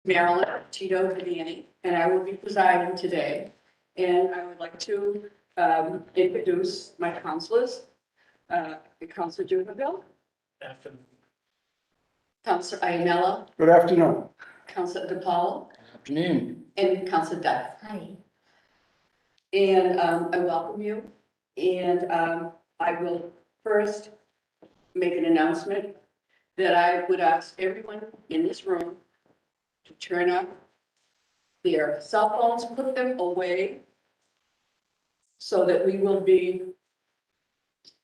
Marilyn Tito Devaney, and I will be presiding today. And I would like to introduce my counselors, Counselor Jubaville, Afternoon. Counselor Ianella, Good afternoon. Counselor DePaul, Afternoon. and Counselor Duff. Hi. And I welcome you. And I will first make an announcement that I would ask everyone in this room to turn off their cell phones, put them away, so that we will be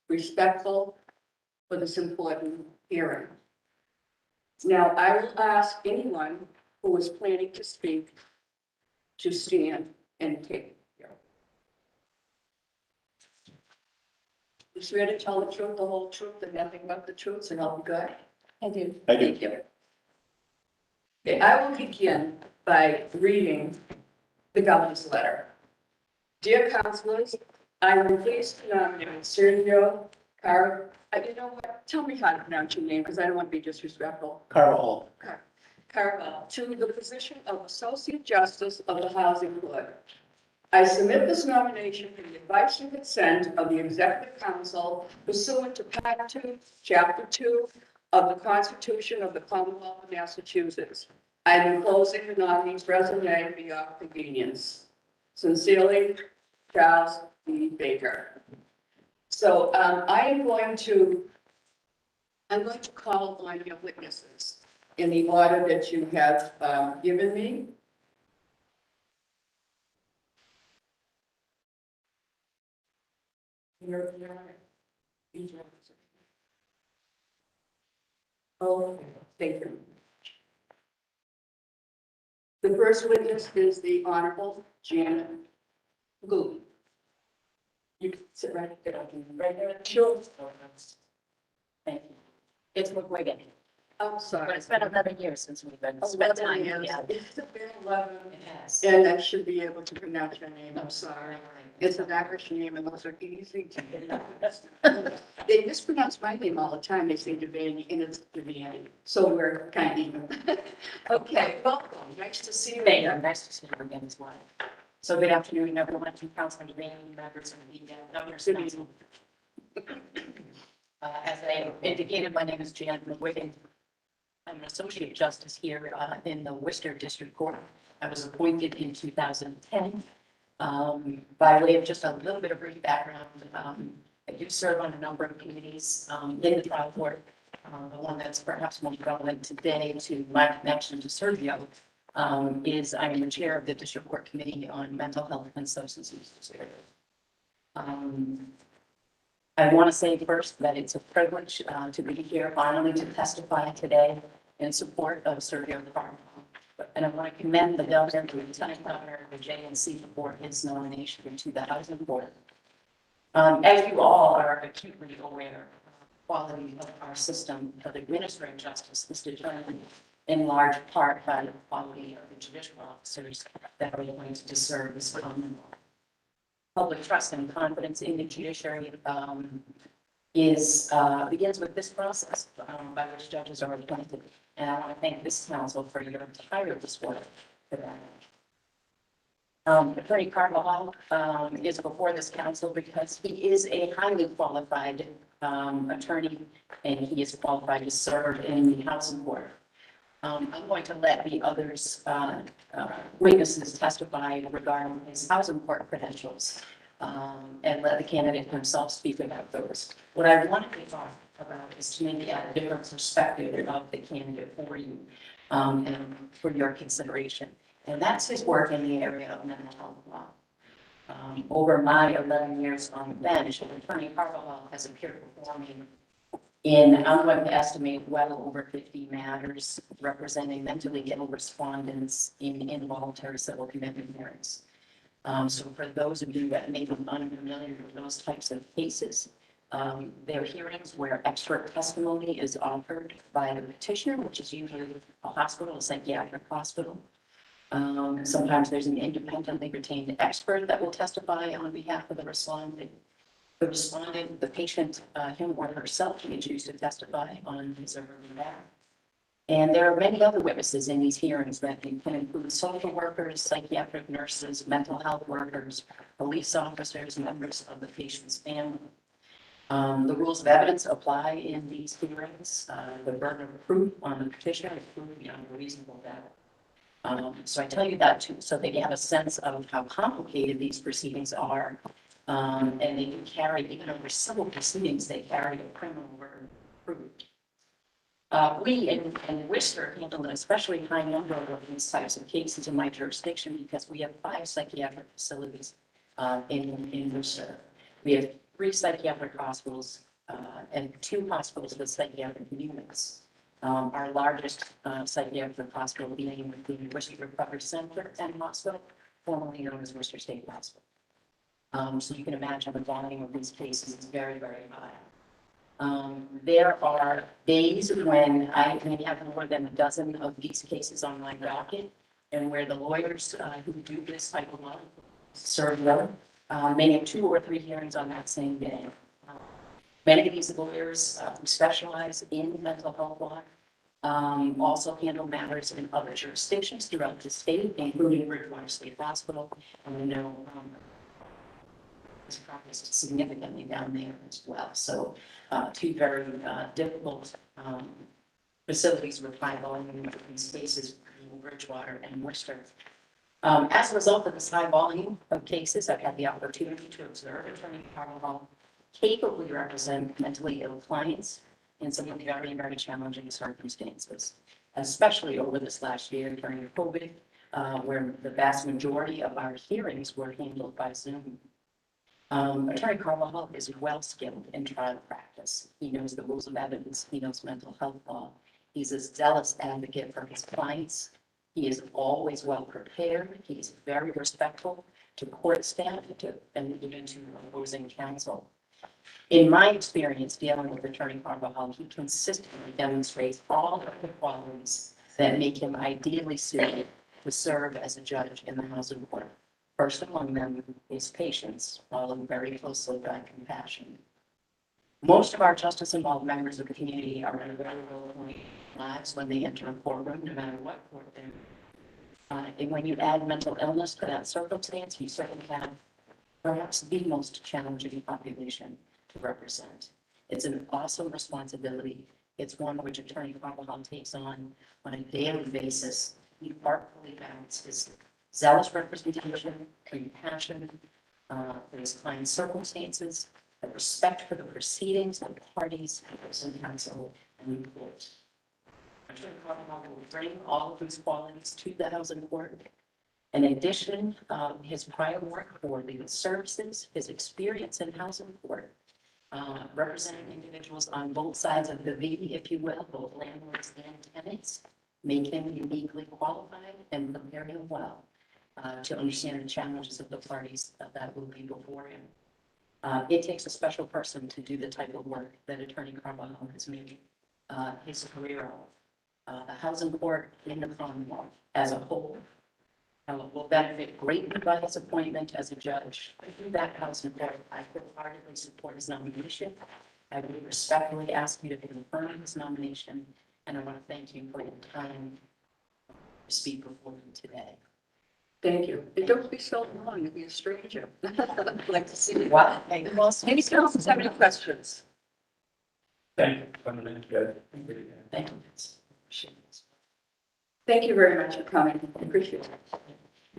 respectful for this important hearing. Now, I will ask anyone who is planning to speak to stand and take. You swear to tell the truth, the whole truth, and nothing but the truth, so help you God? I do. Thank you. Okay, I will begin by reading the governor's letter. Dear councilors, I am pleased to nominate Sergio you know what? Tell me how to pronounce your name, because I don't want to be disrespectful. Carvajal. Carvajal, to the position of Associate Justice of the Housing Court. I submit this nomination for the advice and consent of the Executive Council pursuant to Part 2, Chapter 2 of the Constitution of the Commonwealth of Massachusetts. I am enclosing the nominee's resume for your convenience. Sincerely, Charles E. Baker. So I'm going to call on your witnesses in the order that you have given me. Oh, thank you. The first witness is the Honorable Janet Gould. You can sit right there. Right there. Sure. Thank you. It's McWigan, I'm sorry. but it's been 11 years since we've been Oh, spent 11 time. years. Yeah. It's been 11, Yes. and I should be able to pronounce your name. I'm sorry. It's an Irish name, and those are easy to pronounce. They mispronounce my name all the time. They say Devaney, and it's Devaney. So we're kind of even. Okay, welcome. Nice to see you. Thank you. Nice to see you again as well. So good afternoon, everyone. I'm Councilor Devaney, members of the Governor's Council. As I indicated, my name is Janet McWigan. I'm an Associate Justice here in the Worcester District Court. I was appointed in 2010. By way of just a little bit of brief background, I do serve on a number of committees in the trial court. The one that's perhaps most relevant today to my connection to Sergio is I'm the chair of the District Court Committee on Mental Health and Substance Use Disorders. I want to say first that it's a privilege to be here finally to testify today in support of Sergio Carvajal. And I want to commend the governor, the lieutenant governor, the JNC for his nomination to the Housing Board. As you all are acutely aware, the quality of our system of administering justice is determined in large part by the quality of the judicial officers that are appointed to serve this Commonwealth. Public trust and confidence in the judiciary begins with this process by which judges are appointed. And I want to thank this council for your entire support for that. Attorney Carvajal is before this council because he is a highly qualified attorney, and he is qualified to serve in the Housing Board. I'm going to let the others witnesses testify regarding his Housing Court credentials and let the candidate himself speak about those. What I wanted to talk about is to maybe add a different perspective of the candidate for you and for your consideration. And that's his work in the area of mental health law. Over my 11 years on the bench, Attorney Carvajal has appeared before me in, I'm going to estimate, well over 50 matters representing mentally ill respondents in involuntary civil commitment hearings. So for those of you that may be unfamiliar with those types of cases, they're hearings where expert testimony is offered by the petitioner, which is usually a hospital, a psychiatric hospital. Sometimes there's an independently retained expert that will testify on behalf of the respondent. The patient, him or herself, may choose to testify on his or her behalf. And there are many other witnesses in these hearings that can include social workers, psychiatric nurses, mental health workers, police officers, members of the patient's family. The rules of evidence apply in these hearings. The burden of proof on the petitioner is proved beyond a reasonable doubt. So I tell you that too, so that you have a sense of how complicated these proceedings are. And they can carry, even over civil proceedings, they carry a criminal burden of proof. We in Worcester handle an especially high number of these types of cases in my jurisdiction because we have 5 psychiatric facilities in Worcester. We have 3 psychiatric hospitals and 2 hospitals with psychiatric units. Our largest psychiatric hospital being the Worcester Recovery Center and Hospital, formerly known as Worcester State Hospital. So you can imagine the volume of these cases is very, very high. There are days when I may have more than a dozen of these cases on my docket, and where the lawyers who do this type of law serve them, may have 2 or 3 hearings on that same day. Many of these lawyers who specialize in mental health law also handle matters in other jurisdictions throughout the state, including Bridgewater State Hospital, and we know this practice is significantly down there as well. So 2 very difficult facilities with high volume of these cases in Bridgewater and Worcester. As a result of this high volume of cases, I've had the opportunity to observe Attorney Carvajal capably represent mentally ill clients in some of the very, very challenging circumstances, especially over this last year during COVID, where the vast majority of our hearings were handled by Zoom. Attorney Carvajal is well skilled in trial practice. He knows the rules of evidence. He knows mental health law. He's a zealous advocate for his clients. He is always well prepared. He's very respectful to court staff and even to opposing counsel. In my experience dealing with Attorney Carvajal, he consistently demonstrates all of the qualities that make him ideally suited to serve as a judge in the housing court. First among them is patience, followed very closely by compassion. Most of our justice-involved members of the community are in very low lives when they enter a courtroom, no matter what court they're in. And when you add mental illness to that circumstance, you certainly have perhaps the most challenging population to represent. It's an awesome responsibility. It's one which Attorney Carvajal takes on a daily basis. He artfully balances zealous representation, compassion for his client's circumstances, the respect for the proceedings of the parties, and counsel, and the court. Attorney Carvajal will bring all of these qualities to the housing court. In addition, his prior work for legal services, his experience in housing court, representing individuals on both sides of the V, if you will, both landlords and tenants, make him uniquely qualified and prepare him well to understand the challenges of the parties that will be before him. It takes a special person to do the type of work that Attorney Carvajal has made his career of. The housing court in the Commonwealth as a whole will benefit greatly by his appointment as a judge. Through that housing court, I wholeheartedly support his nomination. I would respectfully ask you to confirm his nomination, and I want to thank you for your time to speak before you today. Thank you. And don't be so long to be a stranger. I'd like to see you. Wow. Any councils have any questions? Thank you. Good. Thank you. Thank you very much for coming. Appreciate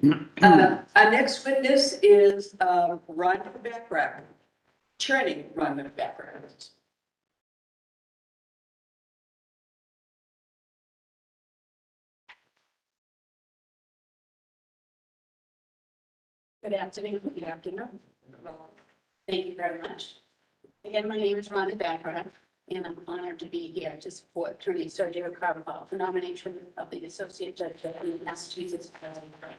it. Our next witness is Ron McBackrock. Attorney Ron McBackrock. Good afternoon. Good afternoon. Thank you very much. Again, my name is Rhonda Backrock, and I'm honored to be here to support Attorney Sergio Carvajal for nomination of the Associate Judge of the Massachusetts Housing Court.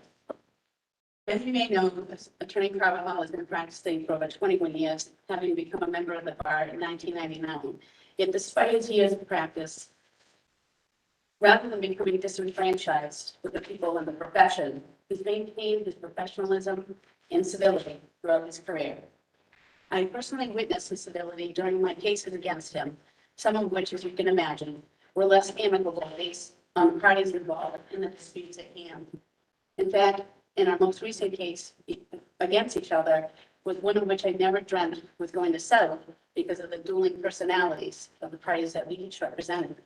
As you may know, Attorney Carvajal has been practicing for over 21 years, having become a member of the bar in 1999. Yet despite his years of practice, rather than becoming disenfranchised with the people in the profession, he's maintained his professionalism and civility throughout his career. I personally witnessed his civility during my cases against him, some of which, as you can imagine, were less amicable based on the parties involved in the disputes at hand. In fact, in our most recent case against each other was one in which I never dreamt was going to settle because of the dueling personalities of the parties that we each represented.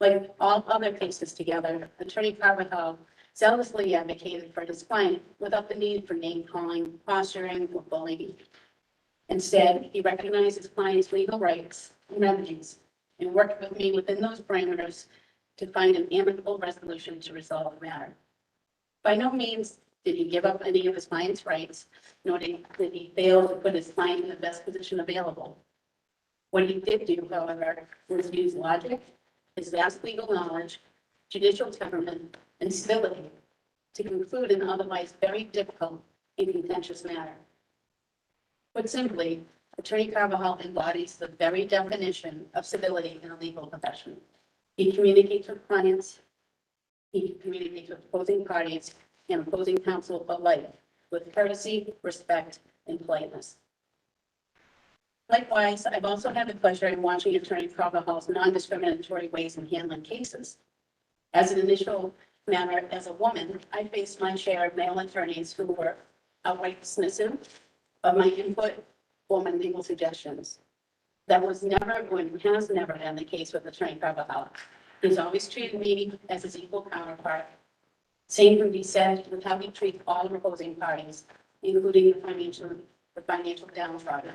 Like all other cases together, Attorney Carvajal zealously advocated for his client without the need for name calling, posturing, or bullying. Instead, he recognized his client's legal rights and remedies and worked with me within those parameters to find an amicable resolution to resolve the matter. By no means did he give up any of his client's rights, nor did he fail to put his client in the best position available. What he did do, however, was use logic, his vast legal knowledge, judicial temperament, and civility to conclude an otherwise very difficult and contentious matter. Put simply, Attorney Carvajal embodies the very definition of civility in a legal profession. He communicates with clients, he communicates with opposing parties and opposing counsel alike with courtesy, respect, and politeness. Likewise, I've also had the pleasure in watching Attorney Carvajal's non-discriminatory ways in handling cases. As an initial matter, as a woman, I faced my share of male attorneys who were outright dismissive of my input or my legal suggestions. That was never, and has never been the case with Attorney Carvajal. He's always treated me as his equal counterpart. Same can be said with how he treats all opposing parties, including the financial downtrodden.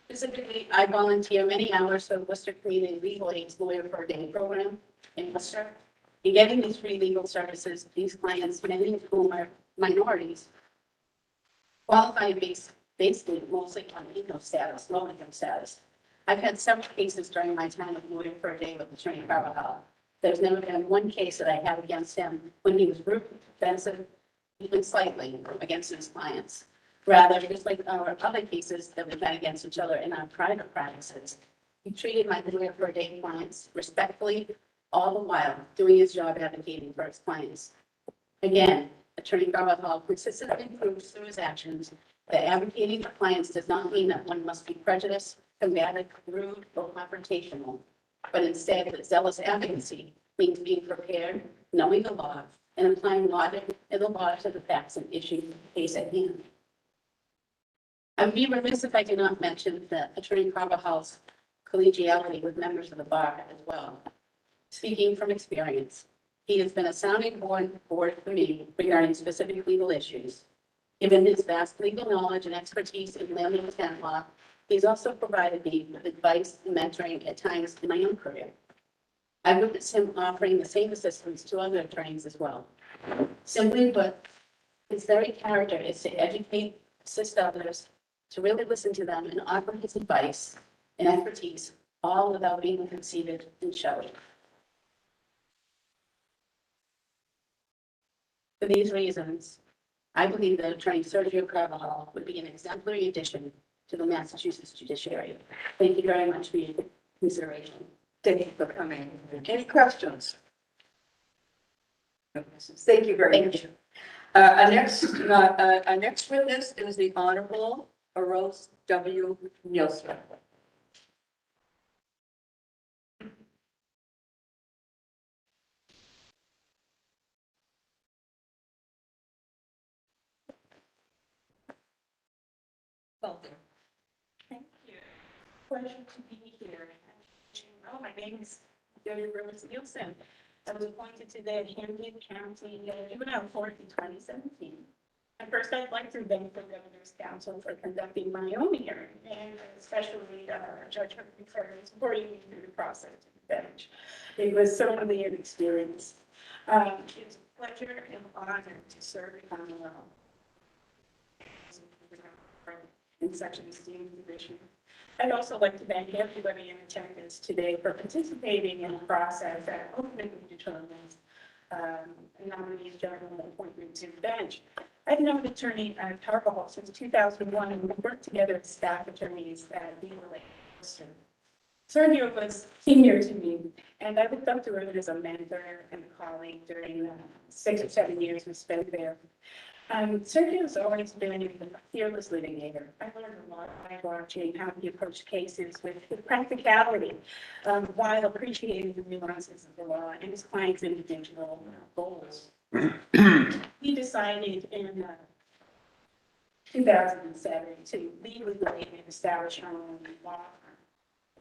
Specifically, I volunteer many hours for the Worcester Community Legal Aid's Lawyer for a Day program in Worcester. In getting these free legal services, these clients, many of whom are minorities, qualify basically mostly on income status, low income status. I've had several cases during my time of Lawyer for a Day with Attorney Carvajal. There's never been one case that I had against him when he was rude, offensive, even slightly against his clients. Rather, just like our other cases that we've had against each other in our private practices, he treated my Lawyer for a Day clients respectfully, all the while doing his job advocating for his clients. Again, Attorney Carvajal consistently proves through his actions that advocating for clients does not mean that one must be prejudiced, combative, rude, or confrontational, but instead that zealous advocacy means being prepared, knowing the law, and applying logic and the law to the facts and issues of the case at hand. I would be remiss if I did not mention that Attorney Carvajal's collegiality with members of the bar as well. Speaking from experience, he has been a sounding board for me regarding specific legal issues. Given his vast legal knowledge and expertise in land and tenant law, he's also provided me with advice and mentoring at times in my own career. I've witnessed him offering the same assistance to other attorneys as well. Simply put, his very character is to educate, assist others, to really listen to them and offer his advice and expertise, all without being conceited and showy. For these reasons, I believe that Attorney Sergio Carvajal would be an exemplary addition to the Massachusetts judiciary. Thank you very much for your consideration. Thank you for coming. Any questions? Thank you very much. Our next witness is the Honorable Ruiz W. Nielsen. Welcome. Thank you. Pleasure to be here. My name is Ruiz Nielsen. I was appointed to the Hampton County Juvenile Court in 2017. And first, I'd like to thank the Governor's Council for conducting my own hearing, and especially Judge Humphrey for supporting me through the process of the bench. It was certainly an experience. It's a pleasure and honor to serve the Commonwealth in such an esteemed position. I'd also like to thank everybody in attendance today for participating in the process that ultimately determines nominees, general appointment to the bench. I've known Attorney Carvajal since 2001, and we worked together as staff attorneys at the Legal. Sergio was senior to me, and I looked up to him as a mentor and a colleague during the 6 or 7 years we spent there. Sergio's always been a fearless litigator. I learned a lot by watching how he approached cases with practicality, while appreciating the nuances of the law and his client's individual goals. He decided in 2007 to leave legally and establish our own law firm.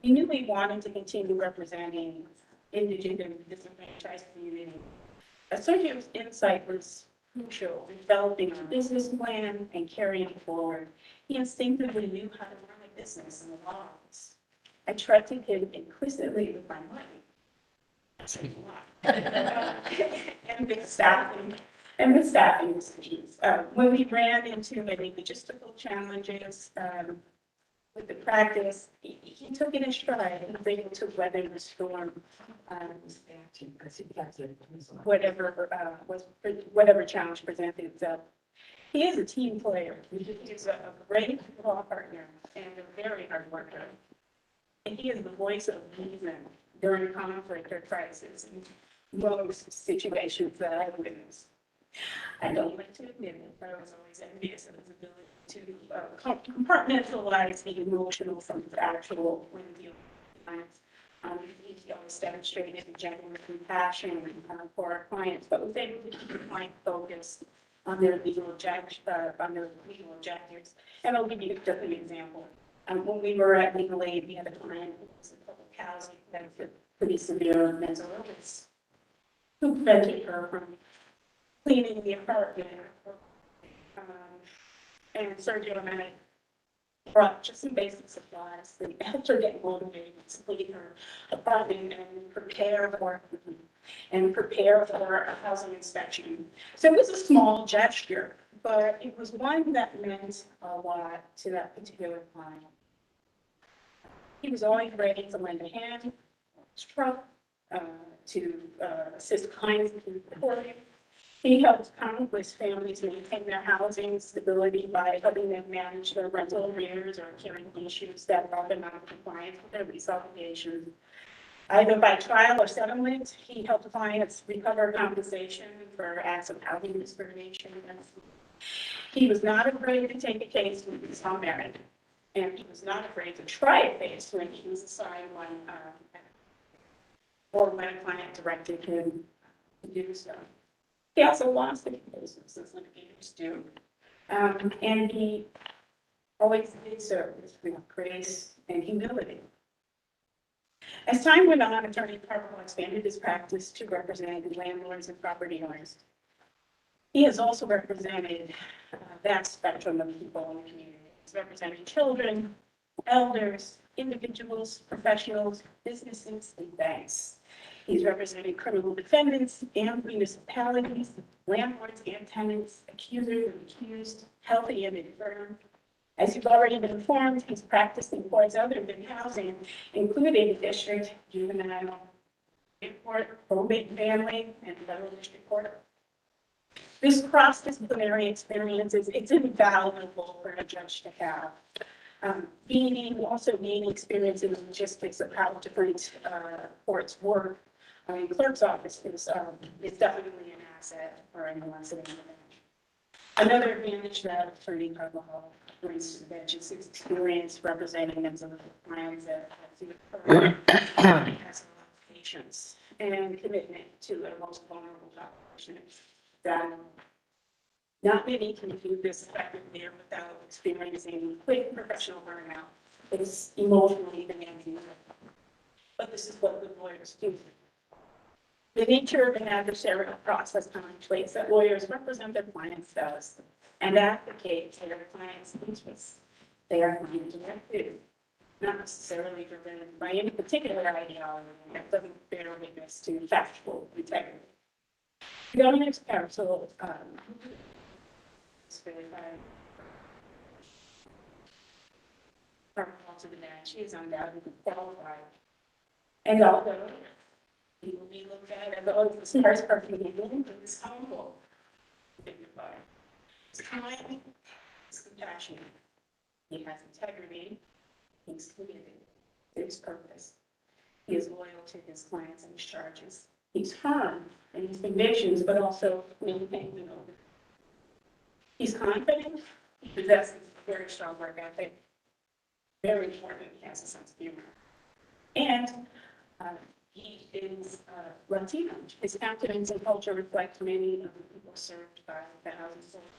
He knew he wanted to continue representing indigent and disenfranchised communities. Sergio's insight was crucial in developing a business plan and carrying it forward. He instinctively knew how to run a business in the law office. I trusted him implicitly with my money. That's a lot. and with staffing decisions. When we ran into any logistical challenges with the practice, he took it in stride and was able to weather the storm. Whatever challenge presented itself. He is a team player. He's a great law partner and a very hard worker. And he is the voice of reason during conflict or crisis in most situations that I've witnessed. I don't like to admit it, but I was always envious of his ability to compartmentalize the emotional from the actual when dealing with clients. He always demonstrated a genuine compassion for our clients, but was able to keep the client focused on their legal objectives. And I'll give you just an example. When we were at legal aid, we had a client who was in public housing that had pretty severe mental illness, who prevented her from cleaning the apartment. And Sergio and I brought just some basic supplies. They helped her get motivated to clean her apartment and prepare for a housing inspection. So it was a small gesture, but it was one that meant a lot to that particular client. He was always ready to lend a hand, to assist clients in reporting. He helps countless families maintain their housing stability by helping them manage their rental arrears or carrying issues that are often not in compliance with their lease obligations. Either by trial or settlement, he helped clients recover compensation for acts of housing discrimination. He was not afraid to take a case when he was on merit, and he was not afraid to try a case when he was assigned one, or when a client directed him to do so. He also lost the cases, as litigators do, and he always did so with grace and humility. As time went on, Attorney Carvajal expanded his practice to represent landlords and property owners. He has also represented a vast spectrum of people in the community. He's represented children, elders, individuals, professionals, businesses, and banks. He's represented criminal defendants and municipalities, landlords and tenants, accusers and accused, healthy and infirm. As you've already been informed, he's practiced in courts other than housing, including district, juvenile, court, probate, family, and federal district court. This cross-disciplinary experience it's invaluable for a judge to have. Also gaining experience in the logistics of how different courts work. I mean, clerk's office is definitely an asset for anyone sitting on the bench. Another advantage that Attorney Carvajal brings to the bench is his experience representing them some of the clients that he has a lot of patience and commitment to the most vulnerable populations. That not many can do this effectively without experiencing quick professional burnout. It's emotionally demanding, but this is what good lawyers do. The nature of an adversarial process contemplates that lawyers represent their clients' does and advocate for their clients' interests. They are directed, not necessarily driven by any particular ideology that doesn't bear witness to factual integrity. The government's counsel to the bench is undoubtedly qualified. And although he will be looked at as the stars perfect, he is humble, dignified. He's kind, he's compassionate, he has integrity, he's committed to his purpose. He is loyal to his clients and his charges. He's firm in his convictions, but also maintaining an open. He's confident, he possesses a very strong work ethic, very important, he has a sense of humor. And he is Latino. His countenance and culture reflect many of the people served by the housing authority.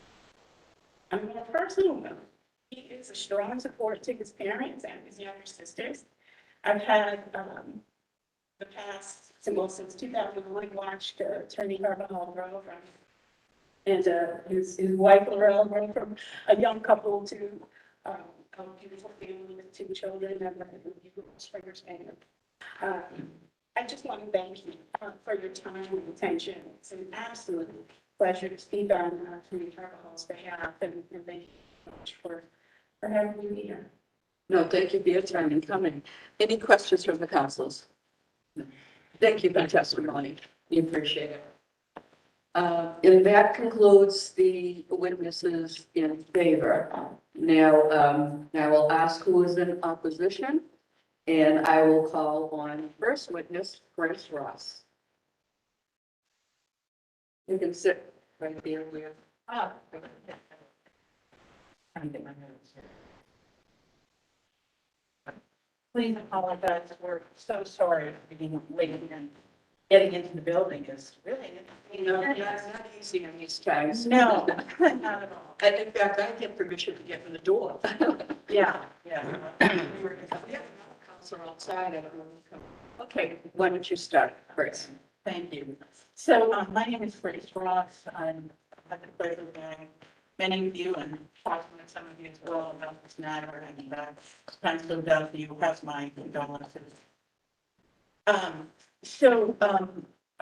On a more personal note, he is a strong support to his parents and his younger sisters. I've had the past, well, since 2001, watched Attorney Carvajal grow from, and his wife Laurel grow from a young couple to a beautiful family with 2 children and a beautiful Springer Spaniel. I just want to thank you for your time and attention. It's an absolute pleasure to speak on Attorney Carvajal's behalf, and thank you so much for having me here. No, thank you for your time in coming. Any questions from the councils? Thank you for your testimony. We appreciate it. And that concludes the witnesses in favor. Now, I will ask who is in opposition, and I will call on first witness, Chris Ross. You can sit right there with. Please apologize, we're so sorry for being late and getting into the building is really. Not easy in these times. No, not at all. And in fact, I get permission to get in the door. Yeah. Council outside. I don't know. Okay, why don't you start, Chris? Thank you. So my name is Grace Ross. I'm at the pleasure of knowing many of you and talking with some of you as well about this matter. And Councilor Duff, you have my condolences.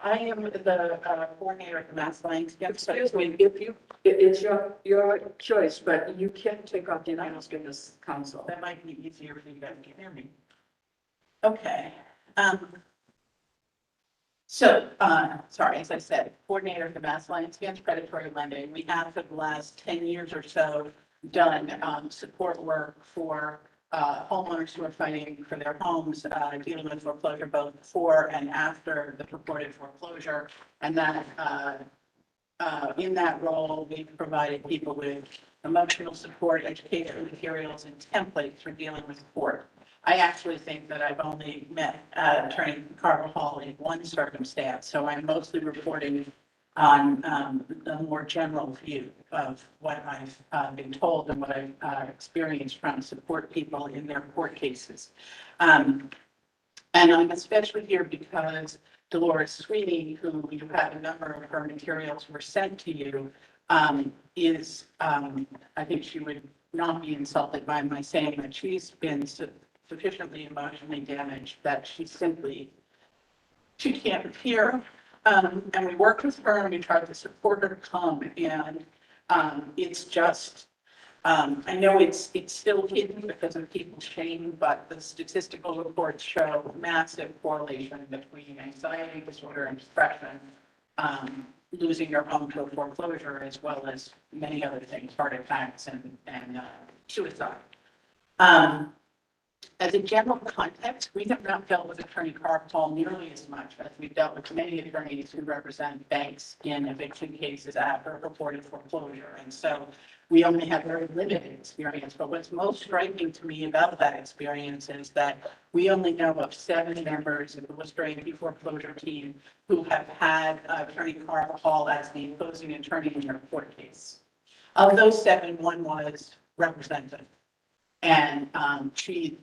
I am the coordinator at the Mass Lands. Excuse me, it's your choice, but you can't take off your mask in this council. That might be easier if you guys can hear me. Okay. Sorry, as I said, coordinator of the Mass Lands Against Predatory Lending. We have for the last 10 years or so done support work for homeowners who are fighting for their homes, dealing with foreclosure both before and after the purported foreclosure. And that in that role, we've provided people with emotional support, educational materials, and templates for dealing with court. I actually think that I've only met Attorney Carvajal in one circumstance, so I'm mostly reporting on a more general view of what I've been told and what I've experienced from support people in their court cases. And I'm especially here because Dolores Sweeney, who you have a number of her materials were sent to you, is, I think she would not be insulted by my saying that she's been sufficiently emotionally damaged that she can't appear. And we worked with her and we tried to support her to come. And it's just, I know it's still hidden because of people's shame, but the statistical reports show massive correlation between anxiety disorder and depression, losing your home to a foreclosure, as well as many other things, heart attacks and suicide. As a general context, we have not dealt with Attorney Carvajal nearly as much as we've dealt with many attorneys who represent banks in eviction cases after reported foreclosure. And so we only have very limited experience. But what's most striking to me about that experience is that we only know of 7 members of the Worcester foreclosure team who have had Attorney Carvajal as the opposing attorney in their court case. Of those 7, one was represented. And she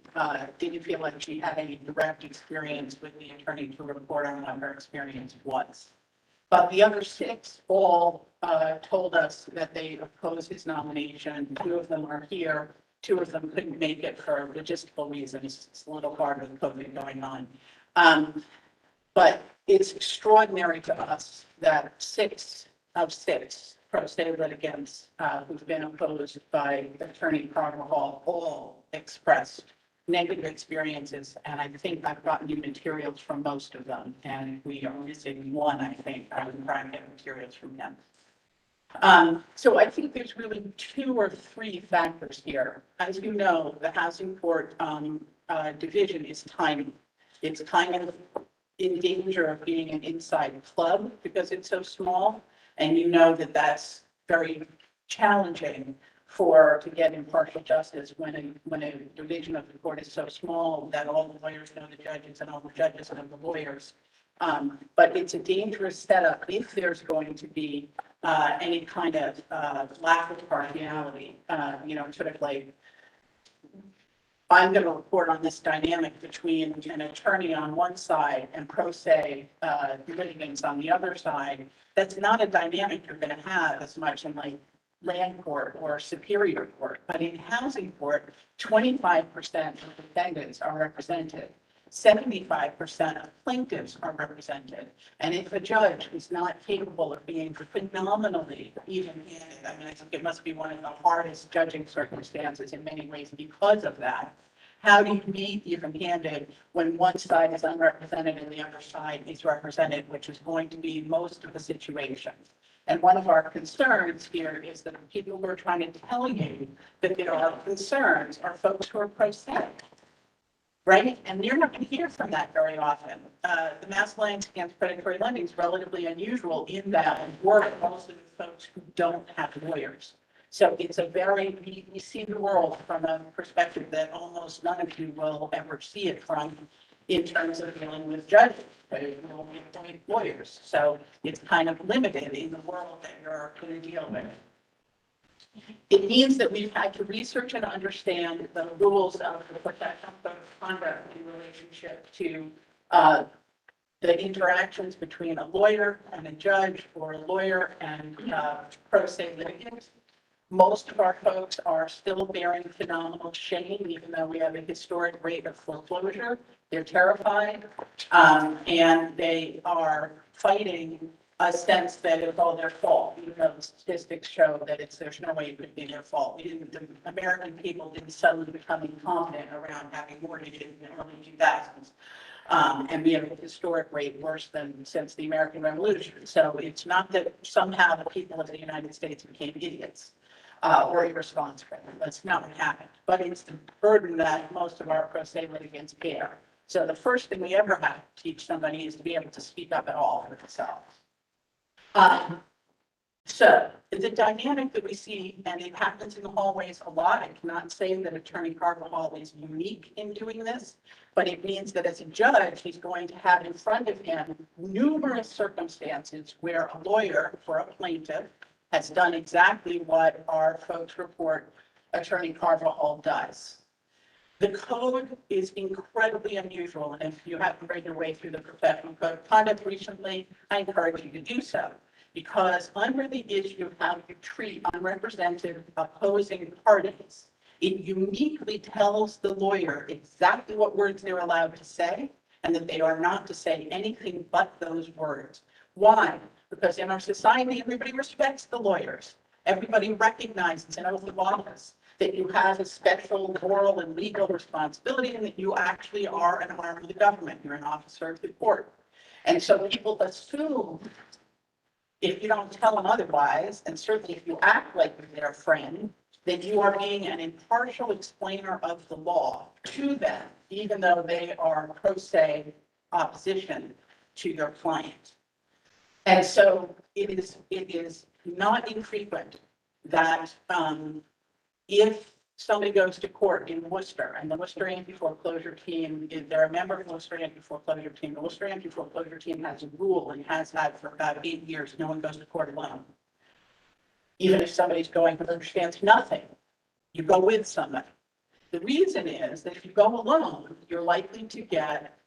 didn't feel like she had any direct experience with the attorney to report on what her experience was. But the other 6 all told us that they opposed his nomination. 2 of them are here. 2 of them couldn't make it for logistical reasons. It's a little hard with COVID going on. But it's extraordinary to us that 6 of 6 pro se litigants who've been opposed by Attorney Carvajal all expressed negative experiences, and I think I've gotten you materials from most of them, and we are missing one, I think. I was trying to get materials from them. So I think there's really 2 or 3 factors here. As you know, the housing court division is tiny. It's kind of in danger of being an inside club because it's so small. And you know that that's very challenging to get impartial justice when a division of the court is so small that all the lawyers know the judges and all the judges know the lawyers. But it's a dangerous setup if there's going to be any kind of lack of partiality, sort of like, I'm going to report on this dynamic between an attorney on one side and pro se litigants on the other side. That's not a dynamic you're going to have as much in like land court or superior court, but in housing court, 25% of defendants are represented. 75% of plaintiffs are represented. And if a judge is not capable of being phenomenally even-handed, I mean, I think it must be one of the hardest judging circumstances in many ways because of that. How do you be even-handed when one side is unrepresented and the other side is represented, which is going to be most of the situation? And one of our concerns here is that the people who are trying to tell you that there are concerns are folks who are pro se. Right? And you're not going to hear from that very often. The Mass Alliance Against Predatory Lending is relatively unusual in that we're most of the folks who don't have lawyers. So it's a you see the world from a perspective that almost none of you will ever see it from in terms of dealing with judges, but it will be appointed lawyers. So it's kind of limited in the world that you're going to deal with. It means that we've had to research and understand the rules of the professional code of conduct in relationship to the interactions between a lawyer and a judge or a lawyer and pro se litigants. Most of our folks are still bearing phenomenal shame, even though we have a historic rate of foreclosure. They're terrified, and they are fighting a sense that it's all their fault, even though the statistics show that there's no way it could be their fault. The American people didn't suddenly become incompetent around having mortgages in the early 2000s. And we have a historic rate worse than since the American Revolution. So it's not that somehow the people of the United States became idiots or irresponsible. That's not what happened. But it's the burden that most of our pro se litigants bear. So the first thing we ever have to teach somebody is to be able to speak up at all for themselves. So the dynamic that we see, and it happens in the hallways a lot, I cannot say that Attorney Carvajal is unique in doing this, but it means that as a judge, he's going to have in front of him numerous circumstances where a lawyer for a plaintiff has done exactly what our folks report Attorney Carvajal does. The code is incredibly unusual, and if you haven't read your way through the professional code of conduct recently, I encourage you to do so. Because under the issue of how you treat unrepresented opposing parties, it uniquely tells the lawyer exactly what words they're allowed to say, and that they are not to say anything but those words. Why? Because in our society, everybody respects the lawyers. Everybody recognizes an oath of office that you have a special moral and legal responsibility and that you actually are an arm of the government. You're an officer of the court. And so people assume, if you don't tell them otherwise, and certainly if you act like you're their friend, that you are being an impartial explainer of the law to them, even though they are pro se opposition to your client. And so it is not infrequent that if somebody goes to court in Worcester and the Worcester anti-foreclosure team, if they're a member of the Worcester anti-foreclosure team, the Worcester anti-foreclosure team has a rule and has had for about 8 years, no one goes to court alone. Even if somebody's going who understands nothing, you go with somebody. The reason is that if you go alone, you're likely to get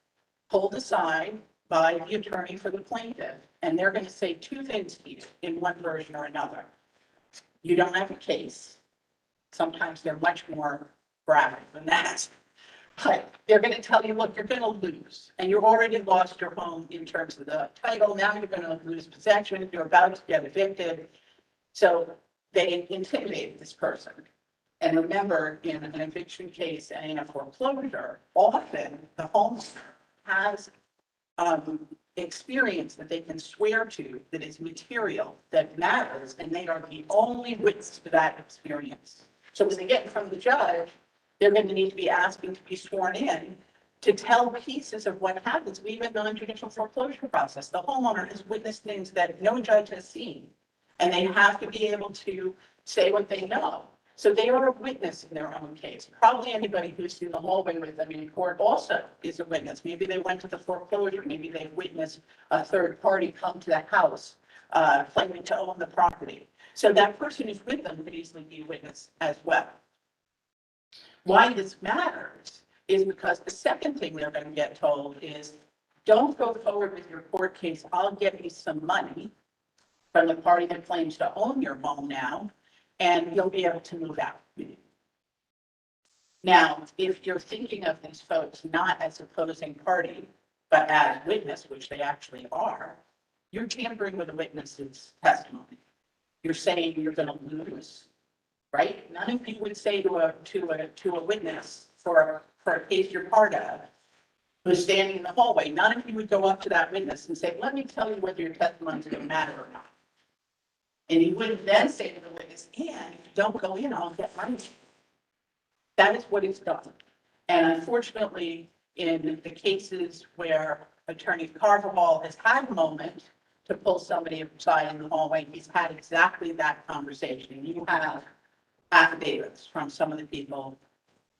pulled aside by the attorney for the plaintiff, and they're going to say two things to you in one version or another. You don't have a case. Sometimes they're much more graphic than that. But they're going to tell you, look, you're going to lose. And you've already lost your home in terms of the title. Now you're going to lose possession. You're about to get evicted. So they intimidate this person. And remember, in an eviction case and in a foreclosure, often the homeowner has experience that they can swear to that is material, that matters, and they are the only witness to that experience. So when they get in front of the judge, they're going to need to be asking to be sworn in to tell pieces of what happens. We have a non-judicial foreclosure process. The homeowner has witnessed things that no judge has seen. and they have to be able to say what they know. So they are a witness in their own case. Probably anybody who's in the hallway with them in court also is a witness. Maybe they went to the foreclosure, maybe they witnessed a third party come to the house, claiming to own the property. So that person who's with them could easily be a witness as well. Why this matters is because the second thing they're going to get told is, don't go forward with your court case. I'll give you some money from the party that claims to own your home now, and you'll be able to move out. Now, if you're thinking of these folks not as opposing party, but as witness, which they actually are, you're tampering with a witness's testimony. You're saying you're going to lose, right? None of you would say to a witness for a case you're part of, who's standing in the hallway, none of you would go up to that witness and say, let me tell you whether your testimony is going to matter or not. And you wouldn't then say to the witness, and if you don't go in, I'll get money. That is what is done. And unfortunately, in the cases where Attorney Carvajal has had a moment to pull somebody aside in the hallway, he's had exactly that conversation. You have affidavits from some of the people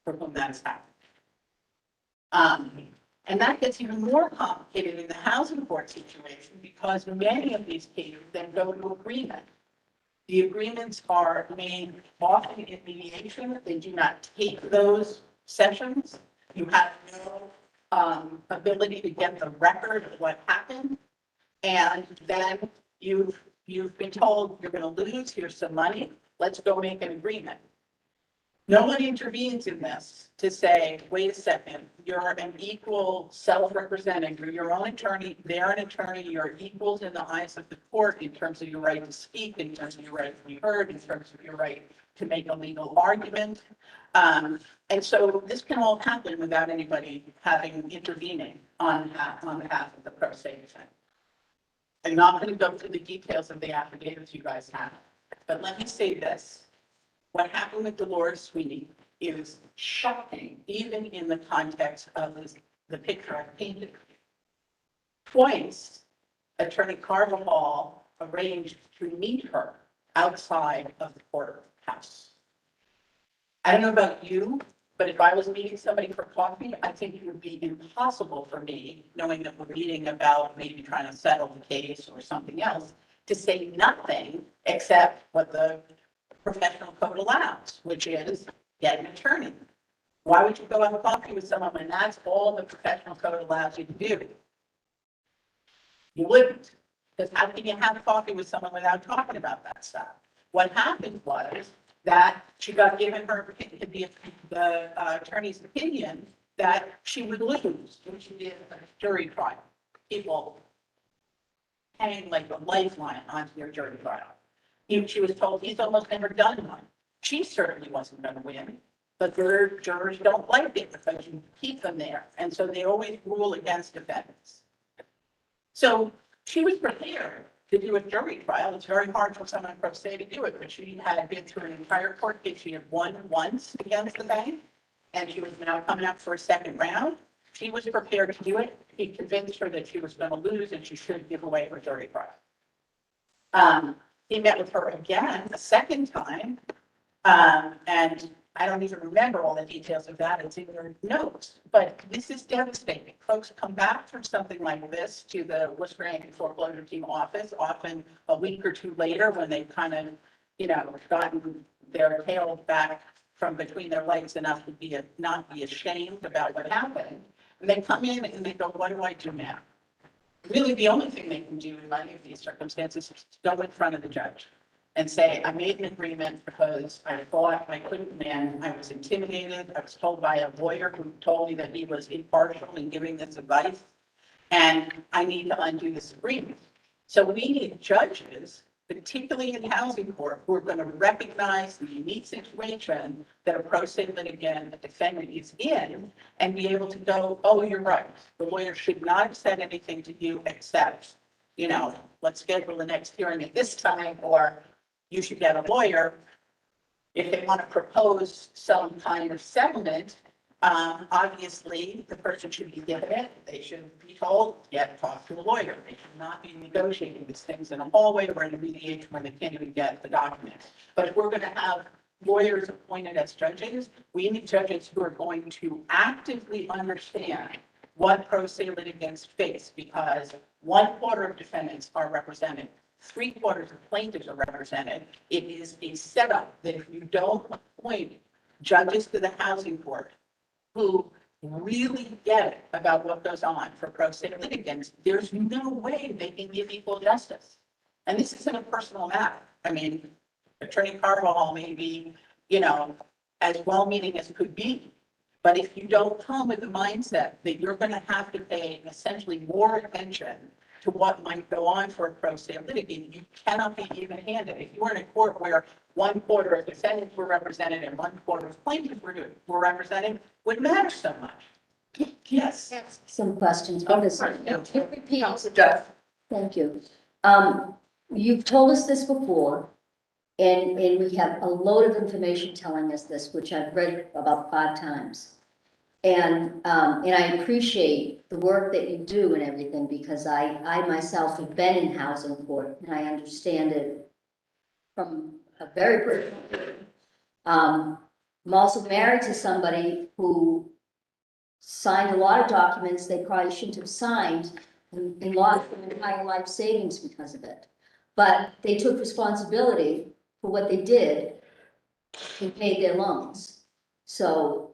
for whom that has happened. And that gets even more complicated in the housing court situation because many of these cases then go to agreement. The agreements are made often in mediation. They do not take those sessions. You have no ability to get the record of what happened. And then you've been told you're going to lose, here's some money, let's go make an agreement. No one intervenes in this to say, wait a second, you're an equal self-representing, you're your own attorney, they're an attorney, you're equals in the eyes of the court in terms of your right to speak, in terms of your right to be heard, in terms of your right to make a legal argument. And so this can all happen without anybody intervening on behalf of the pro se defendant. I'm not going to go through the details of the affidavits you guys have, but let me say this. What happened with Dolores Sweeney is shocking, even in the context of the picture I painted. Twice, Attorney Carvajal arranged to meet her outside of the courthouse. I don't know about you, but if I was meeting somebody for coffee, I think it would be impossible for me, knowing that we're meeting about maybe trying to settle the case or something else, to say nothing except what the professional code allows, which is get an attorney. Why would you go have coffee with someone when that's all the professional code allows you to do? You wouldn't, because how can you have coffee with someone without talking about that stuff? What happened was that she got given her the attorney's opinion that she would lose when she did a jury trial. People hang like a lifeline onto your jury trial. She was told he's almost never done one. She certainly wasn't going to win, but the jurors don't like it because you keep them there. And so they always rule against defendants. So she was prepared to do a jury trial. It's very hard for someone pro se to do it, but she had been through an entire court case. She had won once against the bank, and she was now coming up for a second round. She was prepared to do it. He convinced her that she was going to lose and she should give away her jury trial. He met with her again a second time, and I don't even remember all the details of that. It's in your notes, but this is devastating. Folks come back from something like this to the Worcester foreclosure team office, often a week or two later when they've kind of, gotten their tail back from between their legs enough to not be ashamed about what happened. And they come in and they go, what do I do now? Really, the only thing they can do in many of these circumstances is to go in front of the judge and say, I made an agreement because I thought I couldn't win. I was intimidated. I was told by a lawyer who told me that he was impartial in giving this advice, and I need to undo this agreement. So we need judges, particularly in housing court, who are going to recognize the unique situation that a pro se litigant, a defendant is in, and be able to go, oh, you're right. The lawyer should not have said anything to you except, let's schedule the next hearing at this time, or you should get a lawyer. If they want to propose some kind of settlement, Obviously, the person should be given it. They should be told, talk to a lawyer. They should not be negotiating these things in a hallway or in a mediation where they can't even get the documents. But if we're going to have lawyers appointed as judges, we need judges who are going to actively understand what pro se litigants face, because 1/4 of defendants are represented. 3/4 of plaintiffs are represented. It is a setup that if you don't appoint judges to the housing court who really get it about what goes on for pro se litigants, there's no way they can give equal justice. And this isn't a personal matter. I mean, Attorney Carvajal may be, as well-meaning as could be. But if you don't come with the mindset that you're going to have to pay essentially more attention to what might go on for a pro se litigant, you cannot be even-handed. If you were in a court where 1/4 of defendants were represented and 1/4 of plaintiffs were represented, wouldn't matter so much. Yes. Some questions, because course, yeah. it repeats. Counselor Duff. Thank you. You've told us this before, and we have a load of information telling us this, which I've read about 5 times. And I appreciate the work that you do and everything, because I myself have been in housing court, and I understand it from a very personal. I'm also married to somebody who signed a lot of documents they probably shouldn't have signed and lost their entire life savings because of it. But they took responsibility for what they did and paid their loans. So,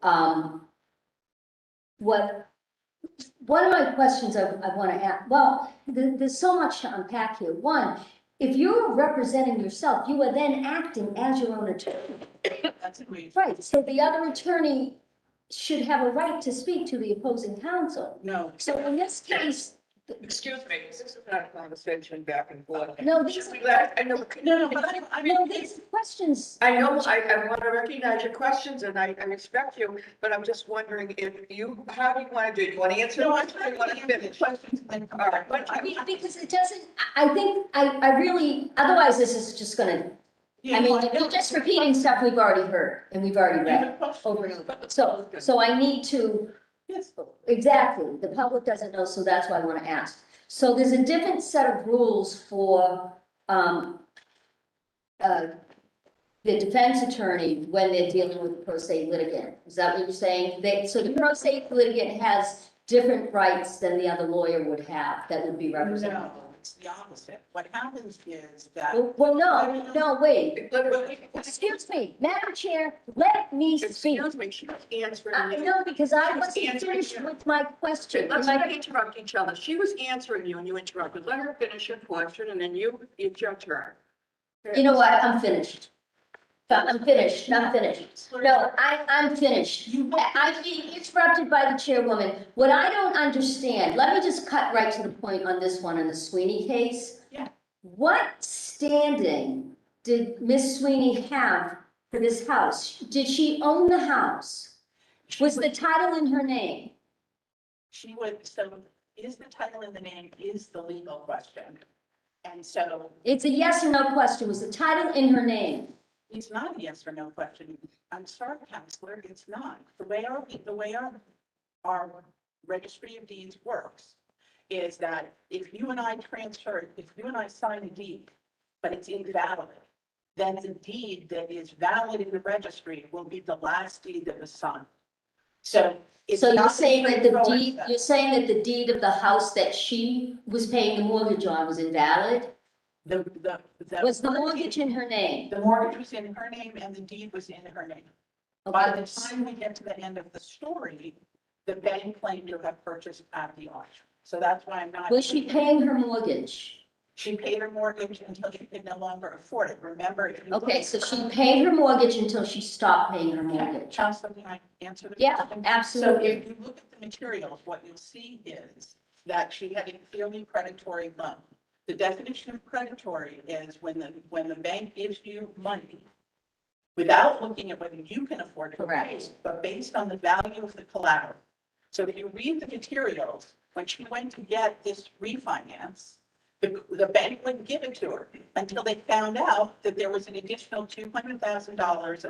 one of my questions I want to ask, well, there's so much to unpack here. One, if you're representing yourself, you are then acting as your own attorney. That's agreed. Right, so the other attorney should have a right to speak to the opposing counsel. No. So in this case, Excuse me, this is not a conversation back and forth. no, these, Should we let, I know, No, but I mean, no, these questions, I know, I want to recognize your questions and I respect you, but I'm just wondering if you, how do you want to do it? You want to answer? no, the I'm question or trying you to want to answer the finish? questions and then come All back. right, But I because it doesn't, I think, I really, otherwise this is just gonna, I mean, you're just repeating stuff we've already heard and we've already read over and over. So I need to, Yes. exactly, the public doesn't know, so that's why I want to ask. So there's a different set of rules for, the defense attorney when they're dealing with a pro se litigant. Is that what you're saying? So the pro se litigant has different rights than the other lawyer would have that would be represented? No, it's the opposite. What happens is that. Well, no, wait. Excuse me, Madam Chair, let me speak. Excuse me, she was answering I you. know, because I wasn't finished with my question. Let's My- not interrupt each other. She was answering you and you interrupted. Let her finish her question and then it's your turn. You know what, I'm finished. I'm finished. No, I'm finished. I'm being interrupted by the chairwoman. What I don't understand, let me just cut right to the point on this one, on the Sweeney case. Yeah. What standing did Miss Sweeney have for this house? Did she own the house? Was the title in her name? She would, so is the title in the name is the legal question. And so It's a yes or no question. Was the title in her name? it's not a yes or no question. I'm sorry, counselor, it's not. The way our registry of deeds works is that if you and I sign a deed, but it's invalid, then the deed that is valid in the registry will be the last deed that was signed. So it's So you're not saying that the straightforward deed, then. you're saying that the deed of the house that she was paying the mortgage on was invalid? Was the mortgage in her name? The mortgage was in her name and the deed was in her name. By Okay. the time we get to the end of the story, the bank claimed to have purchased at the auction. So that's why I'm not. Was she paying her mortgage? She paid her mortgage until she could no longer afford it. Remember? if you look Okay, at- so she paid her mortgage until she stopped paying her mortgage. Counselor, can I answer the Yeah, question? absolutely. So if you look at the materials, what you'll see is that she had a clearly predatory loan. The definition of predatory is when the bank gives you money without looking at whether you can afford to pay, Correct. but based on the value of the collateral. So if you read the materials, when she went to get this refinance, The bank wouldn't give it to her until they found out that there was an additional $200,000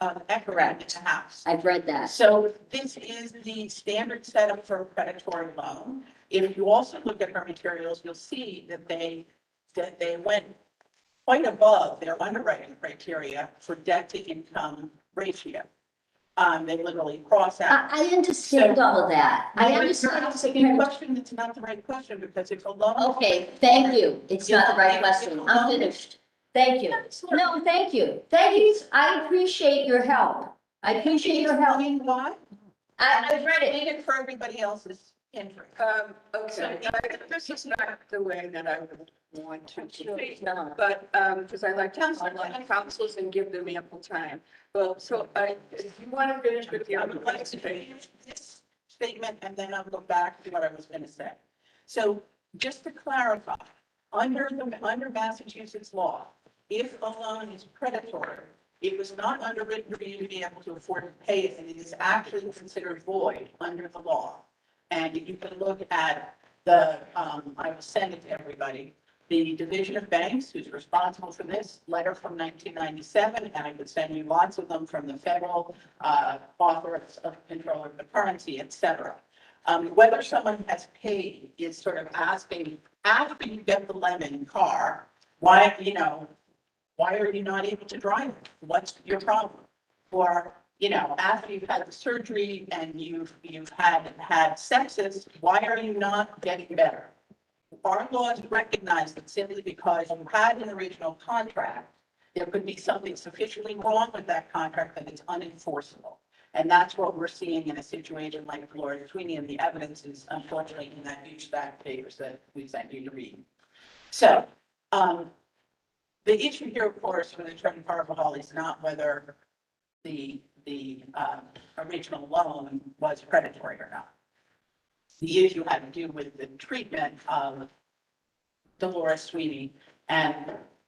of equity in the house. I've read that. So this is the standard setup for a predatory loan. If you also look at her materials, you'll see that they went quite above their underwriting criteria for debt to income ratio. They literally cross out. I understand all of that. I understand. asking a question that's not the right question because it's a loan. Okay, thank you. It's not the right question. I'm finished. Thank you. No, thank you. Thank you. I appreciate your help. I appreciate your help. Explain why? I've read it. Explain it for everybody else's interest. Okay, this is not the way that I would want to proceed, No. but, because I like councils and give them ample time. Well, so if you want to finish with the I other would like to finish this statement and then I'll go back to what I was going to say. So just to clarify, under Massachusetts law, if a loan is predatory, it was not underwritten for you to be able to afford to pay it, and it is actually considered void under the law. And you can look at I will send it to everybody, the Division of Banks, who's responsible for this, letter from 1997, and I could send you lots of them from the federal Office of Control of the Currency, et cetera. Whether someone has paid is sort of asking, after you get the lemon car, why are you not able to drive it? What's your problem? Or, after you've had the surgery and you've had sepsis, why are you not getting better? Our laws recognize that simply because you had an original contract, there could be something sufficiently wrong with that contract that it's unenforceable. And that's what we're seeing in a situation like Florida Sweeney, and the evidence is unfortunately in that huge stack of papers that we sent you to read. So, the issue here, of course, with Attorney Carvajal is not whether the original loan was predatory or not. The issue had to do with the treatment of Dolores Sweeney and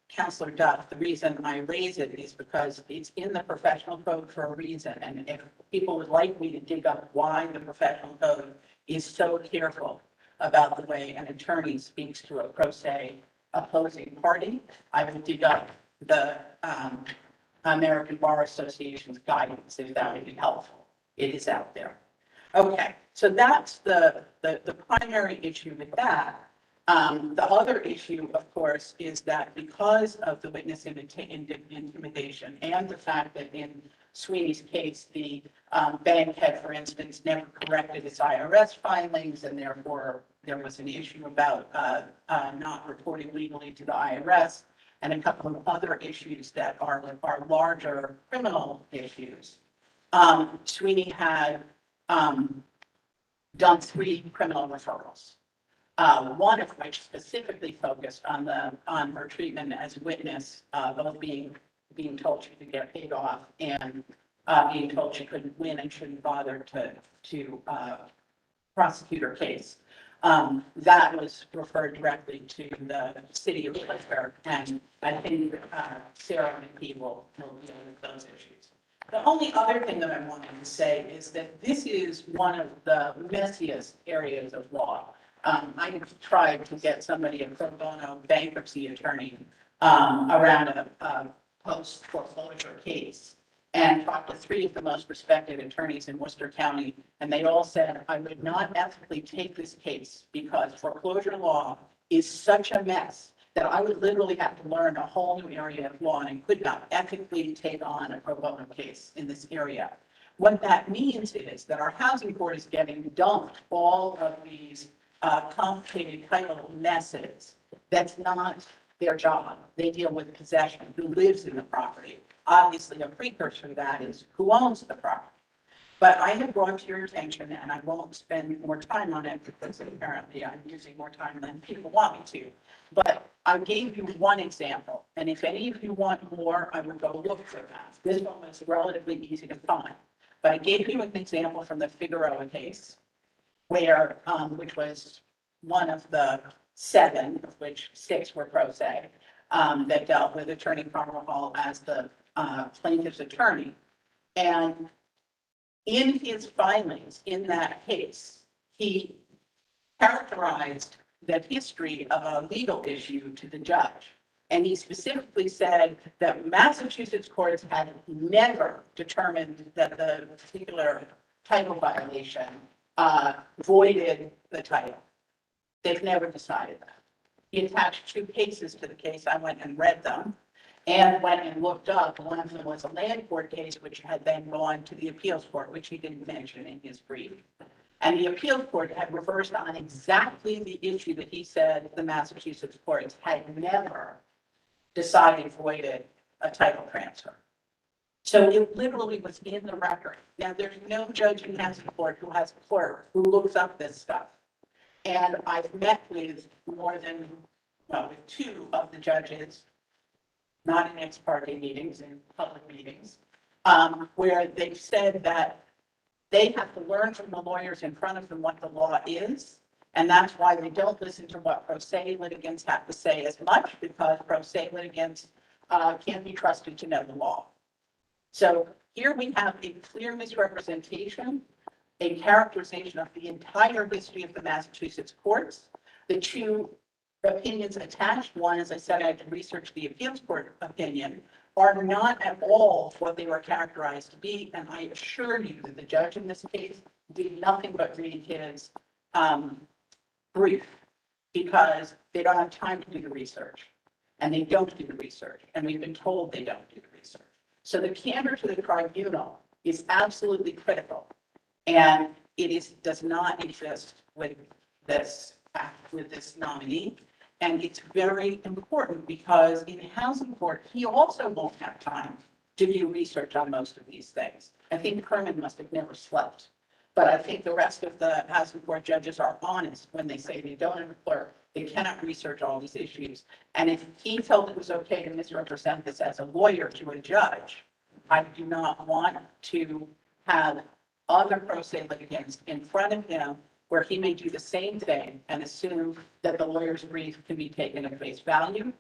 Counselor Duff. The reason I raise it is because it's in the professional code for a reason. And if people would like me to dig up why the professional code is so careful about the way an attorney speaks to a pro se opposing party, I will dig up the American Bar Association's guidance if that would be helpful. It is out there. Okay, so that's the primary issue with that. The other issue, of course, is that because of the witness intimidation and the fact that in Sweeney's case, the bank had, for instance, never corrected its IRS filings, and therefore there was an issue about not reporting legally to the IRS, and a couple of other issues that are larger criminal issues. Sweeney had done 3 criminal referrals, one of which specifically focused on her treatment as a witness, both being told she could get paid off and being told she couldn't win and shouldn't bother to prosecute her case. That was referred directly to the city of Pittsburgh, and I think Sarah and people will deal with those issues. The only other thing that I wanted to say is that this is one of the messiest areas of law. I tried to get somebody, a pro bono bankruptcy attorney, around a post-foreclosure case, and talked to 3 of the most respected attorneys in Worcester County, and they all said, I would not ethically take this case because foreclosure law is such a mess that I would literally have to learn a whole new area of law, and I could not ethically take on a pro bono case in this area. What that means is that our housing court is getting dumped all of these complicated title messes. That's not their job. They deal with possession, who lives in the property. Obviously, a precursor to that is who owns the property. But I have brought to your attention, and I won't spend more time on it because apparently I'm using more time than people want me to. But I gave you one example, and if any of you want more, I will go look for that. This one was relatively easy to find. But I gave you an example from the Figueroa case, where, which was one of the 7, of which 6 were pro se, that dealt with Attorney Carvajal as the plaintiff's attorney. And in his filings in that case, he characterized the history of a legal issue to the judge. And he specifically said that Massachusetts courts had never determined that the particular title violation voided the title. They've never decided that. He attached 2 cases to the case. I went and read them and went and looked up. One of them was a land court case, which had then gone to the appeals court, which he didn't mention in his brief. And the appeals court had reversed on exactly the issue that he said the Massachusetts courts had never decided voided a title transfer. So it literally was in the record. Now, there's no judge in Housing Court who has a clerk who looks up this stuff. And I've met with with 2 of the judges, not in ex parte meetings, in public meetings, where they've said that they have to learn from the lawyers in front of them what the law is. And that's why they don't listen to what pro se litigants have to say as much, because pro se litigants can't be trusted to know the law. So here we have a clear misrepresentation, a characterization of the entire history of the Massachusetts courts. The 2 opinions attached, one, as I said, I had to research the appeals court opinion, are not at all what they were characterized to be. And I assure you that the judge in this case did nothing but read his brief, because they don't have time to do the research, and they don't do the research, and we've been told they don't do the research. So the candor to the tribunal is absolutely critical, and does not exist with this nominee. And it's very important because in housing court, he also won't have time to do research on most of these things. I think Kerman must have never slept. But I think the rest of the housing court judges are honest when they say they don't have a clerk. They cannot research all these issues. And if he felt it was okay to misrepresent this as a lawyer to a judge, I do not want to have other pro se litigants in front of him where he may do the same thing and assume that the lawyer's brief can be taken at face value.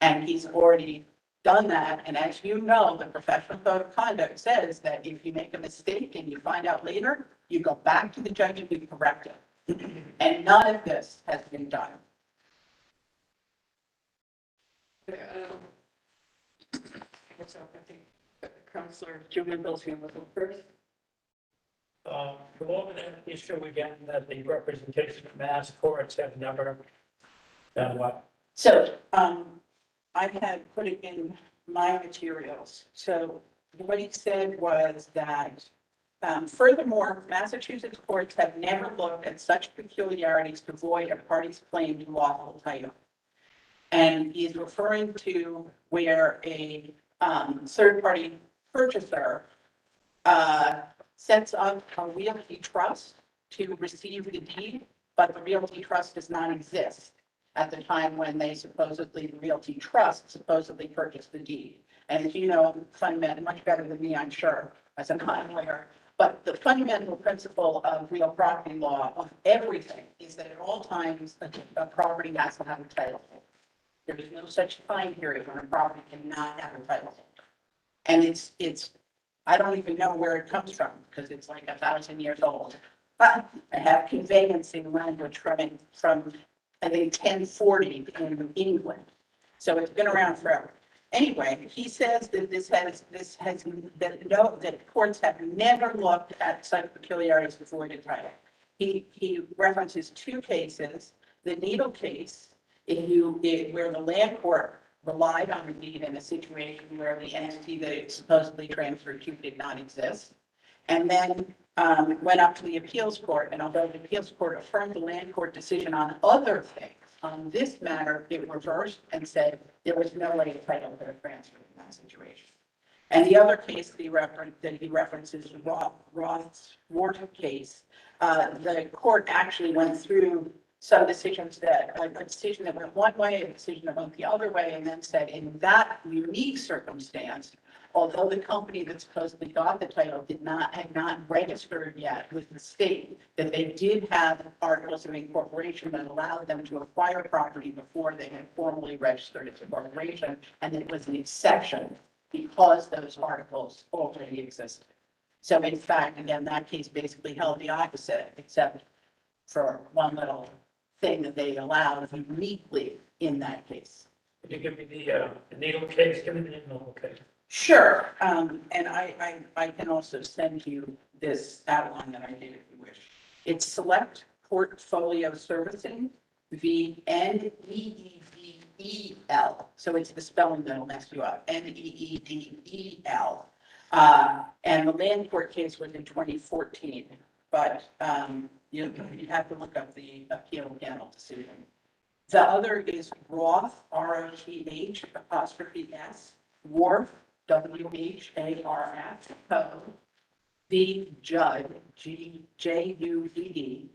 And he's already done that. And as you know, the professional code of conduct says that if you make a mistake and you find out later, you go back to the judge and you correct it. And none of this has been done. What's up? I think Councilor Julian Bill's here with him first. Go over that issue again, that the representation of mass courts have never done what? So, I had put it in my materials. So what he said was that, furthermore, Massachusetts courts have never looked at such peculiarities to void a party's claim to lawful title. And he's referring to where a third-party purchaser sets up a realty trust to receive the deed, but the realty trust does not exist at the time when the realty trust supposedly purchased the deed. And as you know, fundamental, much better than me, I'm sure, as a non-lawyer, but the fundamental principle of real property law of everything is that at all times a property has to have a title. There is no such time period when a property cannot have a title. And it's I don't even know where it comes from because it's like 1,000 years old. But I have conveyancing language from I think 1040 in England. So it's been around forever. Anyway, he says that that courts have never looked at such peculiarities to void a title. He references 2 cases, the Needle case, where the land court relied on the deed in a situation where the entity that it supposedly transferred to did not exist. And then went up to the appeals court, and although the appeals court affirmed the land court decision on other things, on this matter, it reversed and said there was no way to title could have transferred in that situation. And the other case that he references, the Roth's Wharton case, the court actually went through some decisions a decision that went one way, a decision that went the other way, and then said in that unique circumstance, although the company that supposedly got the title had not registered yet with the state, that they did have articles of incorporation that allowed them to acquire property before they had formally registered as a corporation, and it was an exception because those articles already existed. So in fact, again, that case basically held the opposite, except for one little thing that they allowed uniquely in that case. Could you give me the needle case, give me the needle case? Sure, and I can also send you this outline that I did if you wish. It's Select Portfolio Servicing, VNEEDEL. So it's the spelling that'll mess you up, NEEDEL. And the land court case was in 2014, but you have to look up the appeal panel decision. The other is Roth, ROTH apostrophe S, Wharf, WHARF, Co. The Judd, GJUDD,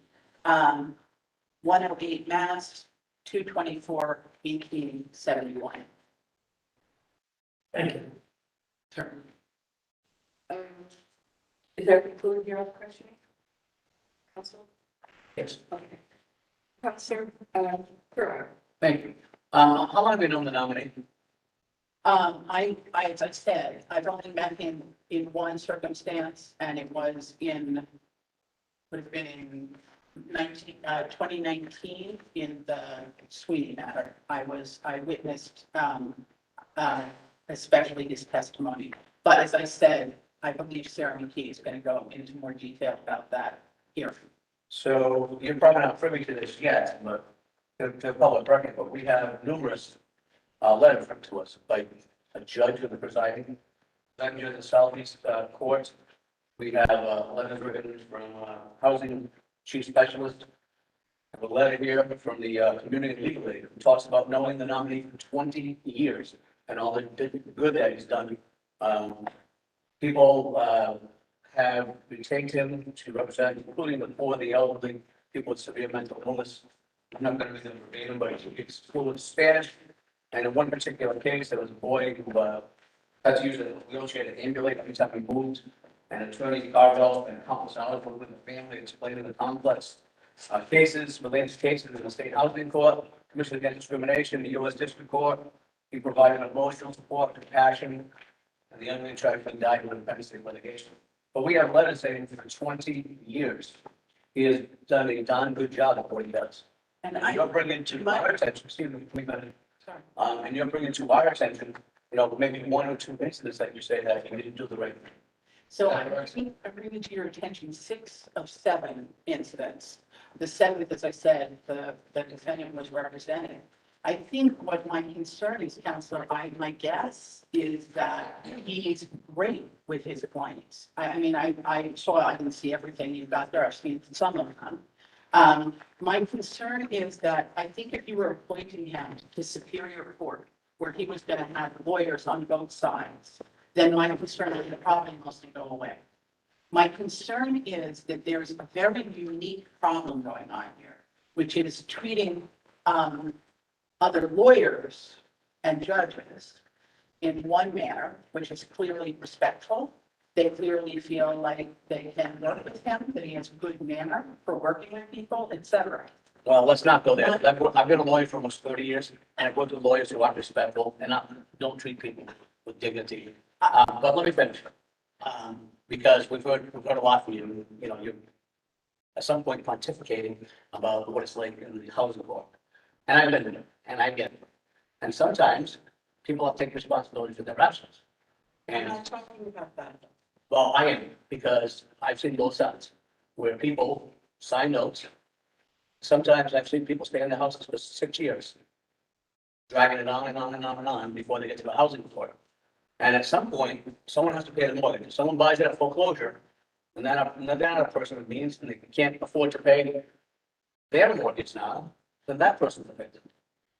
108 Mass, 224, 1871. Thank you. Is that concluding your questioning? Council? Yes, Okay. Councilor, Carrera. thank you. How long have you known the nominee? As I said, I've only met him in one circumstance, and it was would have been in 2019 in the Sweeney matter. I witnessed, especially his testimony. But as I said, I believe Sarah McKee is going to go into more detail about that here. So you're probably not privy to this yet, but to public record, but we have numerous letters from to us by a judge of the presiding judge of the Southeast Court. We have letters written from housing chief specialist. I have a letter here from the community legal aid who talks about knowing the nominee for 20 years and all the good that he's done. People have retained him to represent, including the poor, the elderly, people with severe mental illness. I'm not going to read them verbatim, but it's fluent Spanish. And in one particular case, there was a boy who had to use a wheelchair to ambulate every time he moved. And attorney Carvajal and countless hours with the family explaining the complex cases, related cases in the state housing court, Commission Against Discrimination, the U.S. District Court. He provided emotional support, compassion, and the young man tried to die with a litigation. But we have letters saying for 20 years, he has done a darn good job at what he does. And And you're bringing to our attention, excuse me, and you're bringing to our attention, maybe one or two incidents that you say that you didn't do the right thing. So I'm bringing to your attention 6 of 7 incidents. The 7th, as I said, the defendant was represented. I think what my concern is, Counselor, my guess is that he's great with his clients. I didn't see everything you got there. I've seen some of them. My concern is that I think if you were appointing him to Superior Court, where he was going to have lawyers on both sides, then my concern is the problem must go away. My concern is that there's a very unique problem going on here, which is treating other lawyers and judges in one manner, which is clearly respectful. They clearly feel like they can work with him, that he has good manner for working with people, etc. Well, let's not go there. I've been a lawyer for almost 30 years, and I've worked with lawyers who are respectful and don't treat people with dignity. But let me finish. Because we've heard a lot from you. You're at some point pontificating about what it's like in the housing board. And I've been in it, and I get it. And sometimes people have to take responsibility for their actions. I'm And, not talking about that. well, I am, because I've seen both sides, where people sign notes. Sometimes I've seen people stay in their houses for 6 years, dragging it on and on and on and on before they get to the housing board. And at some point, someone has to pay the mortgage. If someone buys it at foreclosure, and they're not a person of means, and they can't afford to pay their mortgage now, then that person's affected.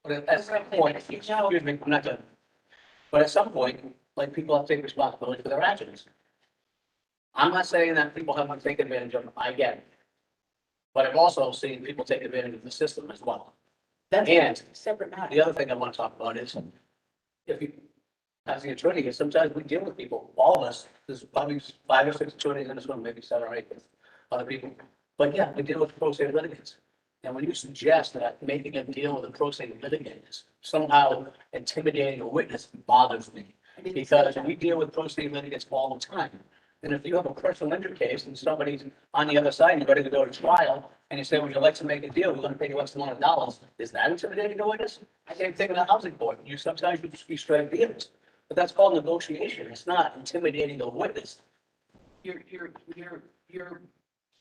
But at some point, excuse me, I'm not done. But at some point, like, people have to take responsibility for their actions. I'm not saying that people have to take advantage of them, I get it. But I've also seen people take advantage of the system as well. That's And a separate matter. the other thing I want to talk about is, if you, as the attorney, sometimes we deal with people, all of us, there's probably 5 or 6 attorneys in this room, maybe 7 or 8 other people. But yeah, we deal with pro se litigants. And when you suggest that making a deal with a pro se litigant is somehow intimidating a witness, it bothers me. Because we deal with pro se litigants all the time. And if you have a personal injury case and somebody's on the other side and you're ready to go to trial, and you say, would you like to make a deal? We're gonna pay you X amount of dollars. Is that intimidating to witness? I can't think of the housing board. You sometimes you just be straight deals. But that's called negotiation. It's not intimidating a witness. You're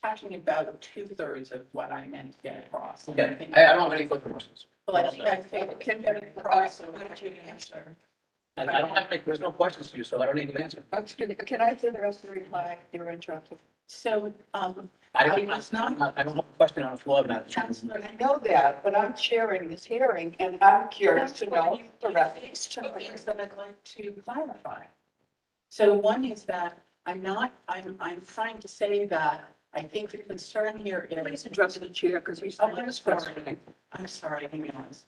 talking about 2/3 of what I meant to get across. Okay, I don't have any further questions. Well, I think I can get it across, so why don't you answer? I don't have any, there's no questions to you, so I don't need an answer. Can I do the rest of the reply? You were interrupted. So, I don't, I was not- I don't have a question on the floor, Madam Chair. Counselor, I know that, but I'm chairing this hearing and I'm curious to know the rest. These two things that I'd like to clarify. So one is that I'm trying to say that I think the concern here Please is. address the chair because he's. I'm sorry, I realize.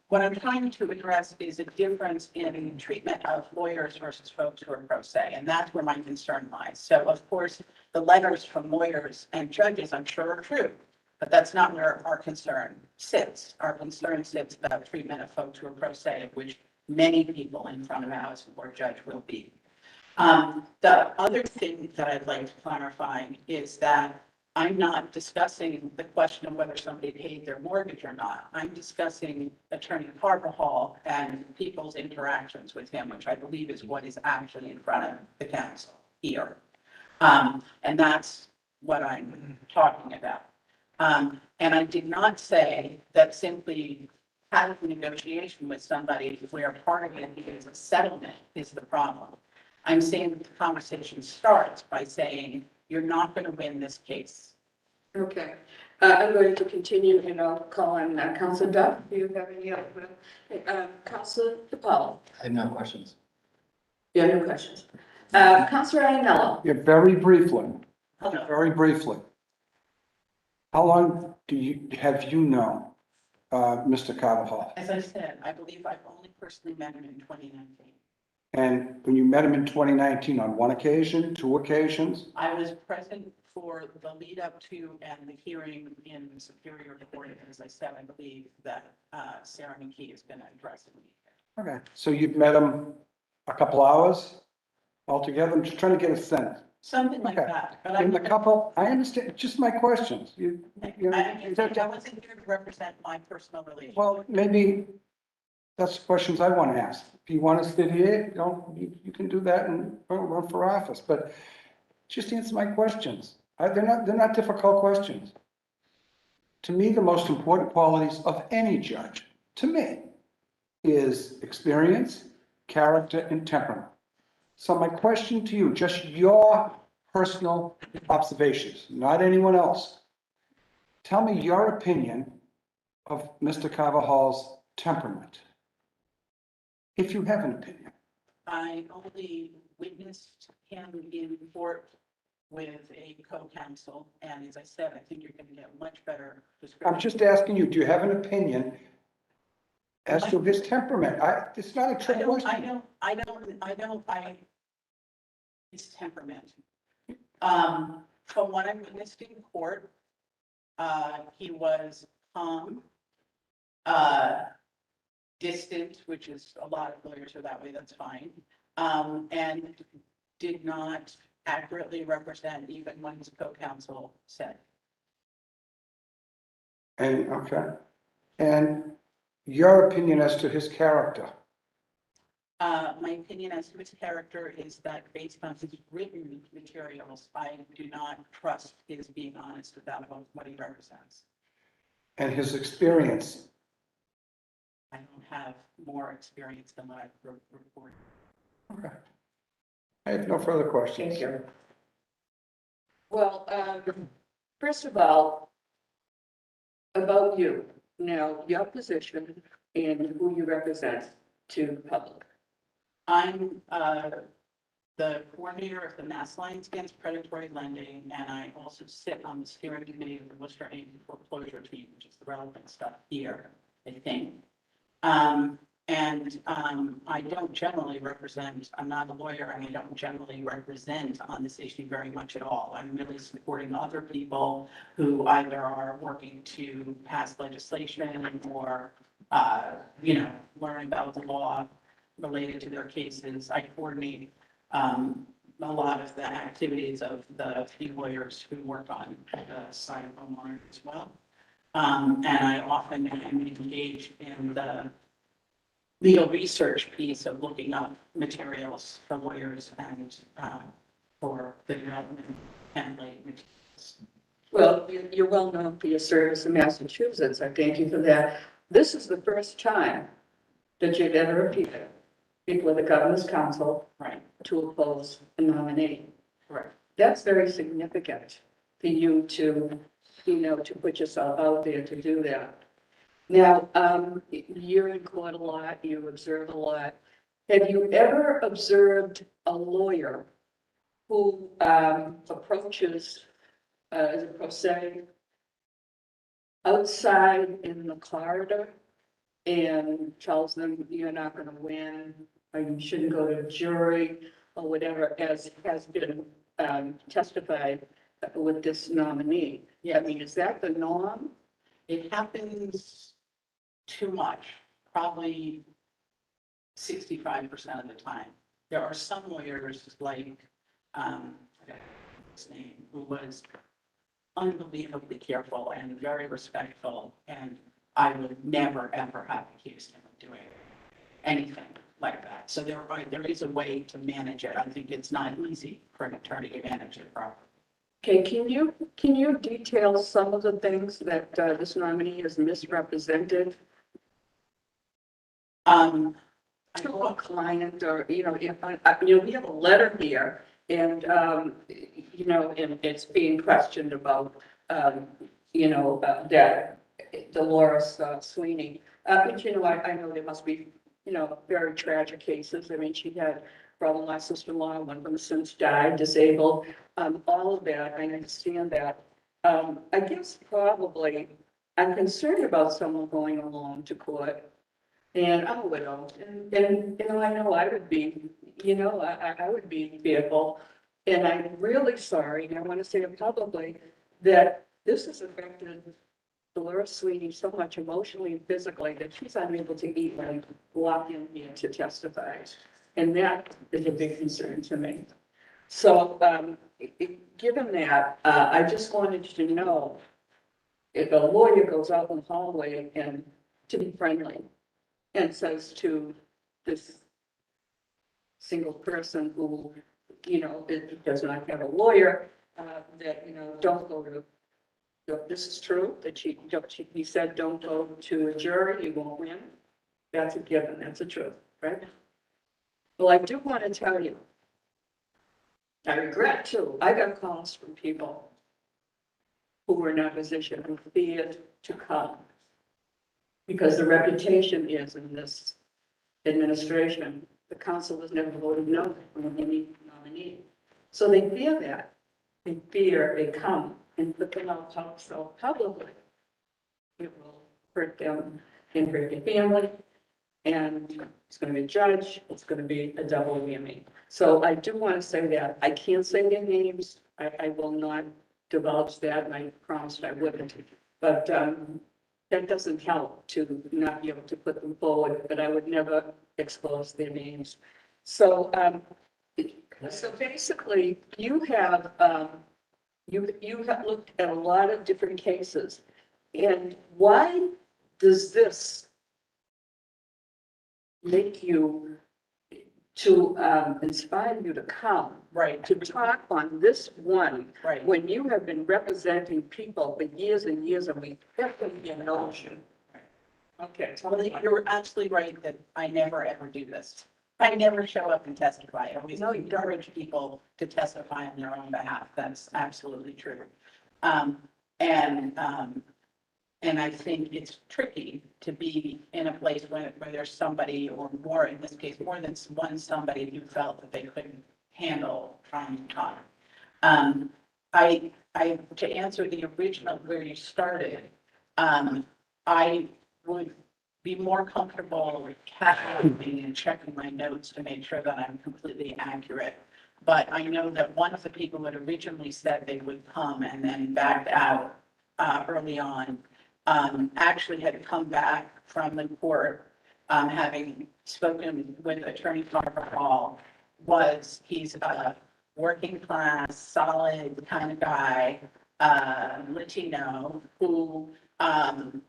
What I'm trying to address is a difference in treatment of lawyers versus folks who are pro se, and that's where my concern lies. So of course, the letters from lawyers and judges, I'm sure are true, but that's not where our concern sits. Our concern sits about treatment of folks who are pro se, of which many people in front of a housing board judge will be. The other thing that I'd like to clarify is that I'm not discussing the question of whether somebody paid their mortgage or not. I'm discussing Attorney Carvajal and people's interactions with him, which I believe is what is actually in front of the council here. And that's what I'm talking about. And I did not say that simply having a negotiation with somebody where part of it is a settlement is the problem. I'm saying that the conversation starts by saying, you're not going to win this case. Okay, I'm going to continue and I'll call on Counselor Duff. Do you have any other? Counselor DePaul? I have no questions. Yeah, no questions. Counselor Iannello? Yeah, very briefly. How long have you known, Mr. Carvajal? As I said, I believe I've only personally met him in 2019. And when you met him in 2019, on one occasion, two occasions? I was present for the lead up to and the hearing in Superior Court. And as I said, I believe that Sarah McKee is going to address it. Okay, so you've met him a couple hours altogether? I'm just trying to get a sense. Something like Okay. that. But In the couple, I understand, just my questions. You know, I wasn't here to represent my personal relationship. well, maybe that's the questions I want to ask. If you want to sit here, you can do that and run for office, but just answer my questions. They're not difficult questions. To me, the most important qualities of any judge, to me, is experience, character, and temperament. So my question to you, just your personal observations, not anyone else. Tell me your opinion of Mr. Carvajal's temperament, if you have an opinion. I only witnessed him in court with a co-counsel, and as I said, I think you're going to get much better description. I'm just asking you, do you have an opinion as to his temperament? It's not a trick question. His temperament. From what I witnessed in court, he was calm, distant, which is a lot of lawyers are that way, that's fine, and did not accurately represent even what his co-counsel said. Okay. And your opinion as to his character? My opinion as to his character is that based on his written materials, I do not trust his being honest about what he represents. And his experience? I don't have more experience than what I've reported. Okay. I have no further questions. Thank you. Well, first of all, about you, now, your position and who you represent to the public. I'm the coordinator of the Mass Alliance Against Predatory Lending, and I also sit on the steering committee of the Worcester Inc. foreclosure team, which is the relevant stuff here, I think. I don't generally represent, I'm not a lawyer, and I don't generally represent on this issue very much at all. I'm really supporting other people who either are working to pass legislation or, learn about the law related to their cases. I coordinate a lot of the activities of the few lawyers who work on the side of homeowner as well. And I often am engaged in the legal research piece of looking up materials for lawyers and for the development template materials. Well, you're well known for your service in Massachusetts. I thank you for that. This is the first time that you've ever appeared before the governor's council Right, to oppose a nominee. correct. That's very significant for you to, to put yourself out there to do that. Now, you're in court a lot, you observe a lot. Have you ever observed a lawyer who approaches, as a pro se, outside in the corridor and tells them you're not going to win, or you shouldn't go to jury, or whatever, as has been testified with this nominee? Yeah. I mean, is that the norm? It happens too much, probably 65% of the time. There are some lawyers like, I forget his name, who was unbelievably careful and very respectful, and I would never, ever have accused him of doing anything like that. So there is a way to manage it. I think it's not easy for an attorney to manage it properly. Okay, can you detail some of the things that this nominee has misrepresented I to a thought- client, or, we have a letter here, and, and it's being questioned about, that Dolores Sweeney. But, I know there must be, very tragic cases. I mean, she had brother-in-law, sister-in-law, one of them since died, disabled, all of that, I understand that. I guess probably I'm concerned about someone going alone to court, and I'm a widow, and, I know I would be, I would be fearful. And I'm really sorry, and I want to say it publicly, that this has affected Dolores Sweeney so much emotionally and physically that she's unable to even walk in here to testify. And that is a big concern to me. So, given that, I just wanted to know if a lawyer goes out in the hallway and to be friendly and says to this single person who, does not have a lawyer, that, don't go to, this is true, that he said, don't go to a jury, you won't win. That's a given, that's a truth, right? Well, I do want to tell you, I regret too, I got calls from people who were in that position who feared to come because the reputation is in this administration, the council has never voted no on any nominee. So they fear that. They fear they come and put them out so publicly. It will hurt them and hurt their family. And it's going to be a judge, it's going to be a double whammy. So I do want to say that. I can't say their names. I will not divulge that, and I promised I wouldn't. But that doesn't help to not be able to put them forward, but I would never expose their names. So, so basically, you have looked at a lot of different cases. And why does this make you to inspire you to come Right, to talk on this one right. when you have been representing people for years and years, and we definitely know you? Okay. Well, you're absolutely right that I never ever do this. I never show up and testify. I always No, you don't. encourage people to testify on their own behalf. That's absolutely true. And I think it's tricky to be in a place where there's somebody, or more, in this case, more than one somebody who felt that they couldn't handle trying to talk. To answer the original where you started, I would be more comfortable calculating and checking my notes to make sure that I'm completely accurate. But I know that one of the people that originally said they would come and then backed out early on, actually had come back from the court, having spoken with Attorney Carvajal, he's a working class, solid kind of guy, Latino, who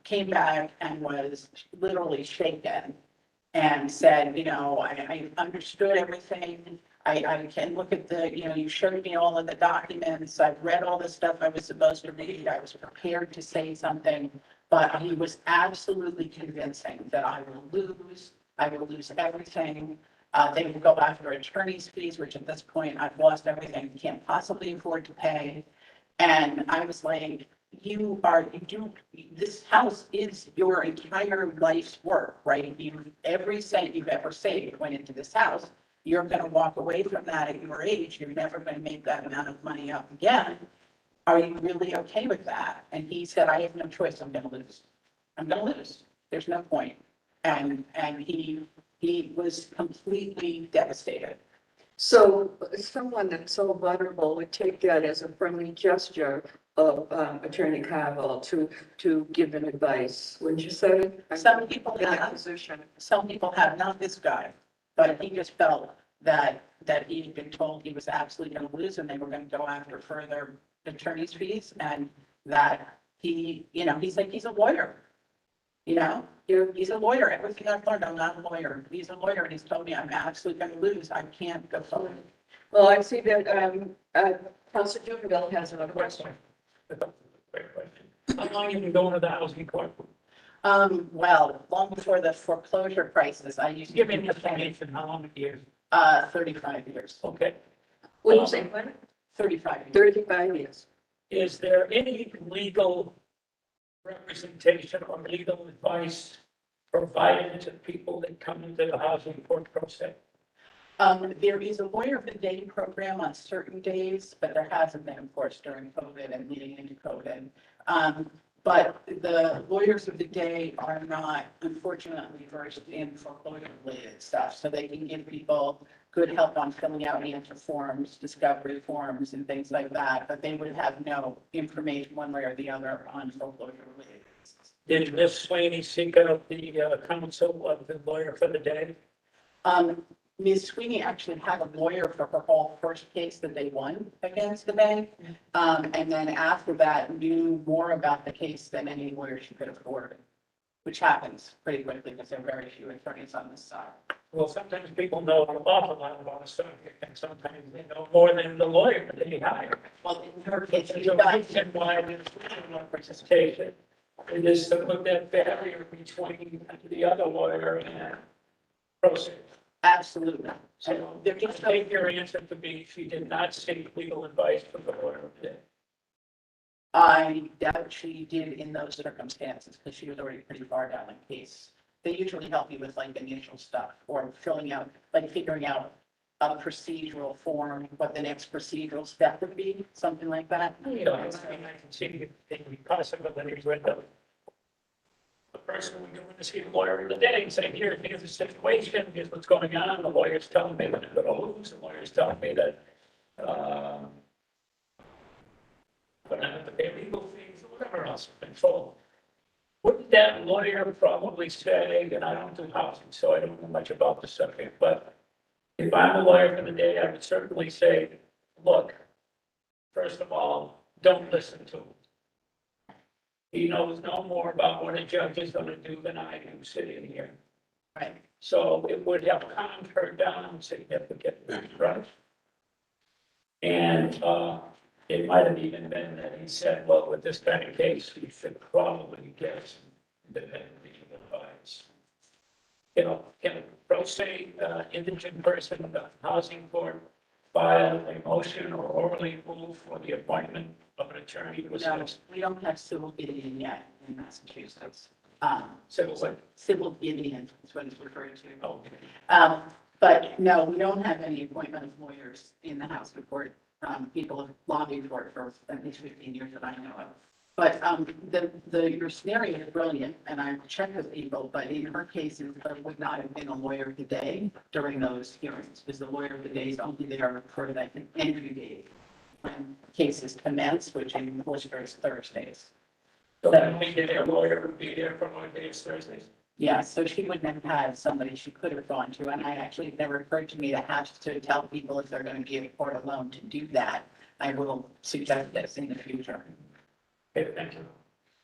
came back and was literally shaken and said, I understood everything. I can look at you showed me all of the documents. I've read all the stuff I was supposed to read. I was prepared to say something, but he was absolutely convincing that I will lose everything. They would go after attorney's fees, which at this point I've lost everything, can't possibly afford to pay. And I was like, this house is your entire life's work, right? Every cent you've ever saved went into this house. You're going to walk away from that at your age. You're never going to make that amount of money up again. Are you really okay with that? And he said, I have no choice. I'm going to lose. I'm going to lose. There's no point. And he was completely devastated. So someone that's so vulnerable would take that as a friendly gesture of Attorney Carvajal to give them advice, wouldn't you say? Some people In that have, position. not this guy, but he just felt that he'd been told he was absolutely going to lose and they were going to go after further attorney's fees, and that he's like, he's a lawyer. He's a lawyer. Everything I've learned, I'm not a lawyer. He's a lawyer, and he's told me I'm absolutely going to lose. I can't go forward. Well, I see that Councilor Duganville has another question. Great question. How long have you been going to the housing court? Well, long before the foreclosure crisis, I used to Give me an explanation, how long it is? 35 years. Okay. What did you say, what? 35 years. 35 years. Is there any legal representation or legal advice provided to people that come into the housing court process? There is a lawyer of the day program on certain days, but there hasn't been, of course, during COVID and leading into COVID. But the lawyers of the day are not, unfortunately, versed in foreclosure-related stuff, so they can give people good help on filling out answer forms, discovery forms, and things like that, but they would have no information one way or the other on foreclosure-related cases. Did Ms. Sweeney seek out the counsel of the lawyer for the day? Ms. Sweeney actually had a lawyer for her whole first case that they won against the bank. And then after that, knew more about the case than any lawyer she could afford, which happens pretty quickly because there are very few attorneys on this side. Well, sometimes people know an awful lot about a subject, and sometimes they know more than the lawyer that they hire. Well, in her case, There's she a got, reason why there's no representation. It is to put that barrier between the other lawyer and process. absolutely. So There is no, take your answer to be, she did not seek legal advice from the lawyer today. I doubt she did in those circumstances because she was already pretty far down the case. They usually help you with like initial stuff or filling out, like figuring out a procedural form, what the next procedural step would be, something like that. You know, I can see the possibilities with the person we're going to see the lawyer of the day and saying, here's the situation, here's what's going on. The lawyer's telling me that I'm going to lose. The lawyer's telling me that, but I have to pay legal fees or whatever else. So wouldn't that lawyer probably say, and I don't do housing, so I don't know much about the subject, but if I'm a lawyer for the day, I would certainly say, look, first of all, don't listen to him. He knows no more about what a judge is going to do than I do sitting here. Right. So it would have calmed her down significantly, right? And it might have even been that he said, well, with this kind of case, you should probably get some independent legal advice. You know, can a pro se indigent person in the housing court file a motion or orally move for the appointment of an attorney who No, says, we don't have civil Gideon yet in Massachusetts. civil what? Civil Gideon is what it's referred to. Oh, But no, we don't have any appointment of lawyers in the House report. People have lobbied for it for at least 15 years that I know of. But your scenario is brilliant, and I checked with people, but in her cases, there would not have been a lawyer of the day during those hearings, because the lawyer of the day is only there for that entry date when cases commence, which in Worcester is Thursdays. so then we get a lawyer would be there for Mondays, Thursdays. Yeah, so she wouldn't have had somebody she could have gone to, and I actually, it never occurred to me to have to tell people if they're gonna be in court alone to do that. I will suggest this in the future. Okay, thank you.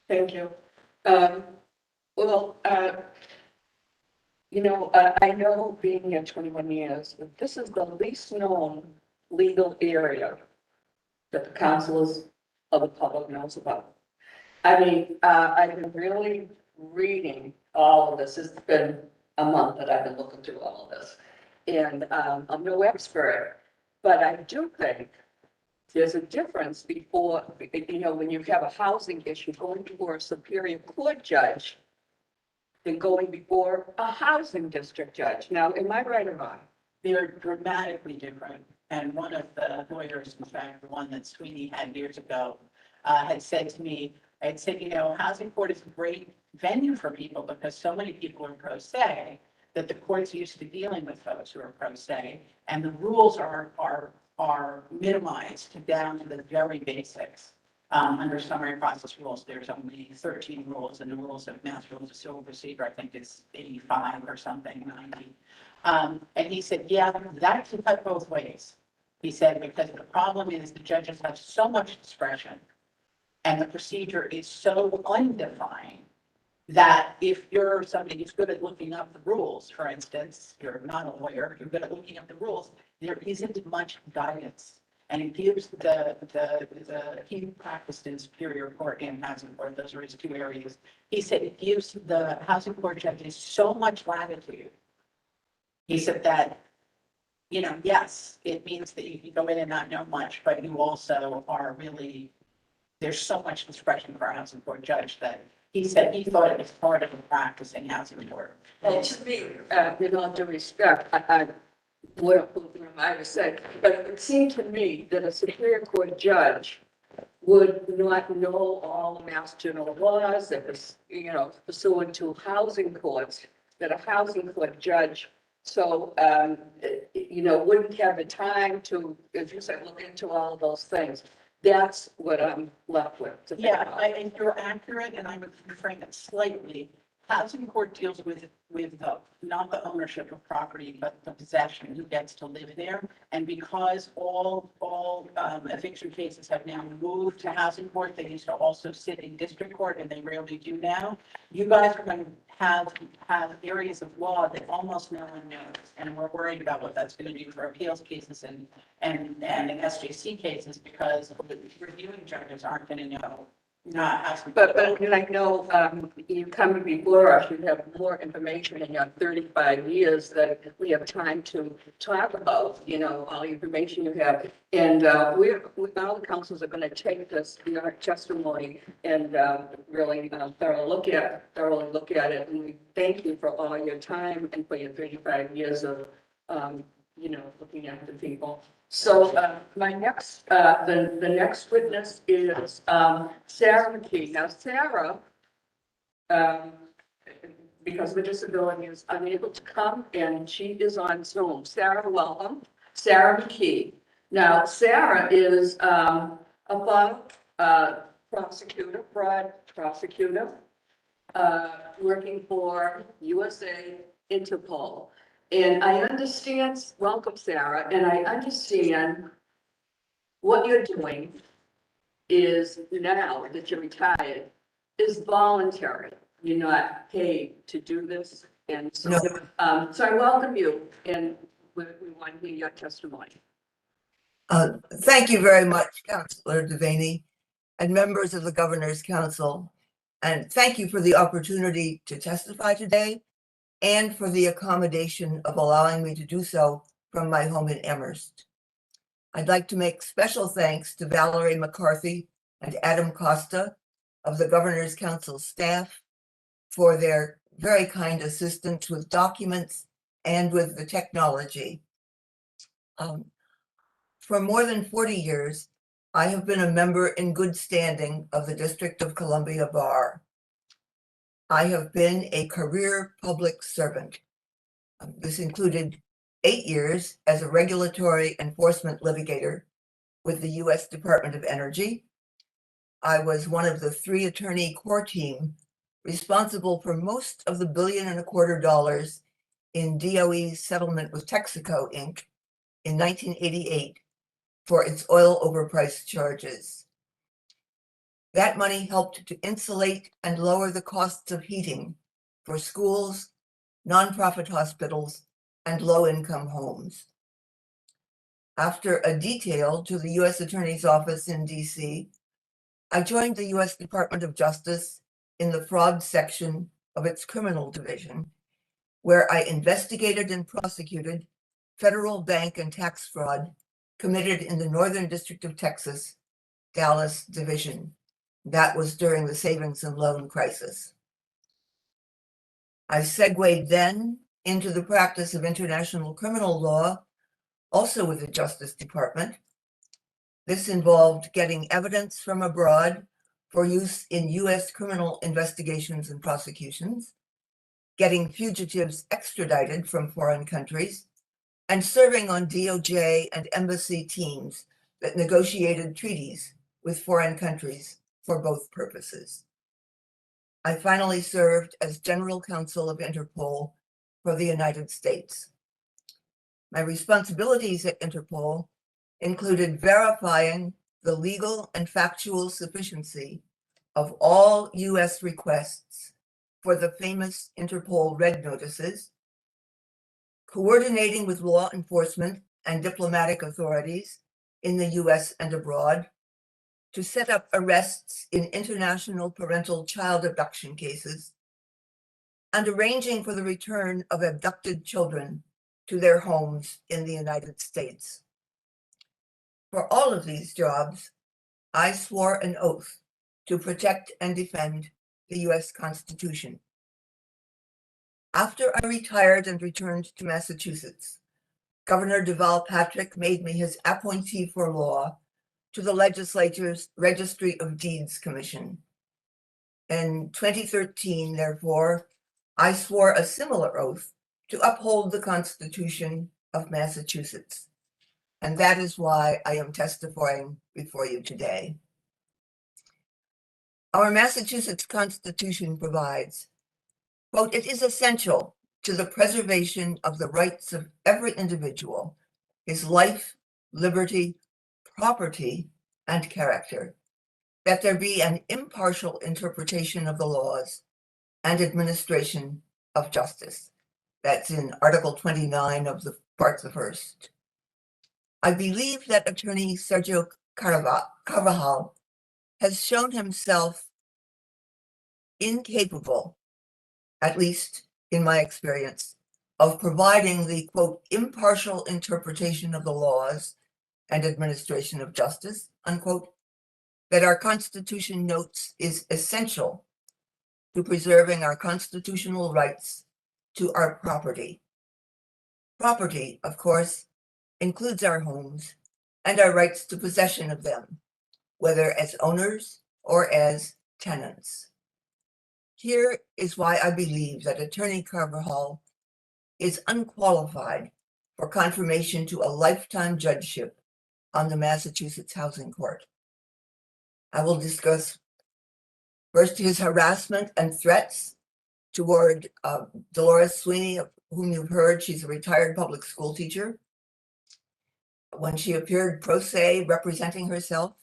Thank you. Well, I know being here 21 years, that this is the least known legal area that the councilors of the public knows about. I mean, I've been really reading all of this. It's been a month that I've been looking through all of this. And I'm no expert, but I do think there's a difference before, when you have a housing issue, going before a Superior Court judge than going before a housing district judge. Now, am I right or wrong? They're dramatically different. And one of the lawyers, in fact, the one that Sweeney had years ago, had said to me, I had said, housing court is a great venue for people because so many people are pro se that the court's used to dealing with folks who are pro se. And the rules are minimized down to the very basics. Under summary process rules, there's only 13 rules, and the rules of mass rules of civil procedure, I think is 85 or something, 90. And he said, yeah, that can cut both ways. He said, because the problem is the judges have so much discretion and the procedure is so undefined that if you're somebody who's good at looking up the rules, for instance, you're not a lawyer, you're good at looking up the rules, there isn't much guidance. And it gives he practiced in Superior Court and Housing Court, those are his two areas. He said it gives the Housing Court judges so much latitude. He said that, yes, it means that you can go in and not know much, but you also are really, there's so much discretion for a Housing Court judge that he said he thought it was part of the practice in Housing Court. Well, to me, with all due respect, what I was saying, but it seemed to me that a Superior Court judge would not know all the Mass General laws that was, pursuant to housing courts, that a housing court judge, wouldn't have the time to, as you said, look into all of those things. That's what I'm left with. To think about. And you're accurate, and I would reframe it slightly. Housing court deals with not the ownership of property, but the possession, who gets to live there. And because all eviction cases have now moved to housing court, they used to also sit in district court, and they rarely do now. You guys are going to have areas of law that almost no one knows, and we're worried about what that's going to do for appeals cases and SJC cases because the reviewing judges aren't going to know. But I know you coming before us, you have more information in your 35 years that we have time to talk about, all the information you have. And all the councils are going to take this, your testimony and really thoroughly look at it. And we thank you for all your time and for your 35 years of, looking after people. So my next, the next witness is Sarah McKee. Now, Sarah, because of a disability, is unable to come, and she is on Zoom. Sarah, welcome. Sarah McKee. Now, Sarah is a fraud prosecutor, working for USA Interpol. And I understand, welcome Sarah, and I understand what you're doing is now that you're retired, is voluntary. You're not paid to do this. And so, so I welcome you and we want to hear your testimony. Thank you very much, Councilor Devaney and members of the Governor's Council. And thank you for the opportunity to testify today and for the accommodation of allowing me to do so from my home in Amherst. I'd like to make special thanks to Valerie McCarthy and Adam Costa of the Governor's Council staff for their very kind assistance with documents and with the technology. For more than 40 years, I have been a member in good standing of the District of Columbia Bar. I have been a career public servant. This included 8 years as a regulatory enforcement litigator with the U.S. Department of Energy. I was one of the 3 attorney core team responsible for most of the $1.25 billion in DOE's settlement with Texaco Inc. in 1988 for its oil overpriced charges. That money helped to insulate and lower the costs of heating for schools, nonprofit hospitals, and low-income homes. After a detail to the U.S. Attorney's Office in D.C., I joined the U.S. Department of Justice in the fraud section of its criminal division, where I investigated and prosecuted federal bank and tax fraud committed in the Northern District of Texas, Dallas Division. That was during the savings and loan crisis. I segued then into the practice of international criminal law, also with the Justice Department. This involved getting evidence from abroad for use in U.S. criminal investigations and prosecutions, getting fugitives extradited from foreign countries, and serving on DOJ and embassy teams that negotiated treaties with foreign countries for both purposes. I finally served as General Counsel of Interpol for the United States. My responsibilities at Interpol included verifying the legal and factual sufficiency of all U.S. requests for the famous Interpol Red Notices, coordinating with law enforcement and diplomatic authorities in the U.S. and abroad to set up arrests in international parental child abduction cases, and arranging for the return of abducted children to their homes in the United States. For all of these jobs, I swore an oath to protect and defend the U.S. Constitution. After I retired and returned to Massachusetts, Governor Deval Patrick made me his appointee for law to the legislature's Registry of Deeds Commission. In 2013, therefore, I swore a similar oath to uphold the Constitution of Massachusetts. And that is why I am testifying before you today. Our Massachusetts Constitution provides, quote, "It is essential to the preservation of the rights of every individual, his life, liberty, property, and character, that there be an impartial interpretation of the laws and administration of justice." That's in Article 29 of the Part the First. I believe that Attorney Sergio Carvajal has shown himself incapable, at least in my experience, of providing the, quote, "impartial interpretation of the laws and administration of justice," unquote, that our Constitution notes is essential to preserving our constitutional rights to our property. Property, of course, includes our homes and our rights to possession of them, whether as owners or as tenants. Here is why I believe that Attorney Carvajal is unqualified for confirmation to a lifetime judgeship on the Massachusetts Housing Court. I will discuss first his harassment and threats toward Dolores Sweeney, of whom you've heard. She's a retired public school teacher. When she appeared pro se representing herself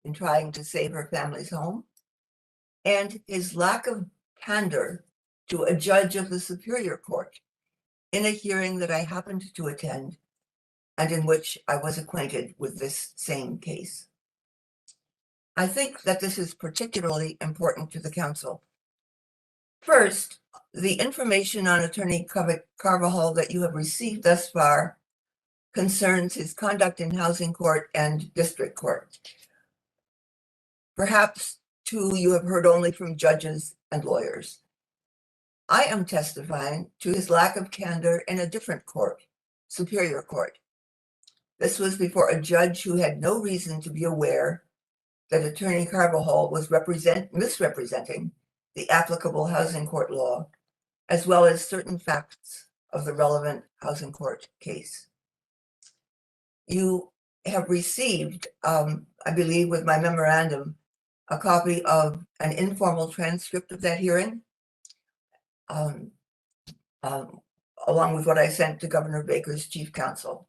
in trying to save her family's home, and his lack of candor to a judge of the Superior Court in a hearing that I happened to attend and in which I was acquainted with this same case. I think that this is particularly important to the council. First, the information on Attorney Carvajal that you have received thus far concerns his conduct in housing court and district court. Perhaps, too, you have heard only from judges and lawyers. I am testifying to his lack of candor in a different court, Superior Court. This was before a judge who had no reason to be aware that Attorney Carvajal was misrepresenting the applicable housing court law, as well as certain facts of the relevant housing court case. You have received, I believe with my memorandum, a copy of an informal transcript of that hearing. um, along with what I sent to Governor Baker's chief counsel.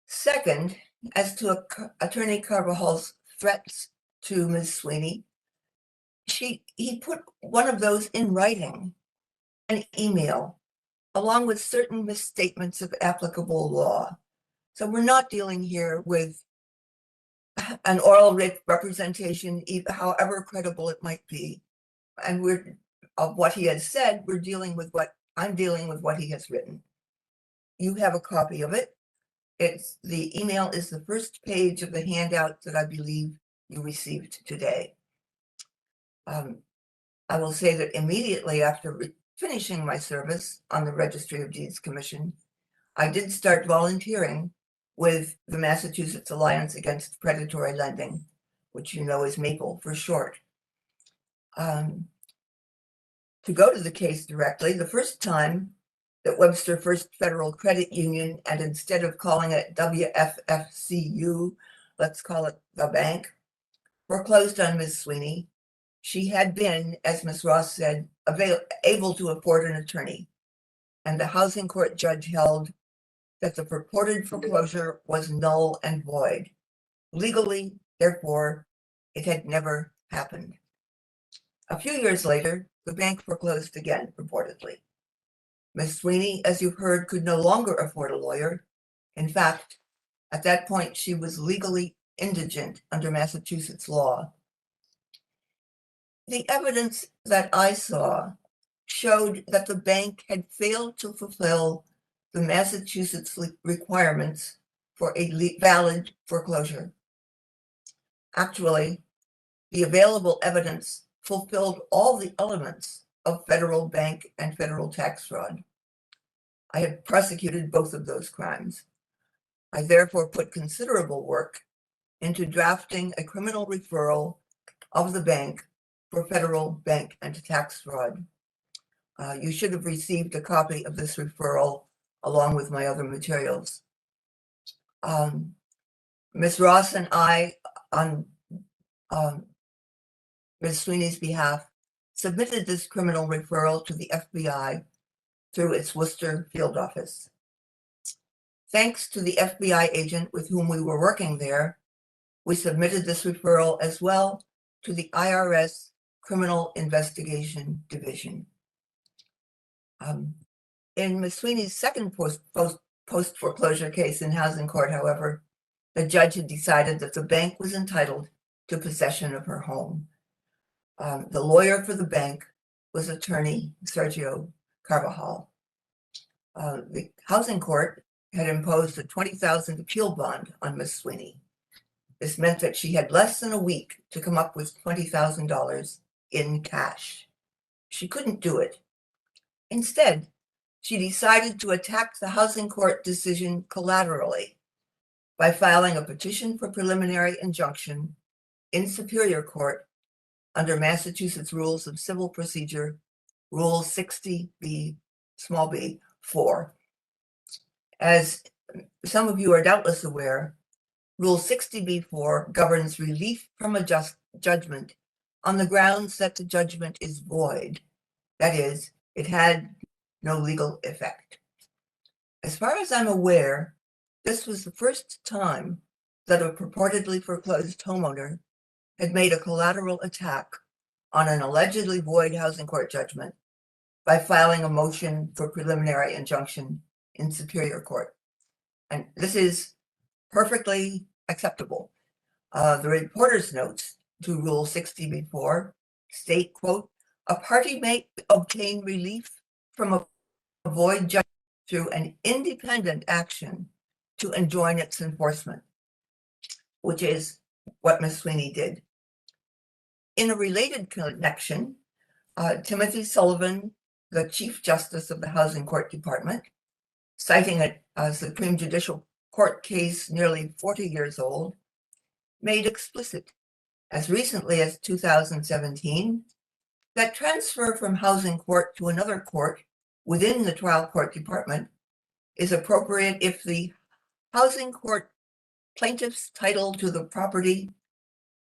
Second, as to Attorney Carvajal's threats to Ms. Sweeney, he put one of those in writing, an email, along with certain misstatements of applicable law. So we're not dealing here with an oral representation, however credible it might be. And of what he has said, I'm dealing with what he has written. You have a copy of it. The email is the first page of the handout that I believe you received today. I will say that immediately after finishing my service on the Registry of Deeds Commission, I did start volunteering with the Massachusetts Alliance Against Predatory Lending, which you know is MAPLE for short. To go to the case directly, the first time that Webster First Federal Credit Union, and instead of calling it WFFCU, let's call it the bank, foreclosed on Ms. Sweeney, she had been, as Ms. Ross said, able to afford an attorney. And the housing court judge held that the purported foreclosure was null and void. Legally, therefore, it had never happened. A few years later, the bank foreclosed again, purportedly. Ms. Sweeney, as you've heard, could no longer afford a lawyer. In fact, at that point, she was legally indigent under Massachusetts law. The evidence that I saw showed that the bank had failed to fulfill the Massachusetts requirements for a valid foreclosure. Actually, the available evidence fulfilled all the elements of federal bank and federal tax fraud. I had prosecuted both of those crimes. I therefore put considerable work into drafting a criminal referral of the bank for federal bank and tax fraud. You should have received a copy of this referral along with my other materials. Ms. Ross and I, on Ms. Sweeney's behalf, submitted this criminal referral to the FBI through its Worcester field office. Thanks to the FBI agent with whom we were working there, we submitted this referral as well to the IRS Criminal Investigation Division. In Ms. Sweeney's second post-foreclosure case in housing court, however, the judge had decided that the bank was entitled to possession of her home. The lawyer for the bank was attorney Sergio Carvajal. The housing court had imposed a $20,000 appeal bond on Ms. Sweeney. This meant that she had less than a week to come up with $20,000 in cash. She couldn't do it. Instead, she decided to attack the housing court decision collaterally by filing a petition for preliminary injunction in Superior Court under Massachusetts Rules of Civil Procedure, Rule 60B, small b, 4. As some of you are doubtless aware, Rule 60B4 governs relief from a judgment on the grounds that the judgment is void. That is, it had no legal effect. As far as I'm aware, this was the first time that a purportedly foreclosed homeowner had made a collateral attack on an allegedly void housing court judgment by filing a motion for preliminary injunction in Superior Court. And this is perfectly acceptable. The reporter's notes to Rule 60B4 state, quote, a party may obtain relief from a void judgment through an independent action to enjoin its enforcement, which is what Ms. Sweeney did. In a related connection, Timothy Sullivan, the Chief Justice of the Housing Court Department, citing a Supreme Judicial Court case nearly 40 years old, made explicit, as recently as 2017, that transfer from housing court to another court within the trial court department is appropriate if the housing court plaintiff's title to the property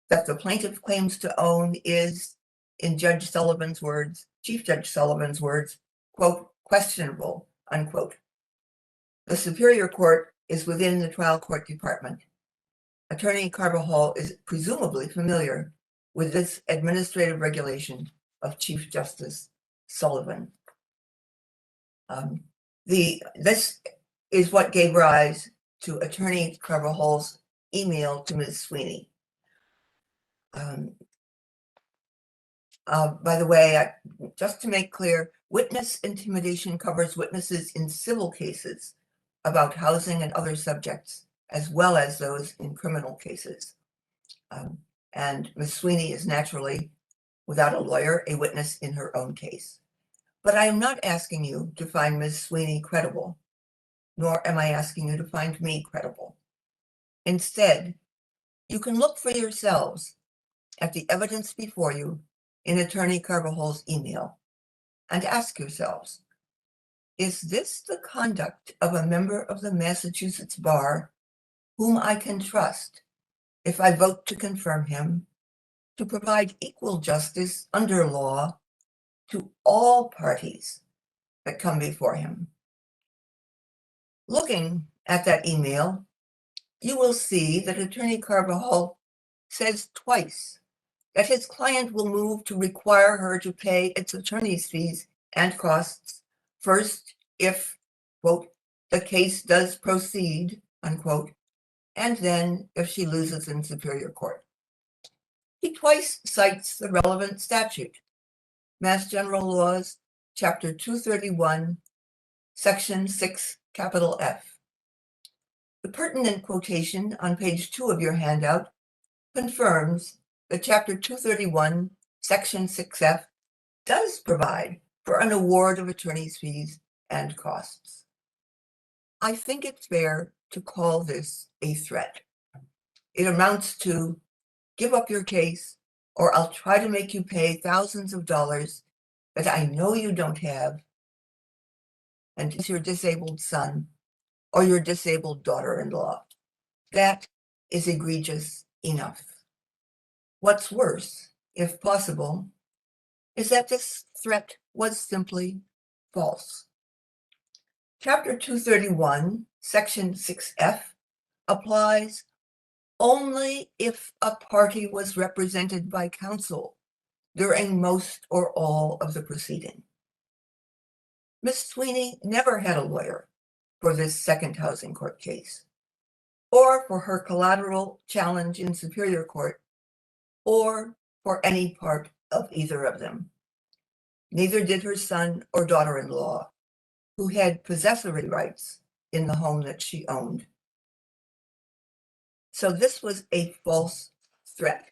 that the plaintiff claims to own is in Judge Sullivan's words, Chief Judge Sullivan's words, quote, questionable, unquote. The Superior Court is within the trial court department. Attorney Carvajal is presumably familiar with this administrative regulation of Chief Justice Sullivan. This is what gave rise to Attorney Carvajal's email to Ms. Sweeney. By the way, just to make clear, witness intimidation covers witnesses in civil cases about housing and other subjects, as well as those in criminal cases. And Ms. Sweeney is naturally, without a lawyer, a witness in her own case. But I am not asking you to find Ms. Sweeney credible, nor am I asking you to find me credible. Instead, you can look for yourselves at the evidence before you in Attorney Carvajal's email and ask yourselves, is this the conduct of a member of the Massachusetts Bar whom I can trust if I vote to confirm him to provide equal justice under law to all parties that come before him? Looking at that email, you will see that Attorney Carvajal says twice that his client will move to require her to pay its attorney's fees and costs first if, quote, the case does proceed, unquote, and then if she loses in Superior Court. He twice cites the relevant statute, Mass General Laws, Chapter 231, Section 6, capital F. The pertinent quotation on page 2 of your handout confirms that Chapter 231, Section 6F does provide for an award of attorney's fees and costs. I think it's fair to call this a threat. It amounts to give up your case, or I'll try to make you pay thousands of dollars that I know you don't have, and it's your disabled son or your disabled daughter-in-law. That is egregious enough. What's worse, if possible, is that this threat was simply false. Chapter 231, Section 6F applies only if a party was represented by counsel during most or all of the proceeding. Ms. Sweeney never had a lawyer for this second housing court case, or for her collateral challenge in Superior Court, or for any part of either of them. Neither did her son or daughter-in-law, who had possessory rights in the home that she owned. So this was a false threat.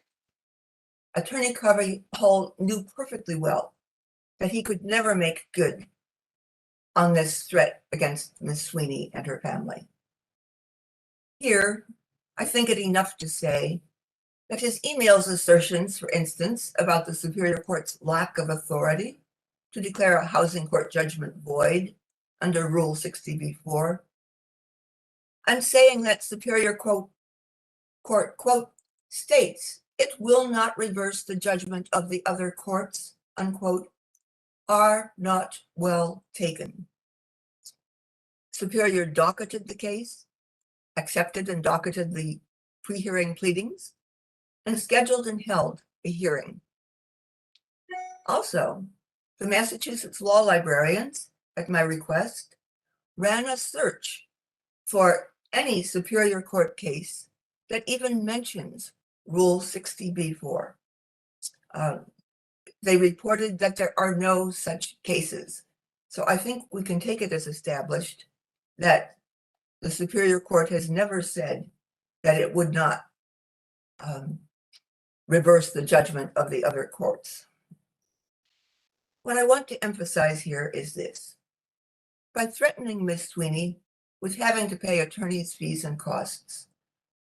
Attorney Carvajal knew perfectly well that he could never make good on this threat against Ms. Sweeney and her family. Here, I think it enough to say that his email's assertions, for instance, about the Superior Court's lack of authority to declare a housing court judgment void under Rule 60b-4, I'm saying that Superior Court, quote, states it will not reverse the judgment of the other courts, unquote, are not well taken. Superior docketed the case, accepted and docketed the pre-hearing pleadings, and scheduled and held a hearing. Also, the Massachusetts law librarians, at my request, ran a search for any Superior Court case that even mentions Rule 60b-4. They reported that there are no such cases. So I think we can take it as established that the Superior Court has never said that it would not reverse the judgment of the other courts. What I want to emphasize here is this. By threatening Ms. Sweeney with having to pay attorney's fees and costs,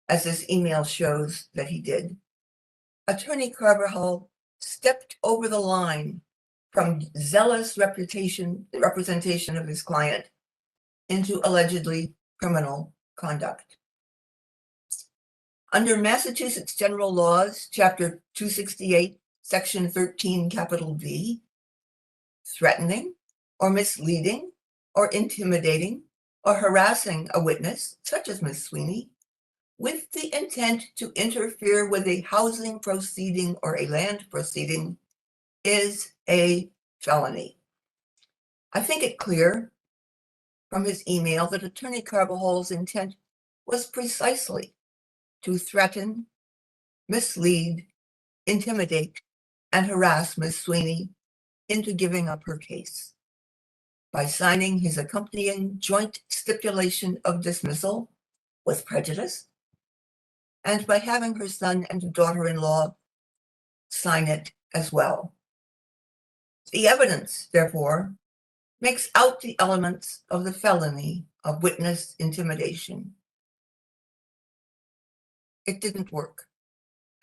as this email shows that he did, Attorney Carvajal stepped over the line from zealous representation of his client into allegedly criminal conduct. Under Massachusetts General Laws, Chapter 268, Section 13, capital V, threatening or misleading or intimidating or harassing a witness, such as Ms. Sweeney, with the intent to interfere with a housing proceeding or a land proceeding is a felony. I think it clear from his email that Attorney Carvajal's intent was precisely to threaten, mislead, intimidate, and harass Ms. Sweeney into giving up her case by signing his accompanying joint stipulation of dismissal with prejudice, and by having her son and daughter-in-law sign it as well. The evidence, therefore, makes out the elements of the felony of witness intimidation. It didn't work.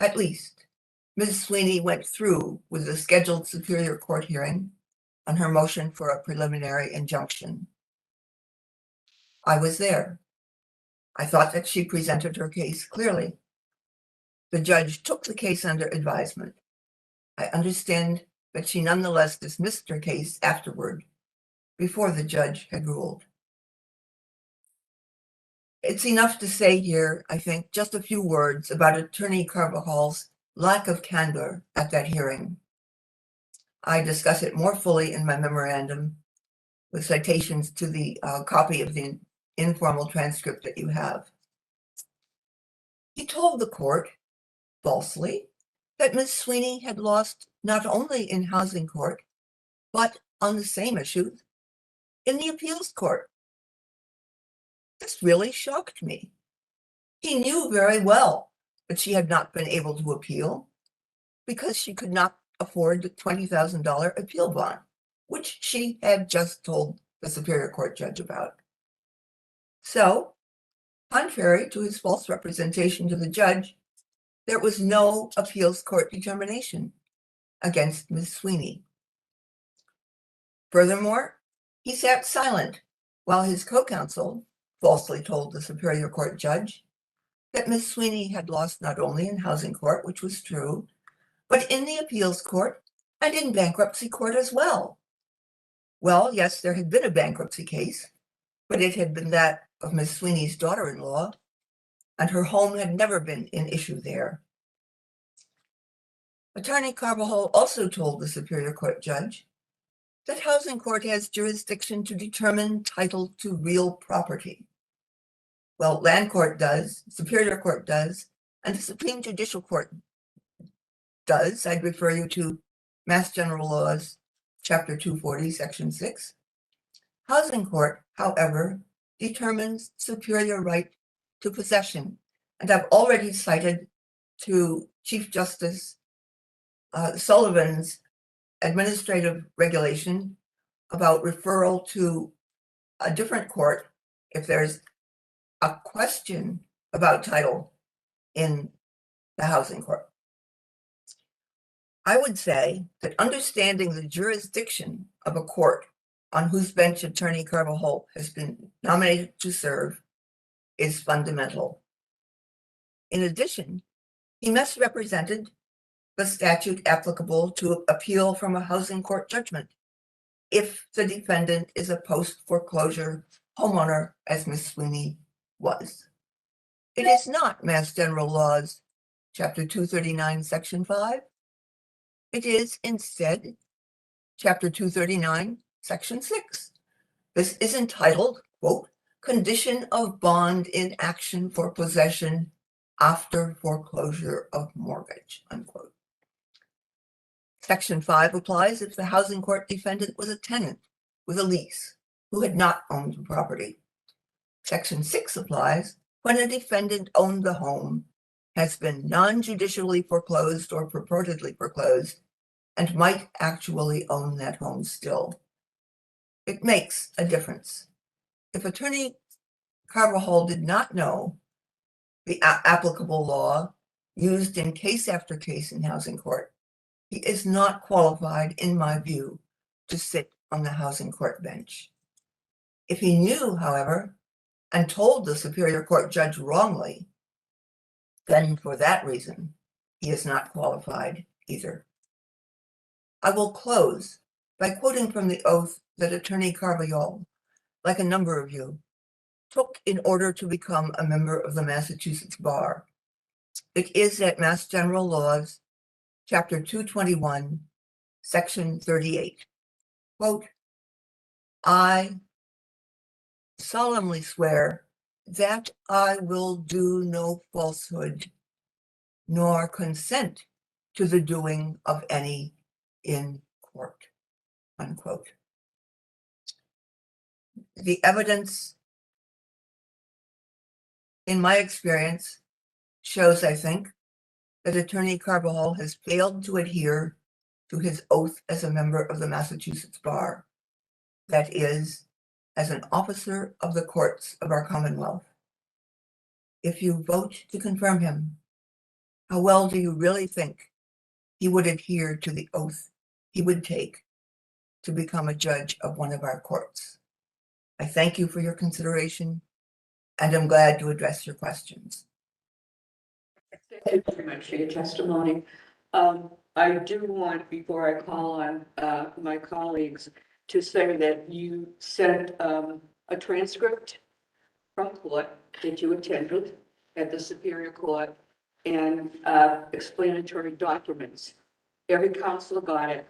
At least, Ms. Sweeney went through with the scheduled Superior Court hearing on her motion for a preliminary injunction. I was there. I thought that she presented her case clearly. The judge took the case under advisement. I understand that she nonetheless dismissed her case afterward, before the judge had ruled. It's enough to say here, I think, just a few words about Attorney Carvajal's lack of candor at that hearing. I discuss it more fully in my memorandum with citations to the copy of the informal transcript that you have. He told the court, falsely, that Ms. Sweeney had lost not only in housing court, but on the same issue in the appeals court. This really shocked me. He knew very well that she had not been able to appeal because she could not afford the $20,000 appeal bond, which she had just told the Superior Court judge about. So, contrary to his false representation to the judge, there was no appeals court determination against Ms. Sweeney. Furthermore, he sat silent while his co-counsel falsely told the Superior Court judge that Ms. Sweeney had lost not only in housing court, which was true, but in the appeals court and in bankruptcy court as well. Well, yes, there had been a bankruptcy case, but it had been that of Ms. Sweeney's daughter-in-law, and her home had never been an issue there. Attorney Carvajal also told the Superior Court judge that housing court has jurisdiction to determine title to real property. Well, land court does, Superior Court does, and the Supreme Judicial Court does. I'd refer you to Mass General Laws, Chapter 240, Section 6. Housing court, however, determines superior right to possession. And I've already cited to Chief Justice Sullivan's administrative regulation about referral to a different court if there's a question about title in the housing court. I would say that understanding the jurisdiction of a court on whose bench Attorney Carvajal has been nominated to serve is fundamental. In addition, he misrepresented the statute applicable to appeal from a housing court judgment if the defendant is a post-foreclosure homeowner, as Ms. Sweeney was. It is not Mass General Laws, Chapter 239, Section 5. It is instead Chapter 239, Section 6. This is entitled, quote, Condition of Bond in Action for Possession After Foreclosure of Mortgage, unquote. Section 5 applies if the housing court defendant was a tenant with a lease who had not owned the property. Section 6 applies when a defendant owned the home, has been non-judicially foreclosed or purportedly foreclosed, and might actually own that home still. It makes a difference. If Attorney Carvajal did not know the applicable law used in case after case in housing court, he is not qualified, in my view, to sit on the housing court bench. If he knew, however, and told the Superior Court judge wrongly, then for that reason, he is not qualified either. I will close by quoting from the oath that Attorney Carvajal, like a number of you, took in order to become a member of the Massachusetts Bar. It is at Mass General Laws, Chapter 221, Section 38. Quote, I solemnly swear that I will do no falsehood, nor consent to the doing of any in court, unquote. The evidence, in my experience, shows, I think, that Attorney Carvajal has failed to adhere to his oath as a member of the Massachusetts Bar, that is, as an officer of the courts of our Commonwealth. If you vote to confirm him, how well do you really think he would adhere to the oath he would take to become a judge of one of our courts? I thank you for your consideration, and I'm glad to address your questions. Thank you very much for your testimony. I do want, before I call on my colleagues, to say that you sent a transcript from court that you attended at the Superior Court and explanatory documents. Every counselor got it,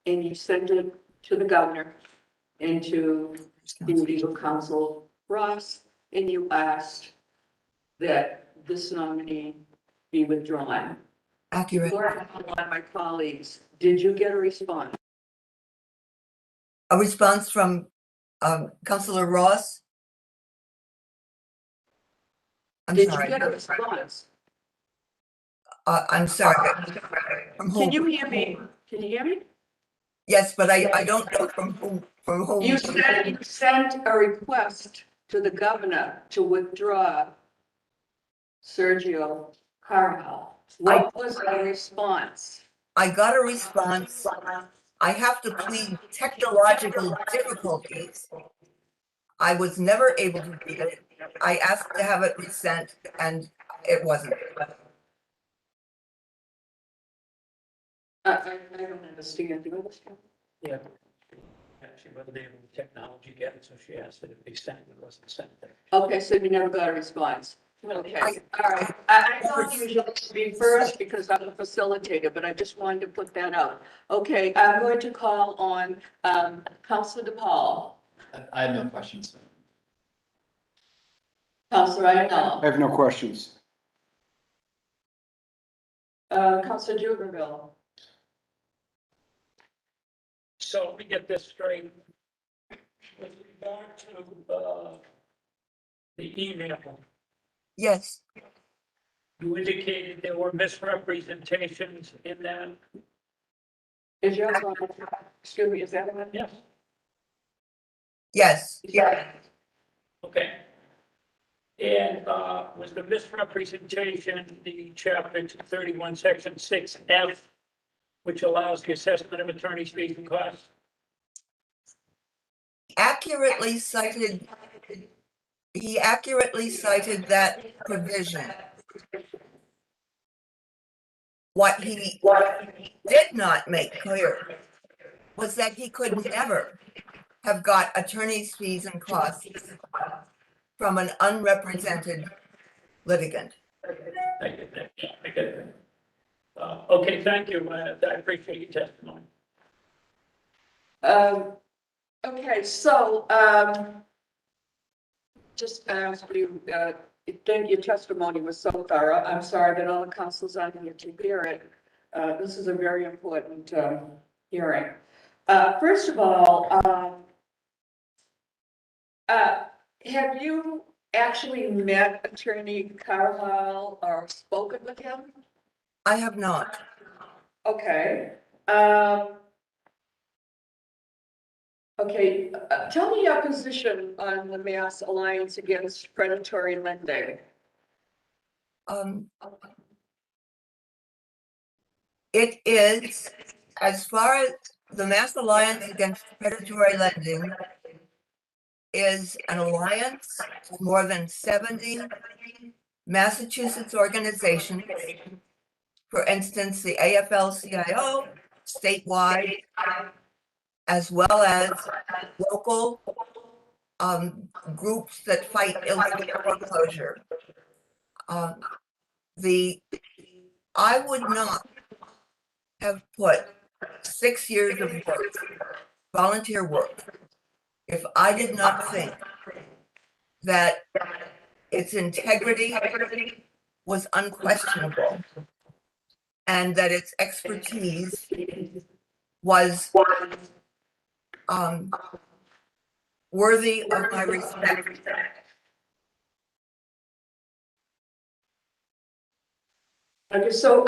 and you sent it to the governor and to the legal counsel, Ross, and you asked that this nominee be withdrawn. Accurate. Before I call on my colleagues, did you get a response? A response from Councilor Ross? I'm Did you sorry. get a response? I'm sorry. From Can whom? you hear me? Can you hear me? Yes, but I don't know from whom. You said you sent a request to the governor to withdraw Sergio Carvajal. What was the response? I got a response. I have to plead technological difficulties. I was never able to read it. I asked to have it resent, and it wasn't. I don't understand. Do you understand? Yeah. She wasn't able to technology get it, so she asked that it be sent, it wasn't sent there. Okay, so you never got a response. Okay, all right. I thought usually to be first because I'm a facilitator, but I just wanted to put that out. Okay, I'm going to call on Councilor DePaul. I have no questions. Councilor I Iannello. have no questions. Councilor Duberville. So let me get this straight. With regard to the email, Yes, you indicated there were misrepresentations in that? Is yours on? Excuse me, is that one? Yes. yes, Yeah. Okay. And was the misrepresentation the chapter 231, section 6F, which allows the assessment of attorney's fees and costs? accurately cited. He accurately cited that provision. What he did not make clear was that he could never have got attorney's fees and costs from an unrepresented litigant. I get that. I get that. Okay, thank you. I appreciate your testimony. Okay, so, just ask you, then your testimony was so thorough. I'm sorry that all the councils aren't here to hear it. This is a very important, hearing. First of all, have you actually met Attorney Carvajal or spoken with him? I have not. Okay. Okay, tell me your position on the Mass Alliance Against Predatory Lending. It is, as far as the Mass Alliance Against Predatory Lending is an alliance of more than 70 Massachusetts organizations. For instance, the AFL-CIO, statewide, as well as local groups that fight illegal foreclosure. I would not have put 6 years of work, volunteer work, if I did not think that its integrity was unquestionable and that its expertise was worthy of my respect. Okay, so,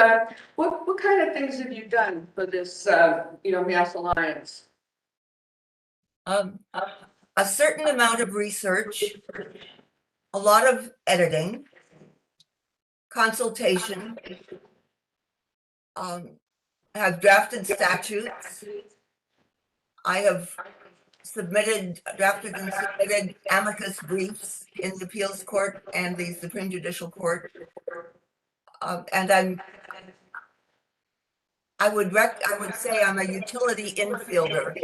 what kind of things have you done for this, Mass Alliance? A certain amount of research, a lot of editing, consultation, have drafted statutes. I have drafted and submitted amicus briefs in the appeals court and the Supreme Judicial Court. And I would say I'm a utility infielder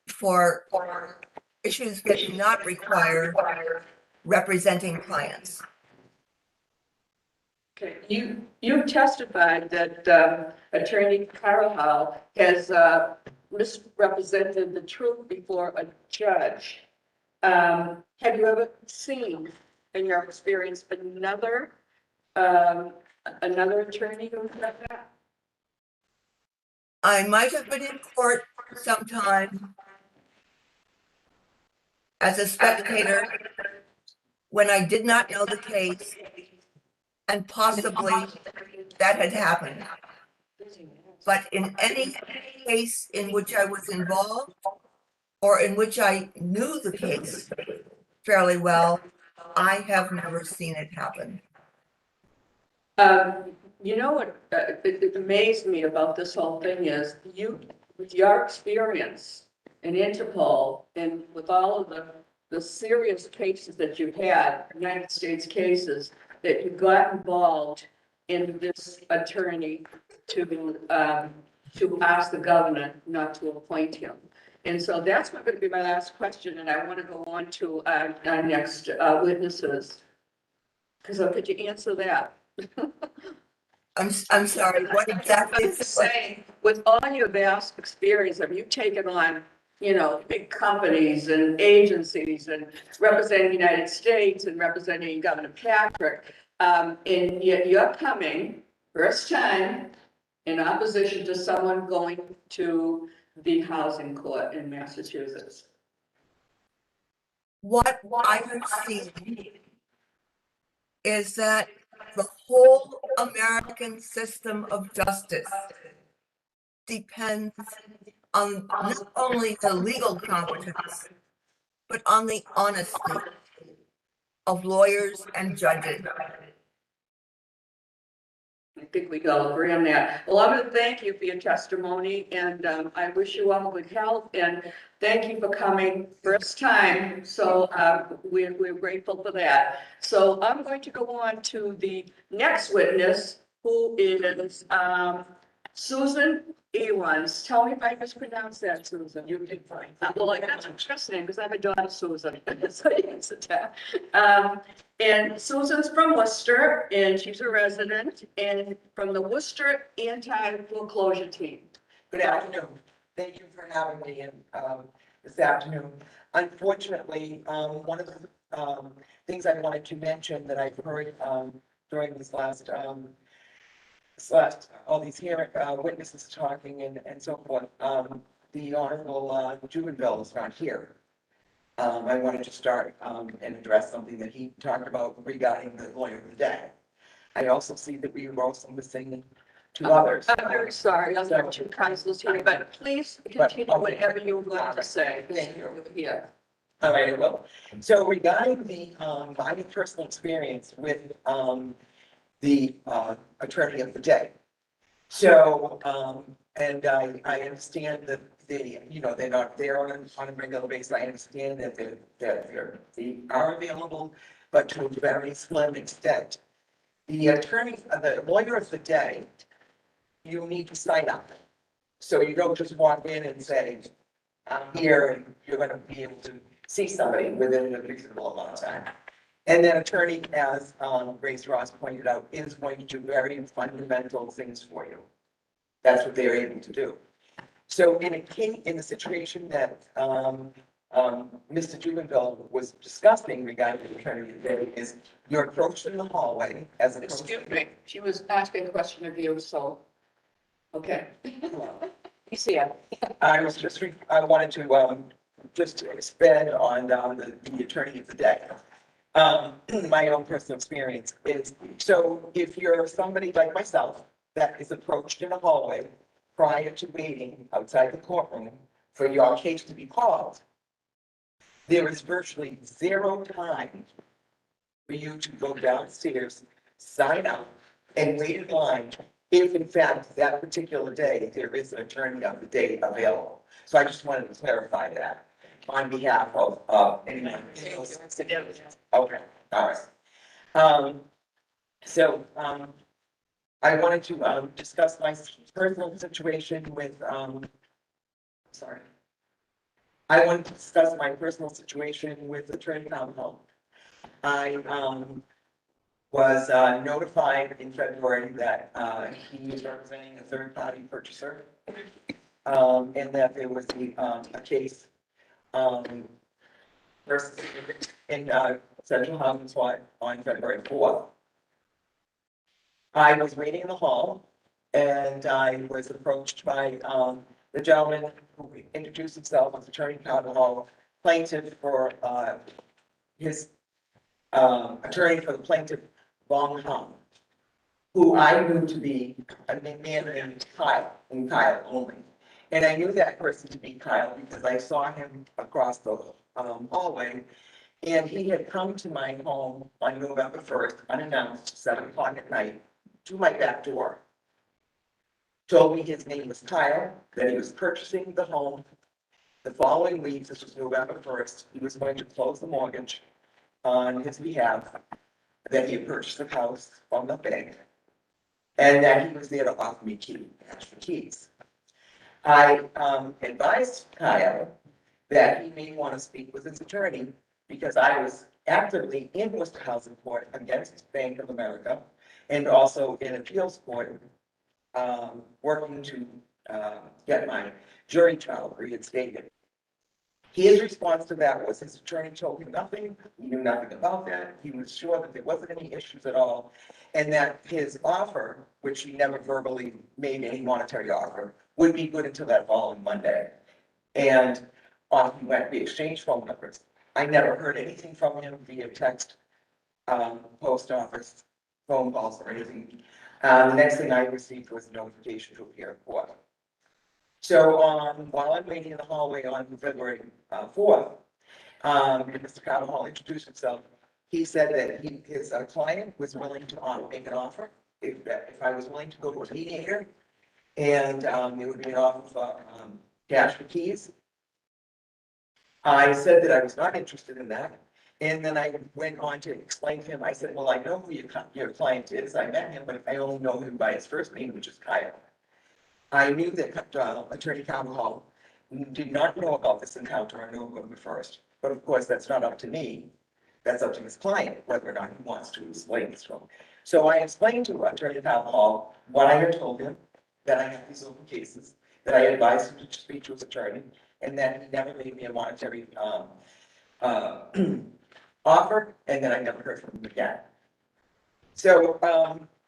for issues that do not require representing clients. Okay, you testified that Attorney Carvajal has misrepresented the truth before a judge. Have you ever seen, in your experience, another attorney who done that? I might have been in court sometime as a spectator when I did not know the case, and possibly that had happened. But in any case in which I was involved or in which I knew the case fairly well, I have never seen it happen. You know what it amazed me about this whole thing is with your experience in Interpol and with all of the serious cases that you've had, United States cases, that you got involved in this attorney to ask the governor not to appoint him. And so that's going to be my last question, and I want to go on to our next witnesses. Because could you answer that? I'm sorry, what exactly is I'm saying, with all your vast experience, have you taken on, big companies and agencies and representing the United States and representing Governor Patrick, and yet you're coming first time in opposition to someone going to the housing court in Massachusetts? What I have seen is that the whole American system of justice depends on not only the legal competence, but on the honesty of lawyers and judges. I think we can all agree on that. Well, I want to thank you for your testimony, and I wish you all good health, and thank you for coming first time. So we're grateful for that. So I'm going to go on to the next witness, who is Susan Ewans. Tell me if I mispronounced that, Susan. You did fine. Well, that's interesting because I have a daughter, Susan. So you can sit there. And Susan's from Worcester, and she's a resident, and from the Worcester Anti-Foreclosure Team. Good afternoon. Thank you for having me in this afternoon. Unfortunately, one of the things I wanted to mention that I've heard during this last all these hearing witnesses talking and so forth, the Honorable Jubenville is not here. I wanted to start and address something that he talked about regarding the lawyer of the day. I also see that we were also missing two others. I'm very sorry, I'll have two councils here, but please continue whatever you want to say. Thank you. Yeah. All right, I will. So regarding the my personal experience with the attorney of the day. So and I understand that they're not there on a regular basis. I understand that they are available, but to a very slim extent. The lawyer of the day, you need to sign up. So you don't just walk in and say, I'm here, and you're gonna be able to see somebody within a reasonable amount of time. And then attorney, as Grace Ross pointed out, is going to do very fundamental things for you. That's what they're able to do. So in the situation that Mr. Jubenville was discussing regarding the attorney today is you're approached in the hallway as an. Excuse me, she was asking a question of you, so, okay. You see it. I wanted to just expand on the attorney of the day. My own personal experience is, so if you're somebody like myself that is approached in a hallway prior to waiting outside the courtroom for your case to be called, there is virtually zero time for you to go downstairs, sign up, and wait in line if in fact that particular day there is an attorney of the day available. So I just wanted to clarify that on behalf of anyone. Okay, all right. I wanted to discuss my personal situation with, sorry. I wanted to discuss my personal situation with Attorney Carvajal. I was notified in February that he was representing a third-party purchaser. And that there was a case versus in Central Housing SWAT on February 4th. I was waiting in the hall and I was approached by the gentleman who introduced himself as Attorney Carvajal, plaintiff for his attorney for the plaintiff, Long Hung, who I knew to be a man named Kyle, and Kyle only. And I knew that person to be Kyle because I saw him across the hallway. And he had come to my home on November 1st, unannounced, 7 o'clock at night, to my back door. Told me his name was Kyle, that he was purchasing the home. The following week, this was November 1st, he was going to close the mortgage on his behalf, that he had purchased the house from the bank, and that he was there to offer me keys. I advised Kyle that he may want to speak with his attorney because I was actively in Worcester Housing Court against Bank of America and also in appeals court, working to get my jury trial reinstated. His response to that was his attorney told him nothing, he knew nothing about that, he was sure that there wasn't any issues at all, and that his offer, which he never verbally made any monetary offer, would be good until that following Monday. And off he went, we exchanged phone numbers. I never heard anything from him via text, post office, phone calls or anything. The next thing I received was a notification to appear in court. So while I'm waiting in the hallway on February 4th, Mr. Carvajal introduced himself. He said that his client was willing to make an offer if I was willing to go to a mediator, and it would be an offer for cash for keys. I said that I was not interested in that. And then I went on to explain to him, I said, well, I know who your client is. I met him, but I only know him by his first name, which is Kyle. I knew that Attorney Carvajal did not know about this encounter on November 1st. But of course, that's not up to me. That's up to his client, whether or not he wants to explain this to him. So I explained to Attorney Carvajal what I had told him, that I had these open cases, that I advised him to speak to his attorney, and that he never made me a monetary offer, and then I never heard from him again. So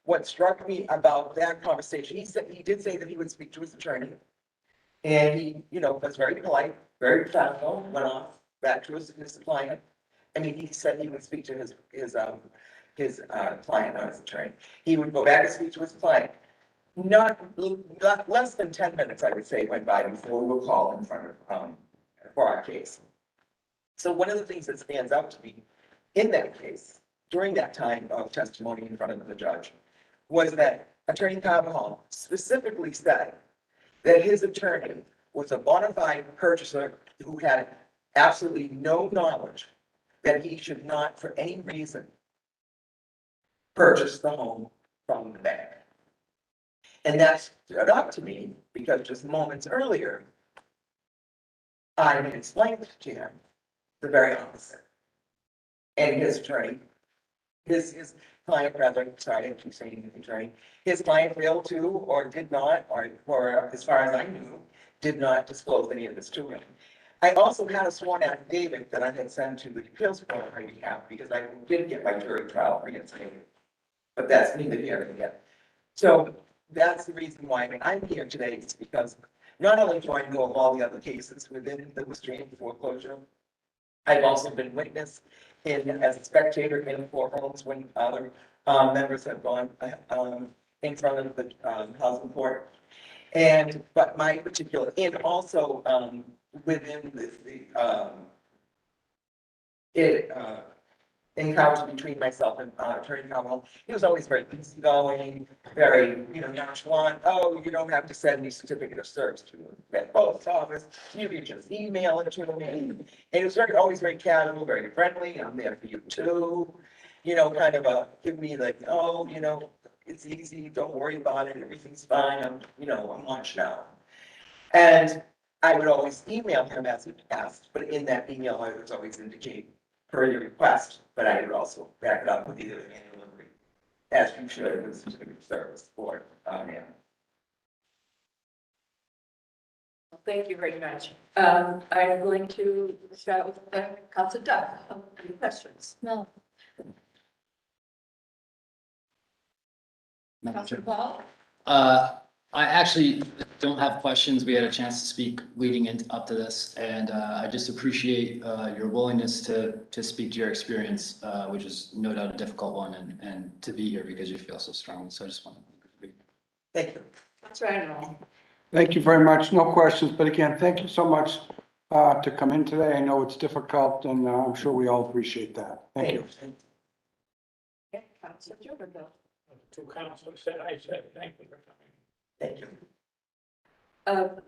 what struck me about that conversation, he did say that he would speak to his attorney, and he, was very polite, very professional, went off back to his client. I mean, he said he would speak to his client, not his attorney. He would go back and speak to his client. Not less than 10 minutes, I would say, went by before we were called in front of for our case. So one of the things that stands out to me in that case, during that time of testimony in front of the judge, was that Attorney Carvajal specifically said that his attorney was a bona fide purchaser who had absolutely no knowledge that he should not, for any reason, purchase the home from the bank. And that stood out to me because just moments earlier, I had explained to him the very opposite. And his attorney, his client rather, sorry, I keep saying his attorney, his client failed to or did not, or as far as I knew, did not disclose any of this to him. I also had a sworn affidavit that I had sent to the appeals court on my behalf because I did get my jury trial reinstated. But that's neither here nor there. So that's the reason why I'm here today, is because not only do I know of all the other cases within the restraint foreclosure, I've also been witness as a spectator in courtrooms when other members have gone in front of the housing court. But my particular, and also within the encounter between myself and Attorney Carvajal, he was always very easygoing, very, nonchalant. Oh, you don't have to send me certificate of service to the post office. You can just email it to me. And it was always very casual, very friendly. I'm there for you too. Kind of give me like, oh, it's easy. Don't worry about it. Everything's fine. I'm lunch now. And I would always email him as he asked, but in that email, I was always indicate per your request, but I would also back it up with either an delivery, as you should with certificate of service for him. Thank you very much. I'm going to start with Councilor Duff. Any questions? No. Councilor Paul? I actually don't have questions. We had a chance to speak leading up to this, and I just appreciate your willingness to speak to your experience, which is no doubt a difficult one, and to be here because you feel so strongly. So I just want to. Thank you. That's right, Noel. Thank you very much. No questions, but again, thank you so much to come in today. I know it's difficult, and I'm sure we all appreciate that. Thank you. Okay, Councilor Jordan. Two councilors said, I said, thank you for coming. Thank you.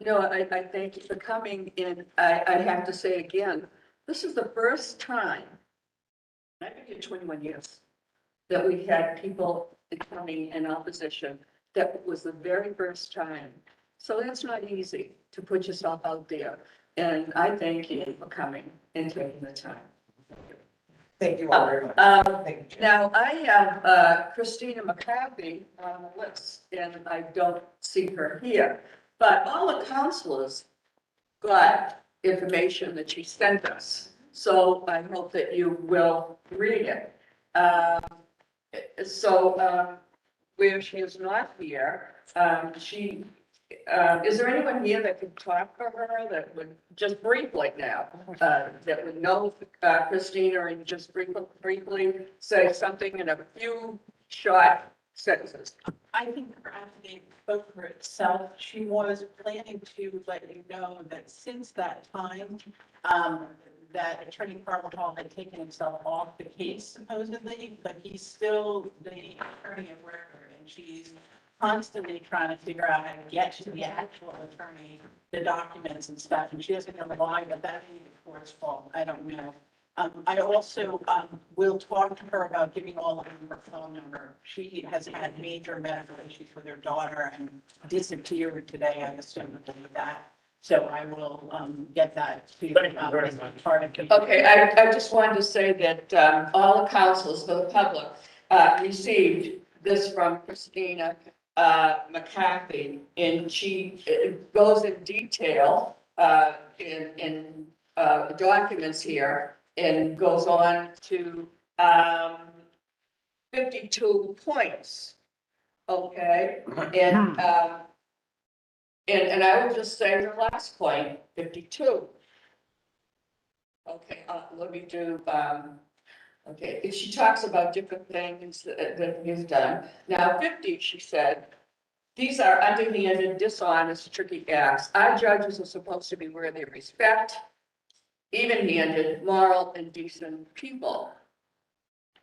No, I thank you for coming in. I have to say again, this is the first time, I've been here 21 years, that we had people coming in opposition. That was the very first time. So that's not easy to put yourself out there. And I thank you for coming and taking the time. Thank you all very much. Thank you. Now, I have Christina McCarthy on the list, and I don't see her here. But all the councilors got information that she sent us. So I hope that you will read it. Where she is not here, is there anyone here that could talk for her that would, just briefly now, that would know Christina and just briefly say something in a few short sentences? I think her affidavit spoke for itself. She was planning to let you know that since that time, that Attorney Carvajal had taken himself off the case supposedly, but he's still the attorney of record, and she's constantly trying to figure out how to get to the actual attorney, the documents and stuff, and she doesn't know why, but that may be the court's fault. I don't know. I also will talk to her about giving all of them her phone number. She has had major medical issues with her daughter and disappeared today, I assume, with that. So I will get that to you. Thank you very much. Okay, I just wanted to say that all the councils for the public received this from Christina McCarthy, and she goes in detail in documents here, and goes on to 52 points. Okay, and I would just say the last point, 52. Okay, let me do, okay, she talks about different things that he's done. Now, 50, she said, these are underhanded, dishonest, tricky acts. Our judges are supposed to be worthy of respect, even-handed, moral, and decent people.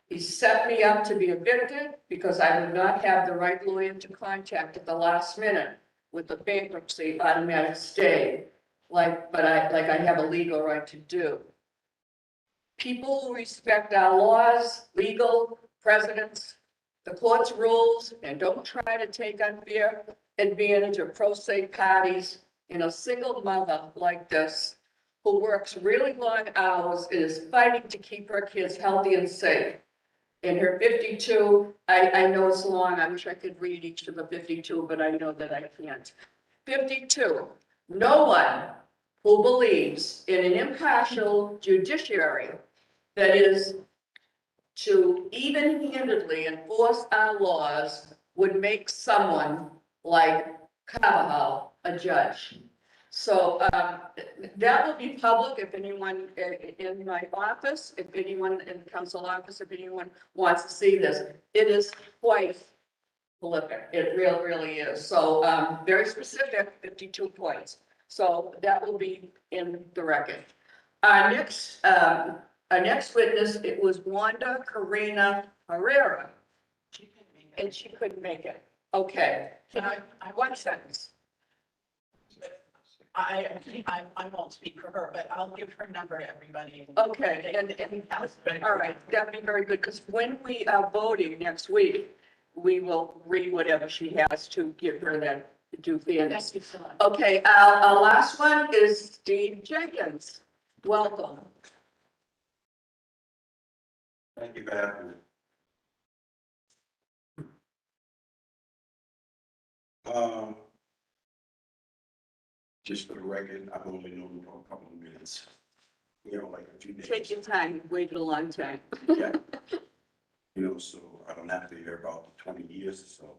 He set me up to be evicted because I would not have the right lawyer to contact at the last minute with the bankruptcy automatic stay, like I have a legal right to do. People who respect our laws, legal, precedents, the court's rules, and don't try to take unfair advantage of pro se parties and a single mother like this who works really long hours and is fighting to keep her kids healthy and safe. In her 52, I know it's long, I wish I could read each of the 52, but I know that I can't. 52, no one who believes in an impartial judiciary that is to even-handedly enforce our laws would make someone like Carvajal a judge. So that will be public if anyone in my office, if anyone in the council office, if anyone wants to see this. It is quite prolific. It really, really is. So very specific, 52 points. So that will be in the record. Our next witness, it was Wanda Karina Herrera, and she couldn't make it. Okay, one sentence. I won't speak for her, but I'll give her number to everybody. Okay, all right, that'd be very good, because when we are voting next week, we will read whatever she has to give her that due fairness. Thank you so much. Okay, our last one is Steve Jenkins. Welcome. Thank you for having me. Just for the record, I've only known him for a couple of minutes. You know, like a few days. Take your time, you waited a long time. Yeah. You know, so I don't have to hear about the 20 years or so.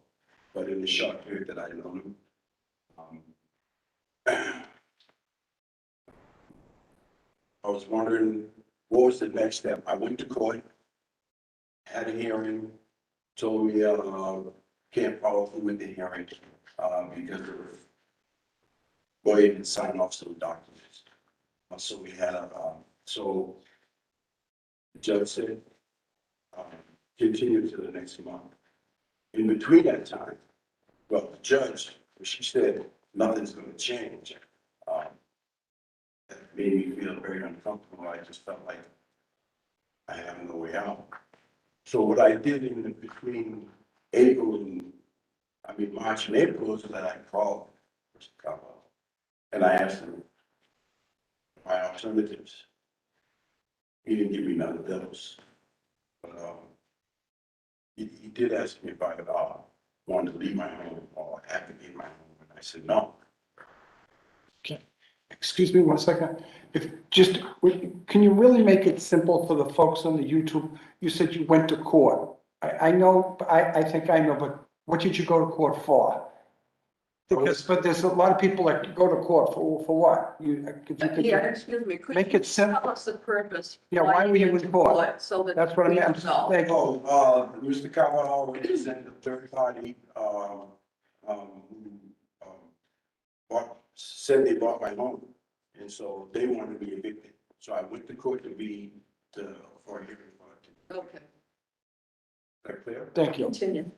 But in the short period that I know him, I was wondering, what was the next step? I went to court, had a hearing, told me can't follow through with the hearing because of go ahead and sign off some documents. So we had so the judge said, continue to the next month. In between that time, well, the judge, she said, nothing's going to change. That made me feel very uncomfortable. I just felt like I have no way out. So what I did in between March and April is that I called Mr. Carvajal and I asked him my alternatives. He didn't give me none of those. But he did ask me if I wanted to leave my home or have to leave my home, and I said no. Okay. Excuse me 1 second. Can you really make it simple for the folks on the YouTube? You said you went to court. I know, I think I know, but what did you go to court for? But there's a lot of people that go to court for what? If you could Yeah, excuse me, could make you it simple. tell us the purpose? Yeah, why were you went in to court? So that That's what I we meant. know. Thank you. Mr. Carvajal represented a third party, said they bought my home, and so they wanted to be evicted. So I went to court for a hearing. Okay, Is that clear? Thank you. continue.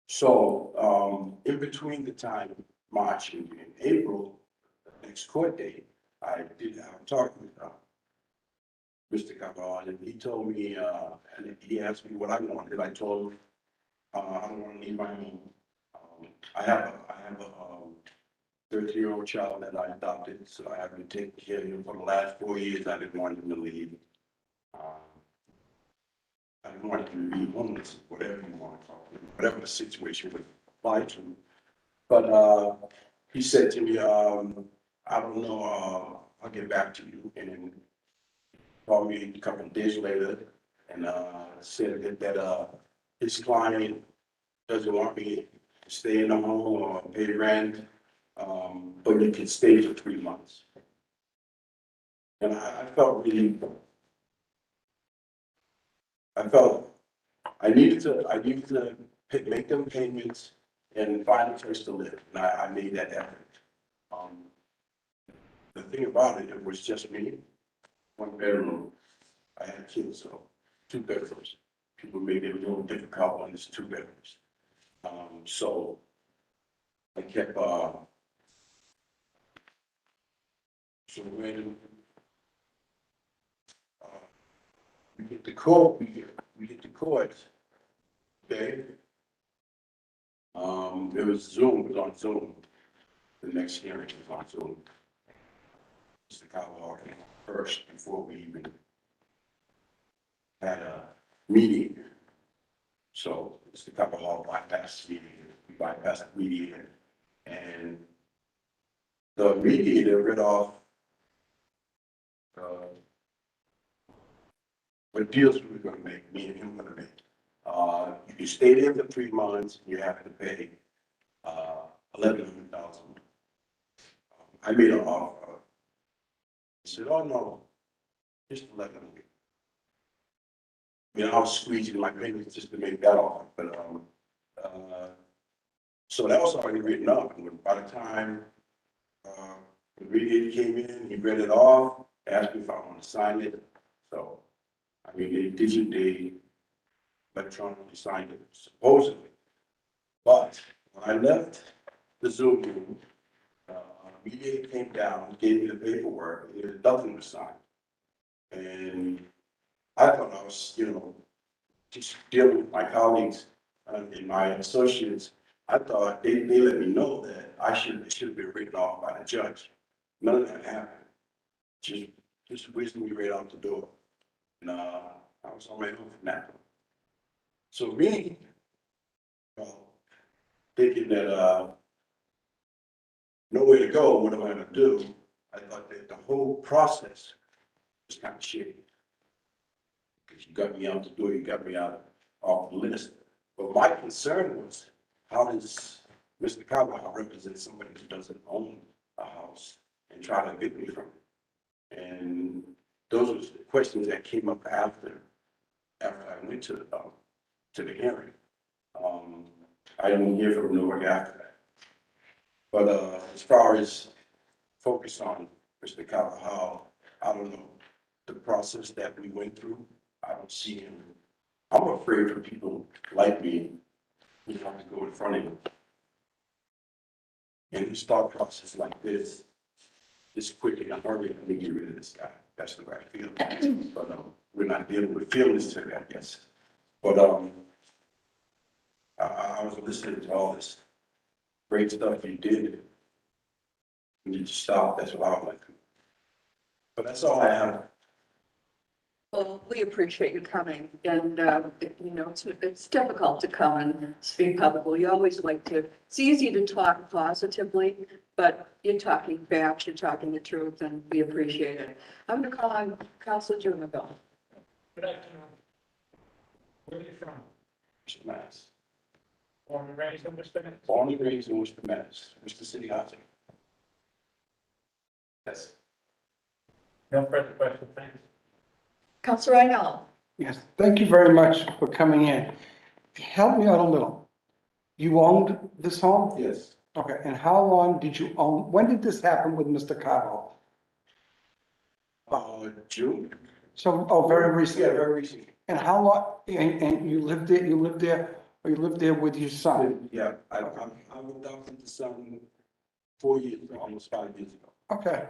So, in between the time, March and April, the next court date, I did have a talk with Mr. Carvajal, and he told me, and he asked me what I wanted. I told him, I don't want to leave my home. I have a 13-year-old child that I adopted, so I have been taking care of him for the last 4 years. I didn't want him to leave. I didn't want him to be homeless, whatever you want to call it, whatever the situation would apply to him. But he said to me, I don't know, I'll get back to you. And then called me a couple of days later and said that his client doesn't want me to stay in the home or pay rent, but you can stay for 3 months. And I felt I needed to make them payments and find a place to live. And I made that effort. The thing about it, it was just me, 1 bedroom. I had kids, so 2 bedrooms. People made it a little difficult when it's 2 bedrooms. So I kept, so when we get to court, okay? It was Zoom, it was on Zoom. The next hearing was on Zoom. Mr. Carvajal came first before we even had a meeting. So Mr. Carvajal bypassed the meeting, we bypassed the mediator. And the mediator read off what deals we were gonna make, me and him gonna make. If you stay there for 3 months, you have to pay, $1,100. I made an offer. He said, oh, no, just 1100. I was squeezing my fingers just to make that offer, but, so that was already written up, and by the time, the mediator came in, he read it off, asked me if I want to sign it, so, they electronically signed it, supposedly. But when I left the Zoom room, the mediator came down, gave me the paperwork, and there was nothing to sign. And I thought I was, just dealing with my colleagues and my associates. I thought they let me know that it should have been written off by the judge. None of that happened. Just whizzed me right out the door. And I was on my own from that. So me, thinking that nowhere to go, what am I gonna do? I thought that the whole process was kind of shitty. Because you got me out the door, you got me out off the list. But my concern was, how does Mr. Carvajal represent somebody who doesn't own a house and try to evict me from it? And those were the questions that came up after I went to the hearing. I didn't hear from nobody after that. But as far as focus on Mr. Carvajal, I don't know the process that we went through. I don't see him. I'm afraid for people like me who have to go in front of him. And his thought process like this quickly, I'm already going to get rid of this guy. That's the way I feel. But we're not dealing with feelings today, I guess. But I was listening to all this great stuff you did. You need to stop. That's what I would like to. But that's all I have. Well, we appreciate you coming, and, it's difficult to come and speak publicly. You always like to, it's easy to talk positively, but you're talking facts, you're talking the truth, and we appreciate it. I'm going to call on Councilor Junigal. Good afternoon. Where are you from? Mr. Mass. Born and raised in Worcester? Born and raised in Worcester, Mass. Worcester City Housing. Yes. No further questions, thanks. Councilor Rydell. Yes, thank you very much for coming in. Help me out a little. You owned this home? Yes. Okay, and how long did you own, when did this happen with Mr. Carvajal? June. So, very recently? Yeah, very recently. And how long, and you lived there with your son? Yeah, I adopted the son 4 years ago, almost 5 years ago, Okay.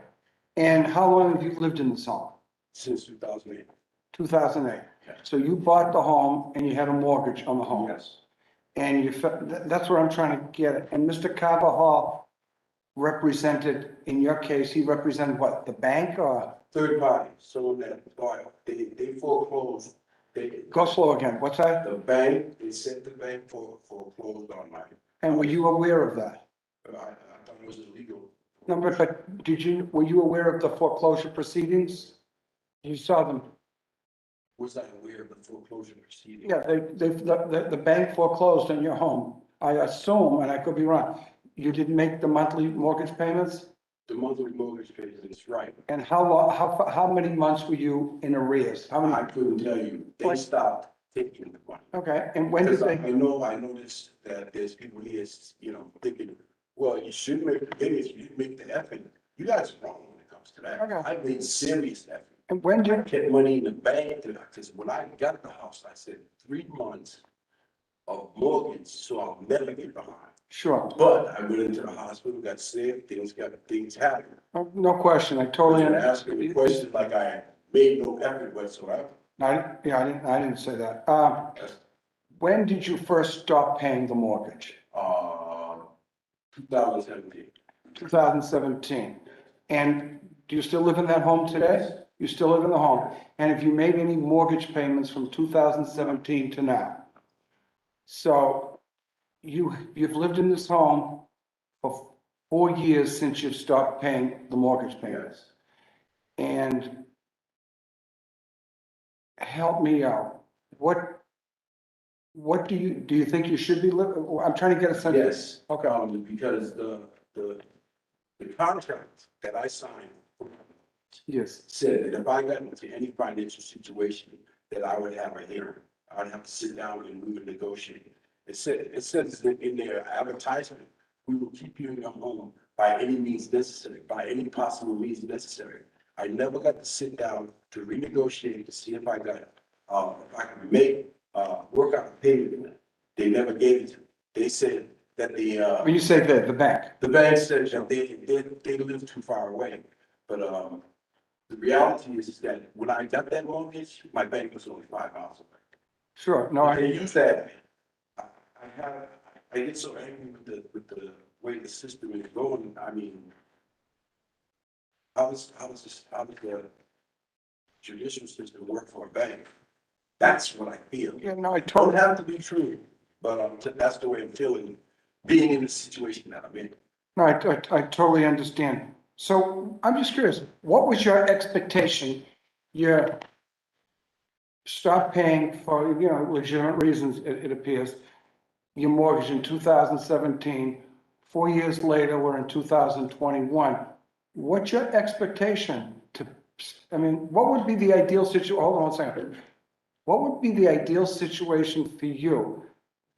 And how long have you lived in this home? since 2008. 2008. Yeah. So you bought the home and you had a mortgage on the home? Yes. And that's what I'm trying to get at. And Mr. Carvajal represented, in your case, he represented what, the bank or? Third party, someone that bought, they foreclosed. Go slow again, what's that? The bank, they sent the bank foreclosed on mine. And were you aware of that? But I thought it was illegal. No, but were you aware of the foreclosure proceedings? You saw them? Was I aware of the foreclosure proceeding? Yeah, the bank foreclosed on your home. I assume, and I could be wrong, you didn't make the monthly mortgage payments? The monthly mortgage payment is right. And how many months were you in arrears? How I many? couldn't tell you. They stopped taking the money. Okay, and when did Because they? I noticed that there's people here, thinking, well, you shouldn't make the payments, you didn't make the effort. You guys are wrong when it comes to that. Okay. I made serious effort. And when I did, kept money in the bank, because when I got the house, I said 3 months of mortgage, so I'll never get behind. sure, But I went into the hospital, got sick, things happened. no question, I totally. You're asking me questions like I made no effort whatsoever. I didn't say that. when did you first stop paying the mortgage? 2017. 2017. And do you still live in that home today? You still live in the home? And have you made any mortgage payments from 2017 to now? So you've lived in this home for 4 years since you've stopped paying the mortgage payments. And help me out. What do you think you should be living? I'm trying to get a sense. Yes. Okay. Because the contract that I signed Yes. said that if I got into any financial situation, that I would have a hearing. I'd have to sit down and we would negotiate. It says in their advertisement, we will keep you in your home by any means necessary, by any possible means necessary. I never got to sit down to renegotiate to see if I got, if I could work out a payment. They never gave it to me. They said that When you say the bank. the bank said that they live too far away. But, the reality is that when I got that mortgage, my bank was only 5 miles away. Sure, no, They use that. I get so angry with the way the system is going. I mean, how does the judicial system work for a bank? That's what I feel. yeah, no, I Don't totally, have to be true, but that's the way I'm feeling, being in the situation that I'm in. no, I totally understand. So I'm just curious, what was your expectation? You stopped paying for, legitimate reasons, it appears, your mortgage in 2017. 4 years later, we're in 2021. What's your expectation what would be the ideal hold on one second. What would be the ideal situation for you?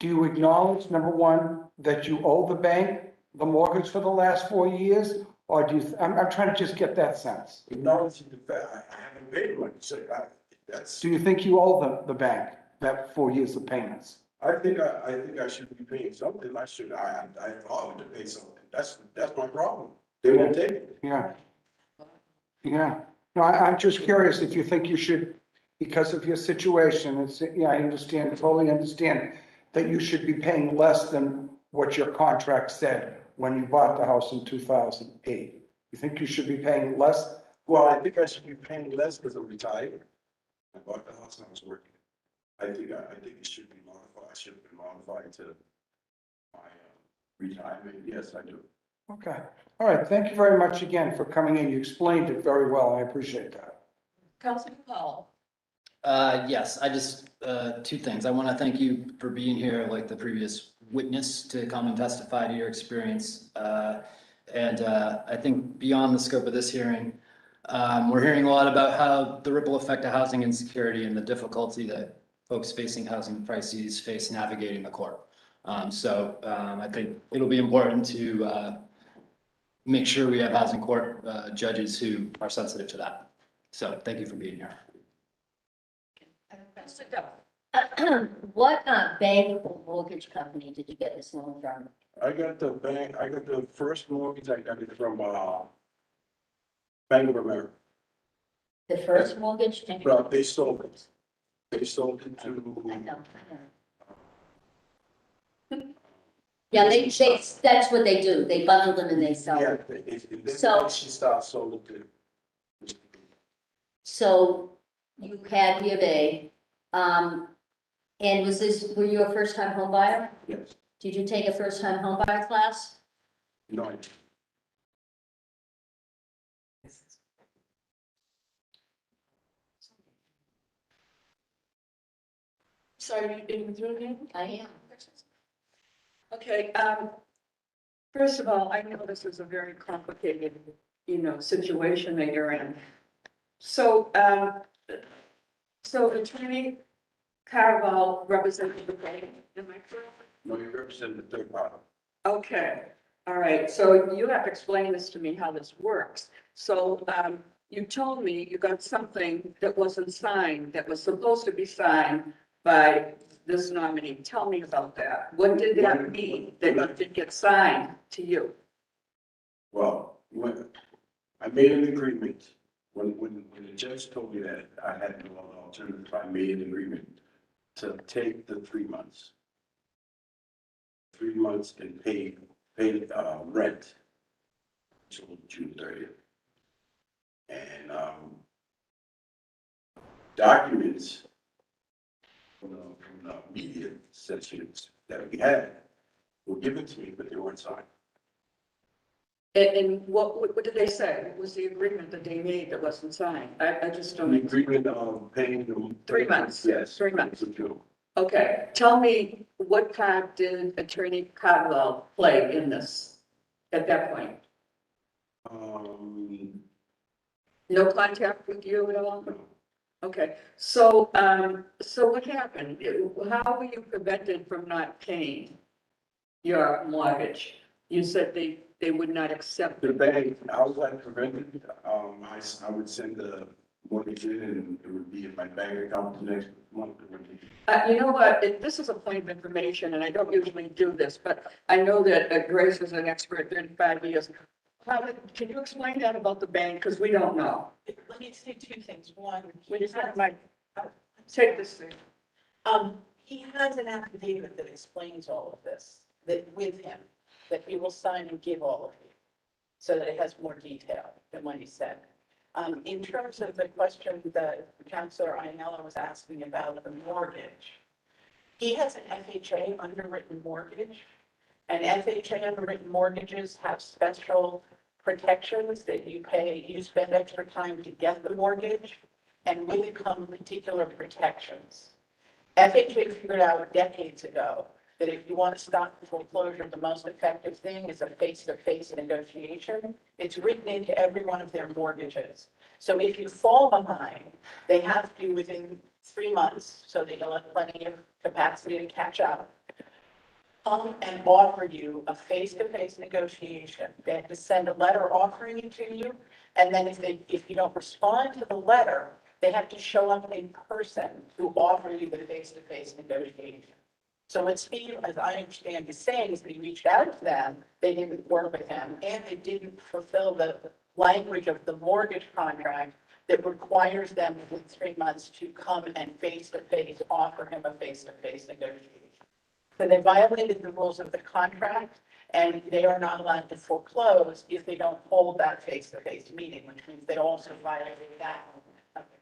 Do you acknowledge, number one, that you owe the bank the mortgage for the last 4 years? Or I'm trying to just get that sense. Acknowledging the fact, I haven't paid money, so that's. Do you think you owe the bank that 4 years of payments? I think I should be paying something. I ought to pay something. That's my problem. They won't take it. Yeah. Yeah. No, I'm just curious if you think you should, because of your situation, I understand, totally understand that you should be paying less than what your contract said when you bought the house in 2008. You think you should be paying less? Well, I think I should be paying less because I'm retired. I bought the house and I was working. I think it should be modified. I should have been modified to my retirement. Yes, I do. Okay. All right. Thank you very much again for coming in. You explained it very well. I appreciate that. Councilman Powell. Yes, I just, 2 things. I want to thank you for being here, like the previous witness, to come and testify to your experience. I think beyond the scope of this hearing, we're hearing a lot about how the ripple effect of housing insecurity and the difficulty that folks facing housing crises face navigating the court. I think it'll be important to make sure we have housing court judges who are sensitive to that. So thank you for being here. Mr. Duff. What bank or mortgage company did you get this loan from? I got the first mortgage, I got it from Bank of America. The first mortgage? But they sold it. They sold it I to, know. Yeah, that's what they do. They bundle them and they sell yeah, them. then she started sold it to. So you had B of A. And were you a first-time home buyer? Yes, Did you take a first-time home buyer class? no, I didn't. Sorry, you didn't do it again? I am. Okay, first of all, I know this is a very complicated, situation that you're in. So, Attorney Carvajal represented the bank, am I correct? No, you represent the third party. Okay, all right, so you have to explain this to me, how this works. So, you told me you got something that wasn't signed, that was supposed to be signed by this nominee. Tell me about that. What did that mean, that it didn't get signed to you? Well, when I made an agreement, when the judge told me that I had no other alternative, I made an agreement to take the 3 months. 3 months and pay rent till June 30th. And, documents from the media sessions that we had were given to me, but they weren't signed. And what did they say? What was the agreement that they made that wasn't signed? I just The don't. agreement of paying them. 3 months. Yes. 3 months. to June. Okay, tell me, what part did Attorney Carvajal play in this at that point? No contact with you at all? Okay, so what happened? How were you prevented from not paying your mortgage? You said they would not accept The it. bank, I was like prevented, I would send the mortgage in and it would be in my bank account the next month. You know what, this is a point of information, and I don't usually do this, but I know that Grace is an expert, 35 years. Can you explain that about the bank, because we don't know? Let me say two things. One, We just have my, take this thing. he has an affidavit that explains all of this, that with him, that he will sign and give all of you, so that it has more detail than what he said. In terms of the question that Councilor Ainella was asking about the mortgage, he has an FHA underwritten mortgage, and FHA underwritten mortgages have special protections that you pay, you spend extra time to get the mortgage, and with it come particular protections. FHA figured out decades ago that if you want to stop the foreclosure, the most effective thing is a face-to-face negotiation. It's written into every one of their mortgages. So if you fall behind, they have to, within 3 months, so that you'll have plenty of capacity to catch up, come and offer you a face-to-face negotiation. They have to send a letter offering it to you, and then if you don't respond to the letter, they have to show up in person to offer you the face-to-face negotiation. So what Steve, as I understand, is saying is that he reached out to them, they didn't work with him, and they didn't fulfill the language of the mortgage contract that requires them within 3 months to come and face-to-face offer him a face-to-face negotiation. So they violated the rules of the contract, and they are not allowed to foreclose if they don't hold that face-to-face meeting, which means they also violated that of the contract.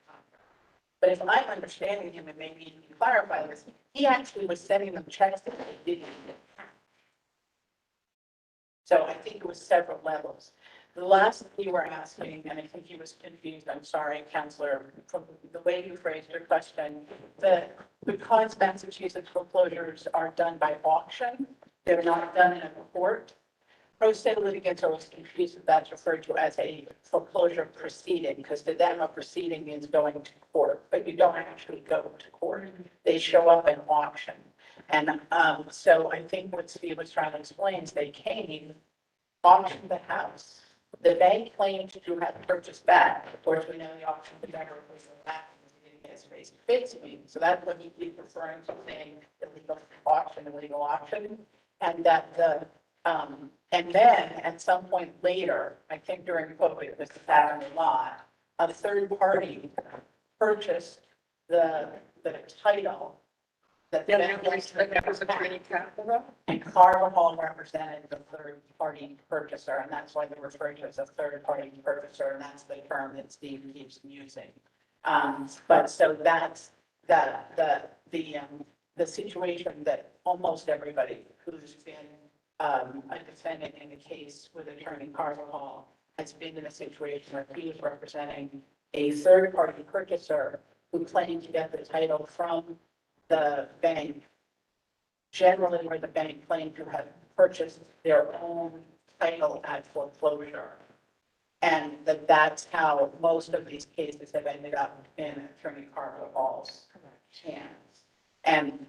But if I'm understanding him, and maybe you can clarify this, he actually was sending them checks that they didn't even have. So I think it was several levels. The last thing you were asking, and I think he was confused, I'm sorry, Counselor, from the way you phrased your question, because Massachusetts foreclosures are done by auction, they're not done in a court. Pro se litigants are always confused if that's referred to as a foreclosure proceeding, because to them a proceeding means going to court, but you don't actually go to court. They show up in auction. And so I think what Steve was trying to explain is they came, auctioned the house. The bank claimed to have purchased back. Of course, we know the auction was never back because he didn't get his face-to-face meeting. So that's what he's referring to, saying illegal auction, and that and then at some point later, I think during COVID, this happened a lot, a third party purchased the title that the bank That was Attorney Carvajal? and Carvajal represented the third party purchaser, and that's why they're referred to as a third party purchaser, and that's the term that Steve keeps using. But so that's the situation that almost everybody who's been a defendant in the case with Attorney Carvajal has been in a situation where he is representing a third party purchaser who claimed to get the title from the bank, generally where the bank claimed to have purchased their own title at foreclosure. And that's how most of these cases have ended up in Attorney Carvajal's hands. And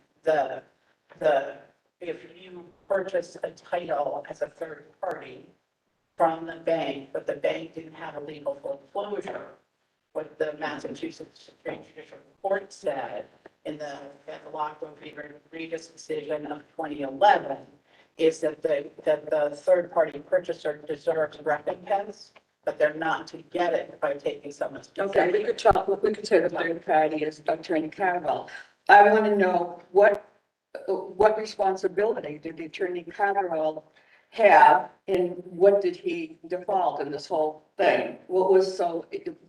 if you purchase a title as a third party from the bank, but the bank didn't have a legal foreclosure, what the Massachusetts Supreme Judicial Court said in the Lockwood v. Regis decision of 2011 is that the third party purchaser deserves recompense, but they're not to get it by taking someone's. Okay, we could say the third party is Attorney Carvajal. I want to know what responsibility did the Attorney Carvajal have, and what did he default in this whole thing? What was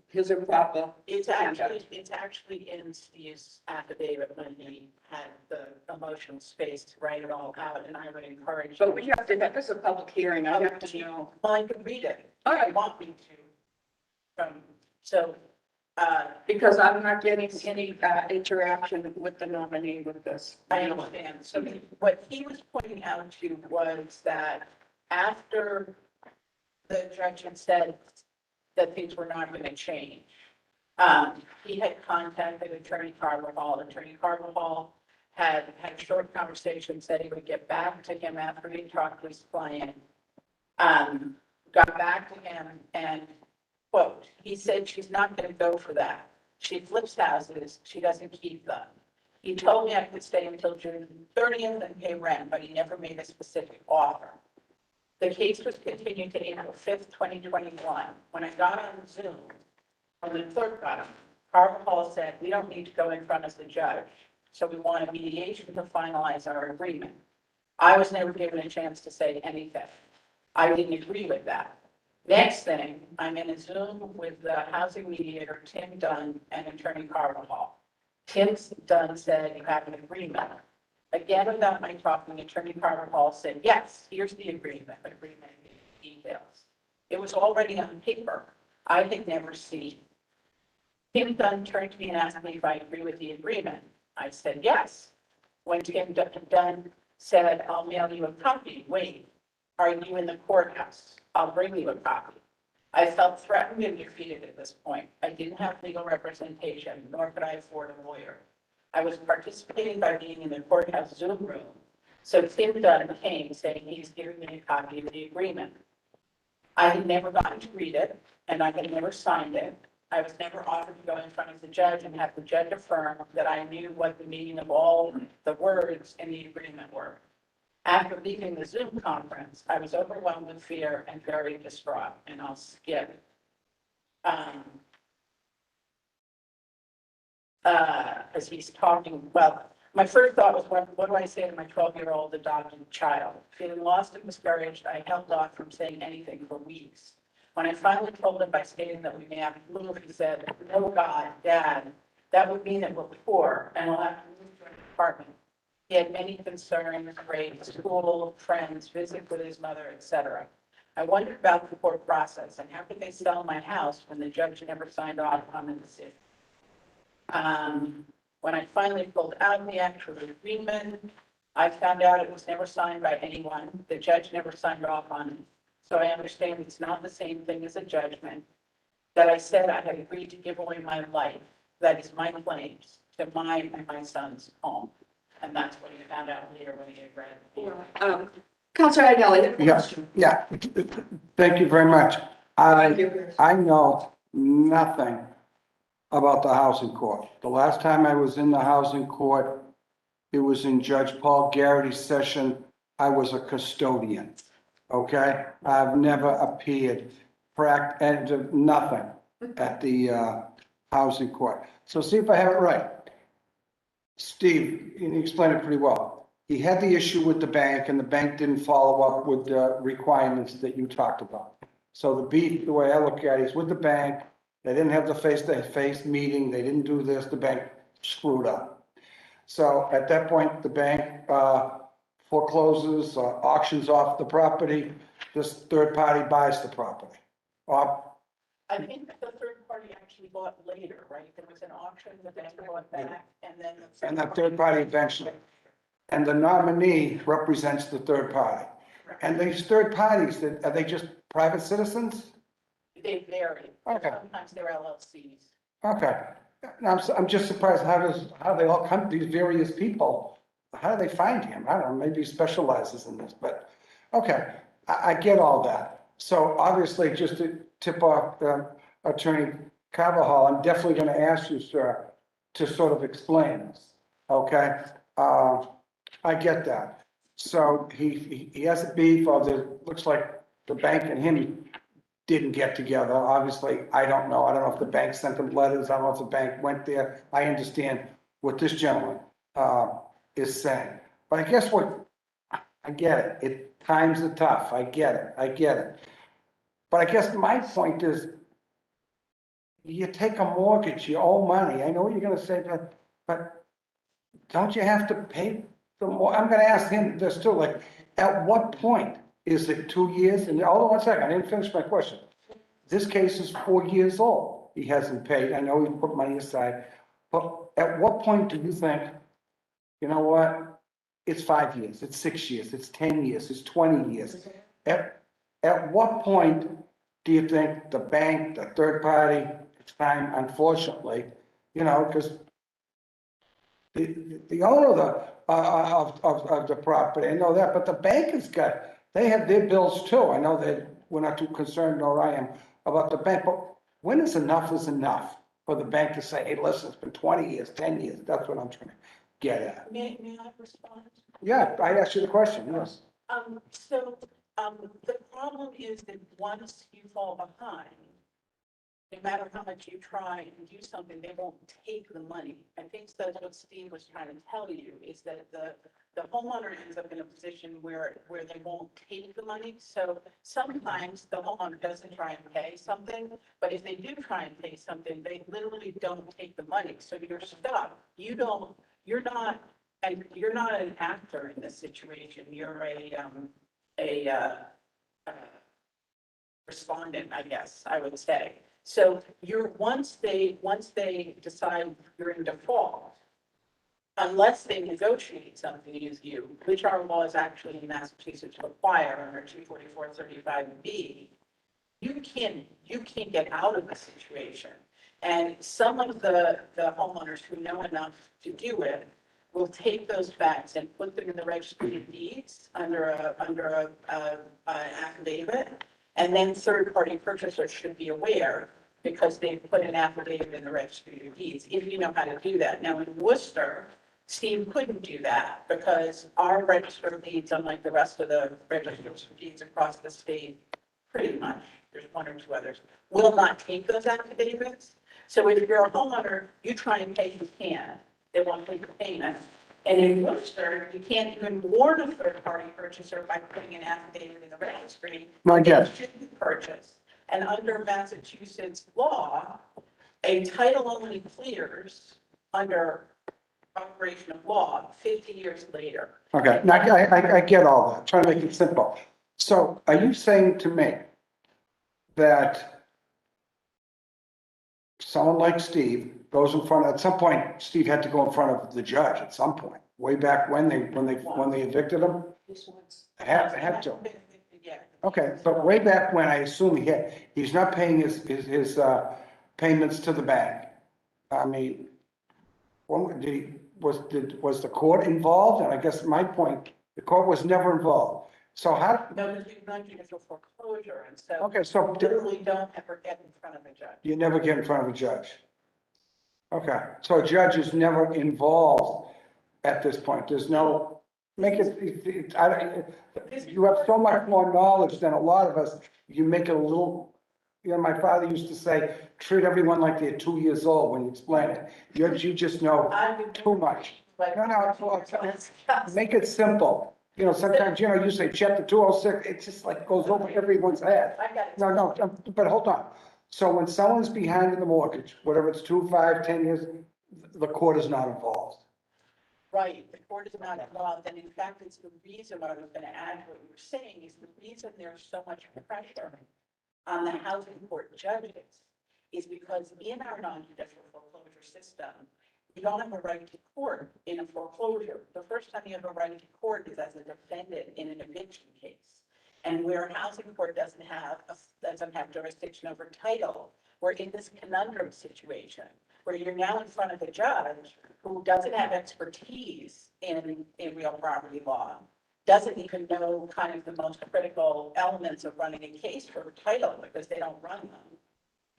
his improper? It's actually in Steve's affidavit when he had the emotional space to write it all out, and I would encourage. But we have to, this is a public hearing, I have to know. Well, I can read it. All If you right. want me to. So, Because I'm not getting any interaction with the nominee with this. I understand. So what he was pointing out to was that after the judge had said that things were not going to change, he had contacted Attorney Carvajal. Attorney Carvajal had short conversations, said he would get back to him after he talked to his client. Got back to him and, quote, he said she's not going to go for that. She flips houses, she doesn't keep them. He told me I could stay until June 30th and pay rent, but he never made a specific offer. The case was continued to April 5th, 2021. When I got on Zoom, when the clerk got on, Carvajal said, we don't need to go in front of the judge, so we want a mediation to finalize our agreement. I was never given a chance to say anything. I didn't agree with that. Next thing, I'm in a Zoom with the housing mediator, Tim Dunn, and Attorney Carvajal. Tim Dunn said, you have an agreement. Again, without my talking, Attorney Carvajal said, yes, here's the agreement details. It was already on paper. I had never seen. Tim Dunn turned to me and asked me if I agree with the agreement. I said, yes. When Tim Dunn said, I'll mail you a copy, wait, are you in the courthouse? I'll bring you a copy. I felt threatened and defeated at this point. I didn't have legal representation, nor could I afford a lawyer. I was participating by being in the courthouse Zoom room. So Tim Dunn came saying he's giving me a copy of the agreement. I had never gotten to read it, and I had never signed it. I was never offered to go in front of the judge and have the judge affirm that I knew what the meaning of all the words in the agreement were. After leaving the Zoom conference, I was overwhelmed with fear and very distraught, and I'll skip. As he's talking, well, my first thought was, what do I say to my 12-year-old adopted child? Feeling lost and discouraged, I held off from saying anything for weeks. When I finally told him by stating that we may have to move, he said, no, God, Dad, that would mean that we're poor and we'll have to move to an apartment. He had many concerns, grades, school, friends, visit with his mother, etc. I wondered about the court process and how could they sell my house when the judge never signed off on the decision. When I finally pulled out the actual agreement, I found out it was never signed by anyone. The judge never signed off on it. So I understand it's not the same thing as a judgment. That I said I had agreed to give away my life, that is my claims, to my and my son's home. And that's what he found out later when he had read. Counselor Idelli. Yeah. Thank you very much. I know nothing about the housing court. The last time I was in the housing court, it was in Judge Paul Garrity's session. I was a custodian, okay? I've never appeared, and nothing at the housing court. So see if I have it right. Steve, you explained it pretty well. He had the issue with the bank and the bank didn't follow up with the requirements that you talked about. So the beef, the way I look at it, is with the bank, they didn't have the face-to-face meeting, they didn't do this, the bank screwed up. So at that point, the bank forecloses, auctions off the property, this third party buys the property. I think that the third party actually bought later, right? There was an auction, the bank bought back, and then. And the third party eventually. And the nominee represents the third party. And these third parties, are they just private citizens? They vary. Okay. Sometimes they're LLCs. Okay. I'm just surprised how they all come, these various people, how do they find him? I don't know, maybe he specializes in this, but, okay, I get all that. So obviously, just to tip off Attorney Carvajal, I'm definitely gonna ask you, sir, to sort of explain this, okay? I get that. So he has a beef, or looks like the bank and him didn't get together. Obviously, I don't know if the bank sent them letters, I don't know if the bank went there. I understand with this gentleman. is saying. But I guess what, I get it, times are tough, I get it. But I guess my point is, you take a mortgage, you owe money, I know what you're gonna say, but don't you have to pay the more, I'm gonna ask him this too, like, at what point is it 2 years? And hold on one second, I didn't finish my question. This case is 4 years old, he hasn't paid, I know he put money aside, but at what point do you think, you know what? It's 5 years, it's 6 years, it's 10 years, it's 20 years. At what point do you think the bank, the third party, it's time, unfortunately, you know, because the owner of the property, I know that, but the bank has got, they have their bills too. I know that we're not too concerned, nor I am, about the bank, but when is enough for the bank to say, hey, listen, it's been 20 years, 10 years, that's what I'm trying to get at. May I respond? Yeah, I asked you the question, yes. The problem is that once you fall behind, no matter how much you try and do something, they won't take the money. I think that's what Steve was trying to tell you, is that the homeowner ends up in a position where they won't take the money. So sometimes the homeowner doesn't try and pay something, but if they do try and pay something, they literally don't take the money. So you're stuck. You're not an actor in this situation. You're a respondent, I guess I would say. So once they decide you're in default, unless they negotiate something with you, which our laws actually in Massachusetts require under 244-35B, you can't get out of the situation. And some of the homeowners who know enough to do it will take those facts and put them in the registry of deeds under an affidavit. And then third-party purchasers should be aware because they put an affidavit in the registry of deeds, if you know how to do that. Now in Worcester, Steve couldn't do that because our register of deeds, unlike the rest of the registers of deeds across the state, pretty much, there's one or two others, will not take those affidavits. So if you're a homeowner, you try and pay, you can. They won't take the payment. And in Worcester, you can't even warn a third-party purchaser by putting an affidavit in the registry. Not yet. They shouldn't purchase. And under Massachusetts law, a title only clears under operation of law 50 years later. Okay, now I get all that, trying to make it simple. So are you saying to me that someone like Steve goes in front, at some point, Steve had to go in front of the judge at some point, way back when they evicted him? Had to. Yeah. Okay, but way back when, I assume he's not paying his payments to the bank. I mean, was the court involved? And I guess my point, the court was never involved. So how? No, there's non-judicial foreclosure, and so. Okay, so Literally don't ever get in front of a judge. you never get in front of a judge. Okay, so a judge is never involved at this point. There's no, you have so much more knowledge than a lot of us. You make it a little, you know, my father used to say, treat everyone like they're 2 years old when you explain it. You just know too much. Make it simple. You know, sometimes, you know, you say chapter 206, it just like goes over everyone's head. No, but hold on. So when someone's behind in the mortgage, whatever it's 2, 5, 10 years, the court is not involved. Right, the court is not involved, and in fact, it's the reason what I was gonna add, what you were saying, is the reason there's so much pressure on the housing court judges is because in our non-judicial foreclosure system, you don't have a right to court in a foreclosure. The first time you have a right to court is as a defendant in an eviction case. And where a housing court doesn't have jurisdiction over title, we're in this conundrum situation where you're now in front of a judge who doesn't have expertise in real property law, doesn't even know kind of the most critical elements of running a case for title because they don't run them.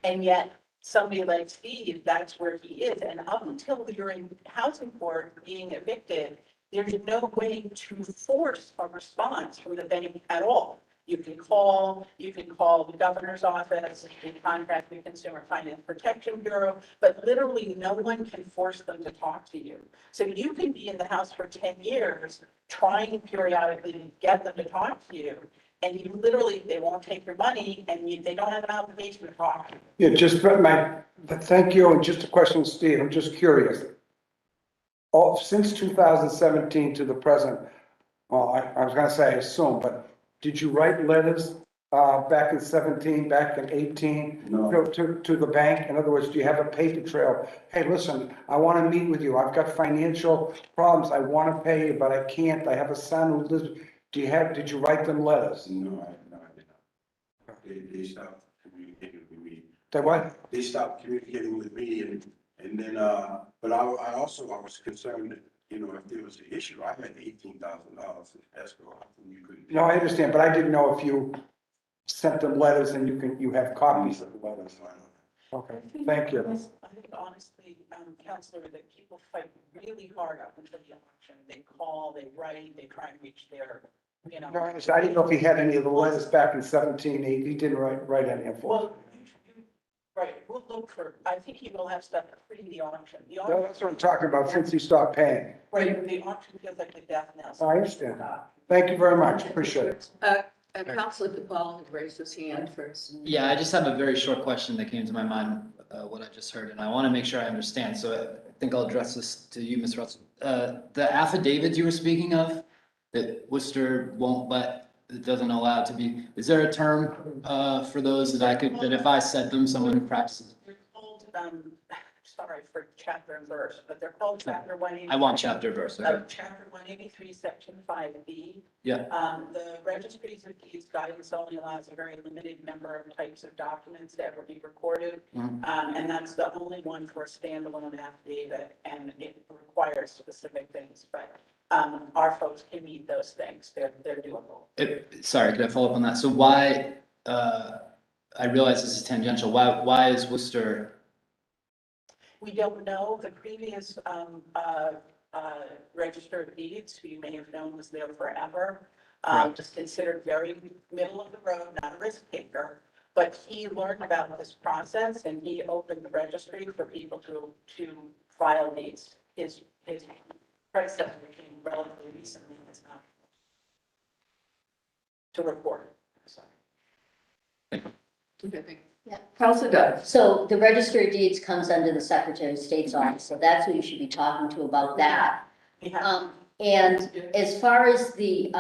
And yet somebody like Steve, that's where he is. And up until you're in housing court being evicted, there's no way to force a response from the bank at all. You can call the governor's office, you can contact the Consumer Finance Protection Bureau, but literally no one can force them to talk to you. So you can be in the house for 10 years, trying periodically to get them to talk to you. And you literally, they won't take your money and they don't have an obligation to talk to you. Yeah, just thank you, and just a question, Steve, I'm just curious. Since 2017 to the present, well, I was gonna say I assume, but did you write letters, back in 17, back in 18? No. To the bank? In other words, do you have a paper trail? Hey, listen, I wanna meet with you, I've got financial problems, I wanna pay you, but I can't, I have a son who lives, did you write them letters? No, I did not. They stopped communicating with me. They what? They stopped communicating with me and then, but I was concerned that, you know, if there was an issue, I had $18,000 in escrow. You couldn't. No, I understand, but I didn't know if you sent them letters and you have copies of the letters. Okay, thank you. I think honestly, Counselor, that people fight really hard up until the election. They call, they write, they try and reach their, you know. No, I understand. I didn't know if he had any of the letters back in 17, he didn't write any of them. Well, right, we'll look for, I think he will have stuff pre the auction. The No, auction, that's what I'm talking about, since he stopped paying. right, the auction feels like the death knell. I understand. Thank you very much, appreciate it. And Councilor DePaul had raised his hand first. Yeah, I just have a very short question that came to my mind, what I just heard, and I want to make sure I understand. So I think I'll address this to you, Ms. Russell. The affidavits you were speaking of, that Worcester won't let, it doesn't allow to be, is there a term for those that that if I sent them, someone who practices? They're called, sorry for chapter and verse, but they're called chapter 183. I want chapter verse, okay. Chapter 183, section 5B. Yeah. The registries of deeds guidance only allows a very limited number of types of documents to ever be recorded. Mhm. And that's the only one for a standalone affidavit, and it requires specific things, but our folks can meet those things. They're doable. Sorry, could I follow up on that? So why, I realize this is tangential, why is Worcester? We don't know. The previous register of deeds, who you may have known was there forever, Correct. just considered very middle of the road, not a risk taker. But he learned about this process and he opened the registry for people to file deeds. His predecessor came relatively recently, it's not to report. So. Yeah. Councilor Duff. So the Register of Deeds comes under the Secretary of State's office, so that's who you should be talking to about that. We have, And as far as the,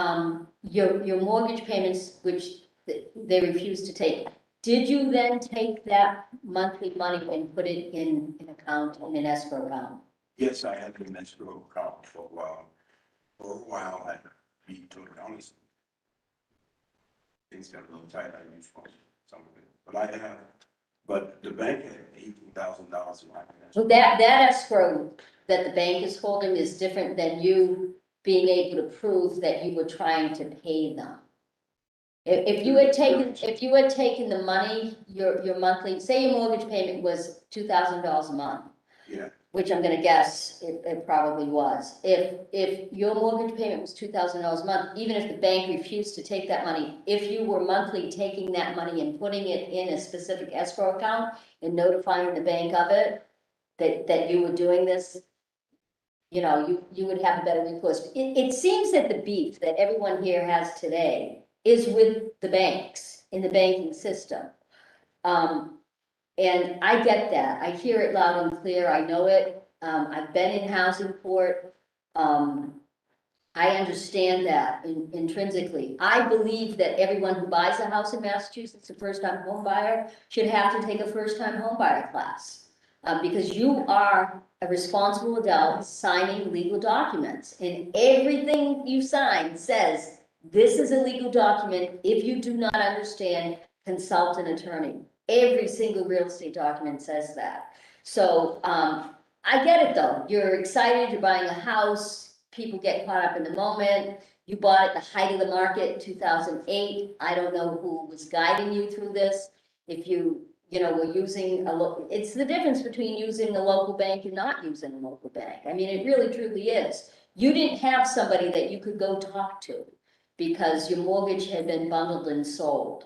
your mortgage payments, which they refused to take, did you then take that monthly money and put it in an account, in an escrow account? Yes, I had an escrow account for a while. For a while, I be totally honest. Things got a little tight, I used some of it, but the bank had $18,000 in my. So that escrow that the bank is holding is different than you being able to prove that you were trying to pay them. If you had taken the money, your monthly, say your mortgage payment was $2,000 a month. Yeah. Which I'm gonna guess it probably was. If your mortgage payment was $2,000 a month, even if the bank refused to take that money, if you were monthly taking that money and putting it in a specific escrow account and notifying the bank of it, that you were doing this, you know, you would have a better recourse. It seems that the beef that everyone here has today is with the banks in the banking system. And I get that. I hear it loud and clear. I know it. I've been in housing court. I understand that intrinsically. I believe that everyone who buys a house in Massachusetts, a first-time home buyer, should have to take a first-time home buyer class. Because you are a responsible adult signing legal documents. And everything you sign says, this is a legal document. If you do not understand, consult an attorney. Every single real estate document says that. So I get it though. You're excited, you're buying a house, people get caught up in the moment. You bought at the height of the market, 2008. I don't know who was guiding you through this. If you were using it's the difference between using a local bank and not using a local bank. I mean, it really truly is. You didn't have somebody that you could go talk to. because your mortgage had been bundled and sold.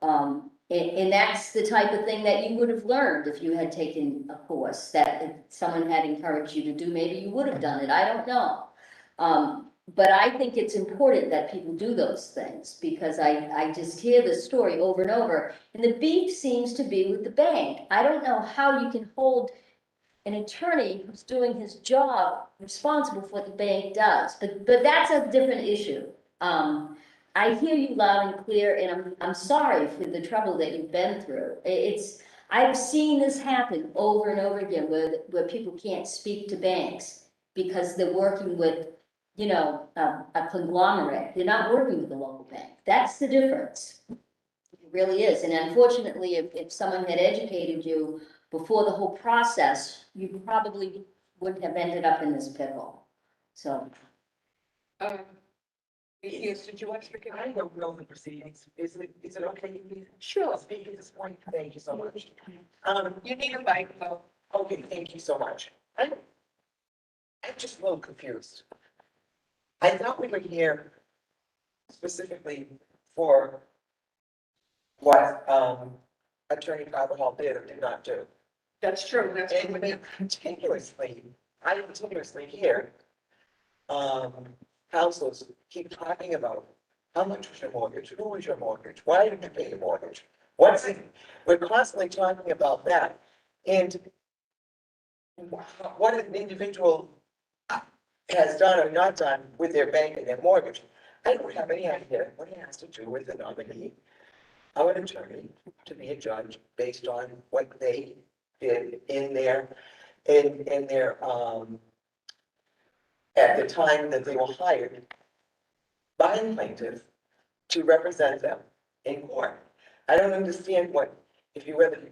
And that's the type of thing that you would have learned if you had taken a course that if someone had encouraged you to do, maybe you would have done it, I don't know. But I think it's important that people do those things, because I just hear this story over and over, and the beef seems to be with the bank. I don't know how you can hold an attorney who's doing his job responsible for what the bank does, but that's a different issue. I hear you loud and clear, and I'm sorry for the trouble that you've been through. I've seen this happen over and over again, where people can't speak to banks because they're working with, you know, a conglomerate. They're not working with the local bank. That's the difference. It really is. And unfortunately, if someone had educated you before the whole process, you probably wouldn't have ended up in this pickle. So. Yes, did you want to speak? I don't know the proceedings. Is it okay if we Sure. speak at this point? Thank you so much. You need a mic, though. Okay, thank you so much. I'm just a little confused. I thought we were here specifically for what, Attorney Carvajal did or did not do. That's true, that's. And we I continuously hear, councils keep talking about how much was your mortgage, who was your mortgage, why did you pay your mortgage? What's it? We're constantly talking about that. And what an individual has done or not done with their bank and their mortgage, I don't have any idea what it has to do with the nominee of an attorney to be a judge based on what they did in their at the time that they were hired by a plaintiff to represent them in court. I don't understand whether you have an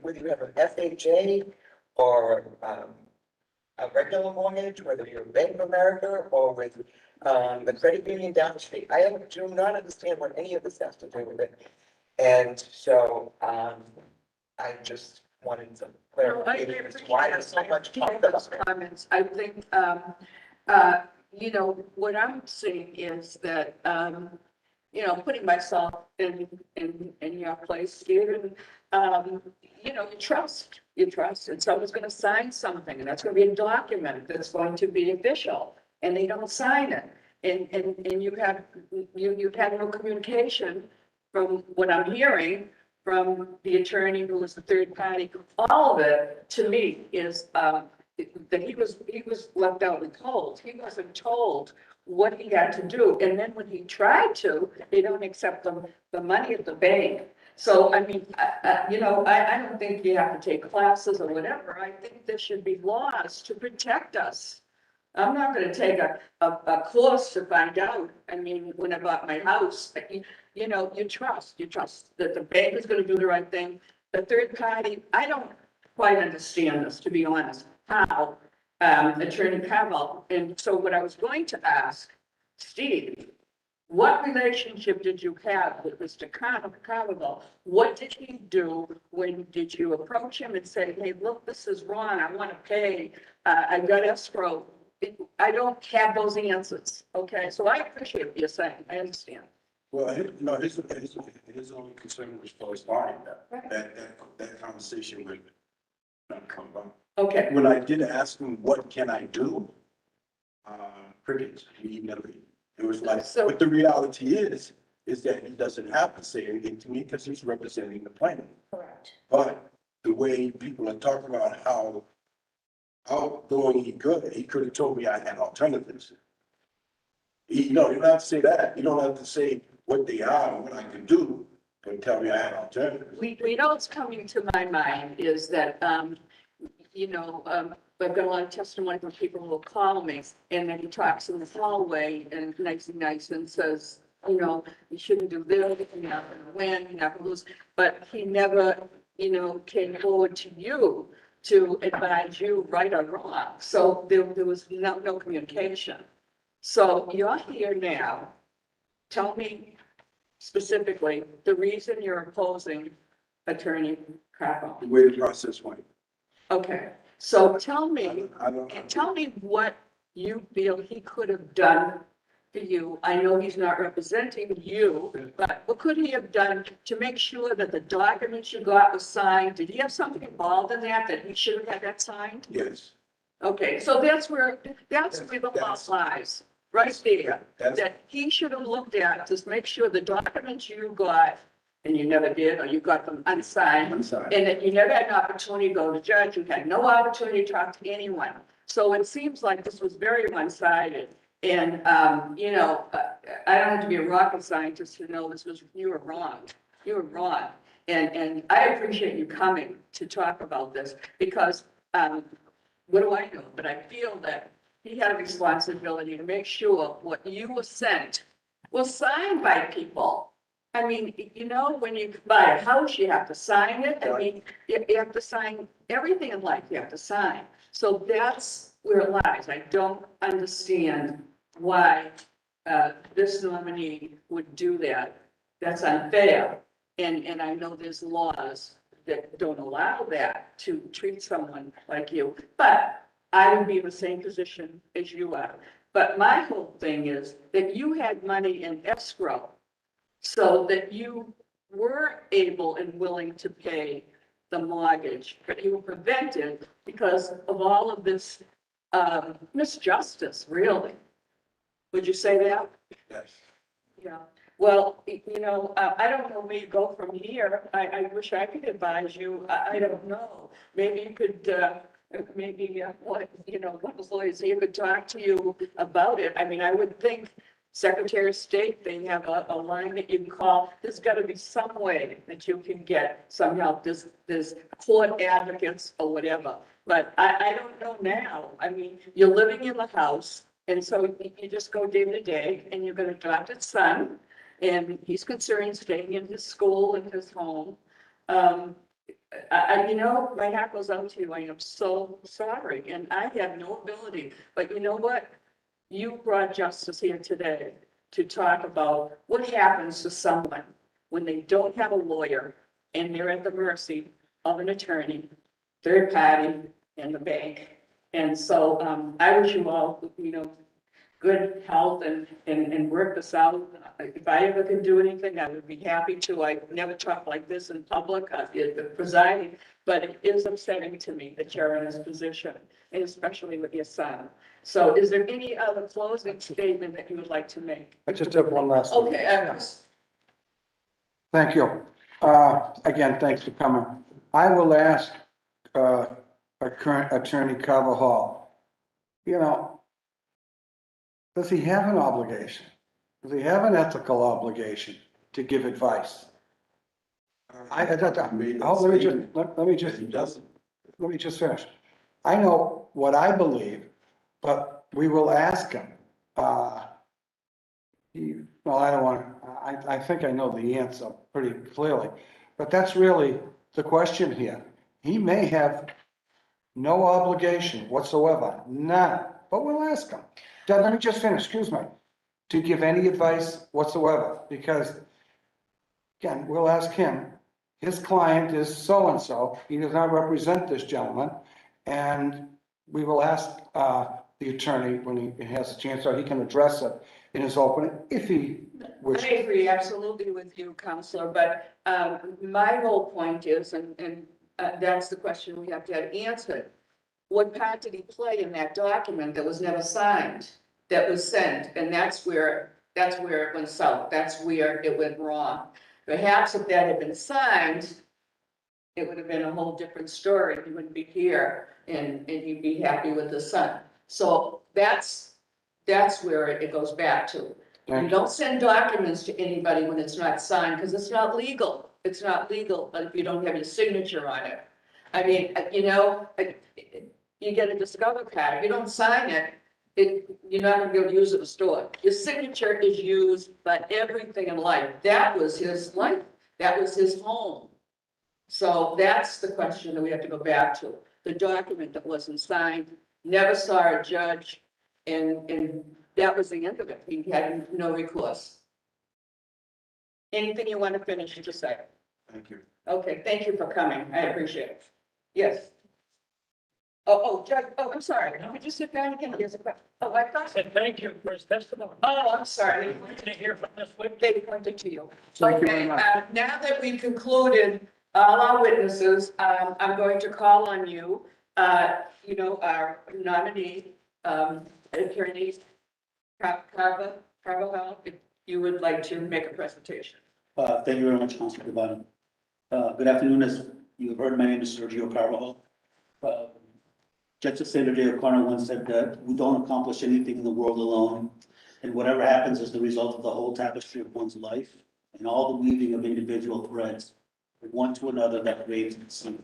FHA or a regular mortgage, whether you're Bank of America or with the credit union down the street. I do not understand what any of this has to do with it. And so I just wanted some clarification as to why there's so much talk about it. Comments. I think, you know, what I'm seeing is that, you know, putting myself in your place, Stephen, you know, you trust, and someone's gonna sign something, and that's gonna be a document that's going to be official, and they don't sign it. And you've had no communication from what I'm hearing from the attorney who was the third party. All of it, to me, is, that he was left out in cold. He wasn't told what he had to do. And then when he tried to, they don't accept the money at the bank. So, I mean, you know, I don't think you have to take classes or whatever. I think there should be laws to protect us. I'm not gonna take a course to find out. I mean, when I bought my house, you know, you trust that the bank is gonna do the right thing. The third party, I don't quite understand this, to be honest, how, Attorney Carvajal. And so what I was going to ask Steve, what relationship did you have with Mr. Carvajal? What did he do? When did you approach him and say, hey, look, this is wrong, I want to pay, I got escrow? I don't have those answers, okay? So I appreciate what you're saying, I understand. Well, his only concern was postponing that conversation with not come back. Okay, When I did ask him, what can I do? Crickets, he never, it was like, So- but the reality is that he doesn't have to say anything to me because he's representing the plaintiff. Correct. But the way people are talking about how outgoing he could have told me I had alternatives. You know, you don't have to say that. You don't have to say what they are and what I can do, but tell me I had alternatives. we know what's coming to my mind is that, you know, I've got a lot of testimony from people who will call me, and then he talks in the hallway and nice and says, you know, you shouldn't do this, you're not gonna win, you're not gonna lose, but he never, you know, came forward to you to advise you right or wrong. So there was no communication. So you're here now. Tell me specifically the reason you're opposing Attorney Carvajal. The way the process went. Okay, so tell me, I don't. tell me what you feel he could have done to you. I know he's not representing you, but what could he have done to make sure that the documents you got was signed? Did he have something involved in that he should have had that signed? Yes. Okay, so that's where the law lies, right there. That's, That he should have looked at to make sure the documents you got, and you never did, or you got them unsigned, I'm sorry. and that you never had an opportunity to go to judge, you had no opportunity to talk to anyone. So it seems like this was very one-sided. And, you know, I don't have to be a rocket scientist to know you were wrong. You were wrong. And I appreciate you coming to talk about this because, what do I know? But I feel that he had a responsibility to make sure what you were sent was signed by people. I mean, you know, when you buy a house, you have to sign it. I mean, you have to sign everything in life, you have to sign. So that's where it lies. I don't understand why this nominee would do that. That's unfair. And I know there's laws that don't allow that to treat someone like you. But I would be in the same position as you are. But my whole thing is that you had money in escrow so that you were able and willing to pay the mortgage, but you were prevented because of all of this misjustice, really. Would you say that? yes. Yeah. Well, you know, I don't know where you go from here. I wish I could advise you. I don't know. Maybe you could, what, you know, one of the lawyers here could talk to you about it. I mean, I would think Secretary of State, they have a line that you can call. There's got to be some way that you can get some help. There's court advocates or whatever. But I don't know now. I mean, you're living in the house, and so you just go day to day, and you've got an adopted son, and he's concerned staying in his school and his home. You know, my hat goes out to you. I am so sorry, and I have no ability. But you know what? You brought justice here today to talk about what happens to someone when they don't have a lawyer and they're at the mercy of an attorney, third party, and the bank. And so I wish you all, you know, good health and work this out. If I ever can do anything, I would be happy to. I never talk like this in public, presiding, but it is upsetting to me that you're in this position, and especially with your son. So is there any other closing statement that you would like to make? I just have one last. one. Okay, Thank you. Again, thanks for coming. I will ask our current attorney Carvajal, you know, does he have an obligation? Does he have an ethical obligation to give advice? Let me just finish. I know what I believe, but we will ask him. Well, I don't want to, I think I know the answer pretty clearly, but that's really the question here. He may have no obligation whatsoever, none, but we'll ask him. Dad, let me just finish, excuse me, to give any advice whatsoever, because again, we'll ask him. His client is so-and-so, he does not represent this gentleman, and we will ask the attorney when he has a chance, or he can address it in his opening, if he wishes. I agree absolutely with you, Counselor, but my whole point is, and that's the question we have to have answered. What part did he play in that document that was never signed, that was sent? And that's where it went south. That's where it went wrong. Perhaps if that had been signed, it would have been a whole different story. He wouldn't be here and he'd be happy with his son. So that's where it goes back to. You don't send documents to anybody when it's not signed, because it's not legal. It's not legal if you don't have your signature on it. I mean, you know, you get a Discover card, if you don't sign it, you're not gonna be able to use it in the store. Your signature is used by everything in life. That was his life. That was his home. So that's the question that we have to go back to. The document that wasn't signed, never saw a judge, and that was the end of it. He had no recourse. Anything you want to finish to say? Thank you. Okay, thank you for coming. I appreciate it. Yes. Judge, I'm sorry. Could you sit down again? There's a question. Oh, I I thought, said, thank you for his testimony. oh, I'm sorry. To hear from this witness. They pointed to you. Thank you very Okay, much. now that we've concluded all our witnesses, I'm going to call on you, our nominee, attorney, Carvajal, if you would like to make a presentation. Thank you very much, Councilor Devaney. Good afternoon, as you have heard, my name is Sergio Carvajal. Justice Senator O'Connor once said that we don't accomplish anything in the world alone, and whatever happens is the result of the whole tapestry of one's life and all the weaving of individual threads from one to another that creates the scene.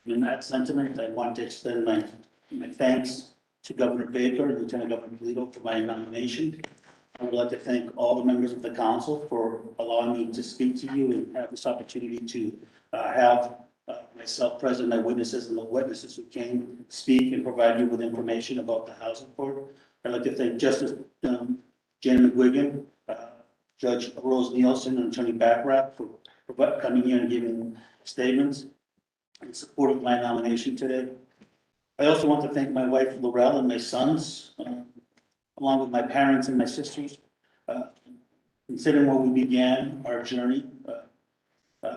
In that sentiment, I want to extend my thanks to Governor Baker and Lieutenant Governor Polito for my nomination. I would like to thank all the members of the council for allowing me to speak to you and have this opportunity to have myself present, my witnesses and the witnesses who came speak and provide you with information about the housing board. I'd like to thank Justice Jen McGuigan, Judge Rose Nielsen, and Attorney Backrack for coming here and giving statements in support of my nomination today. I also want to thank my wife Laurel and my sons, along with my parents and my sisters. Considering where we began our journey,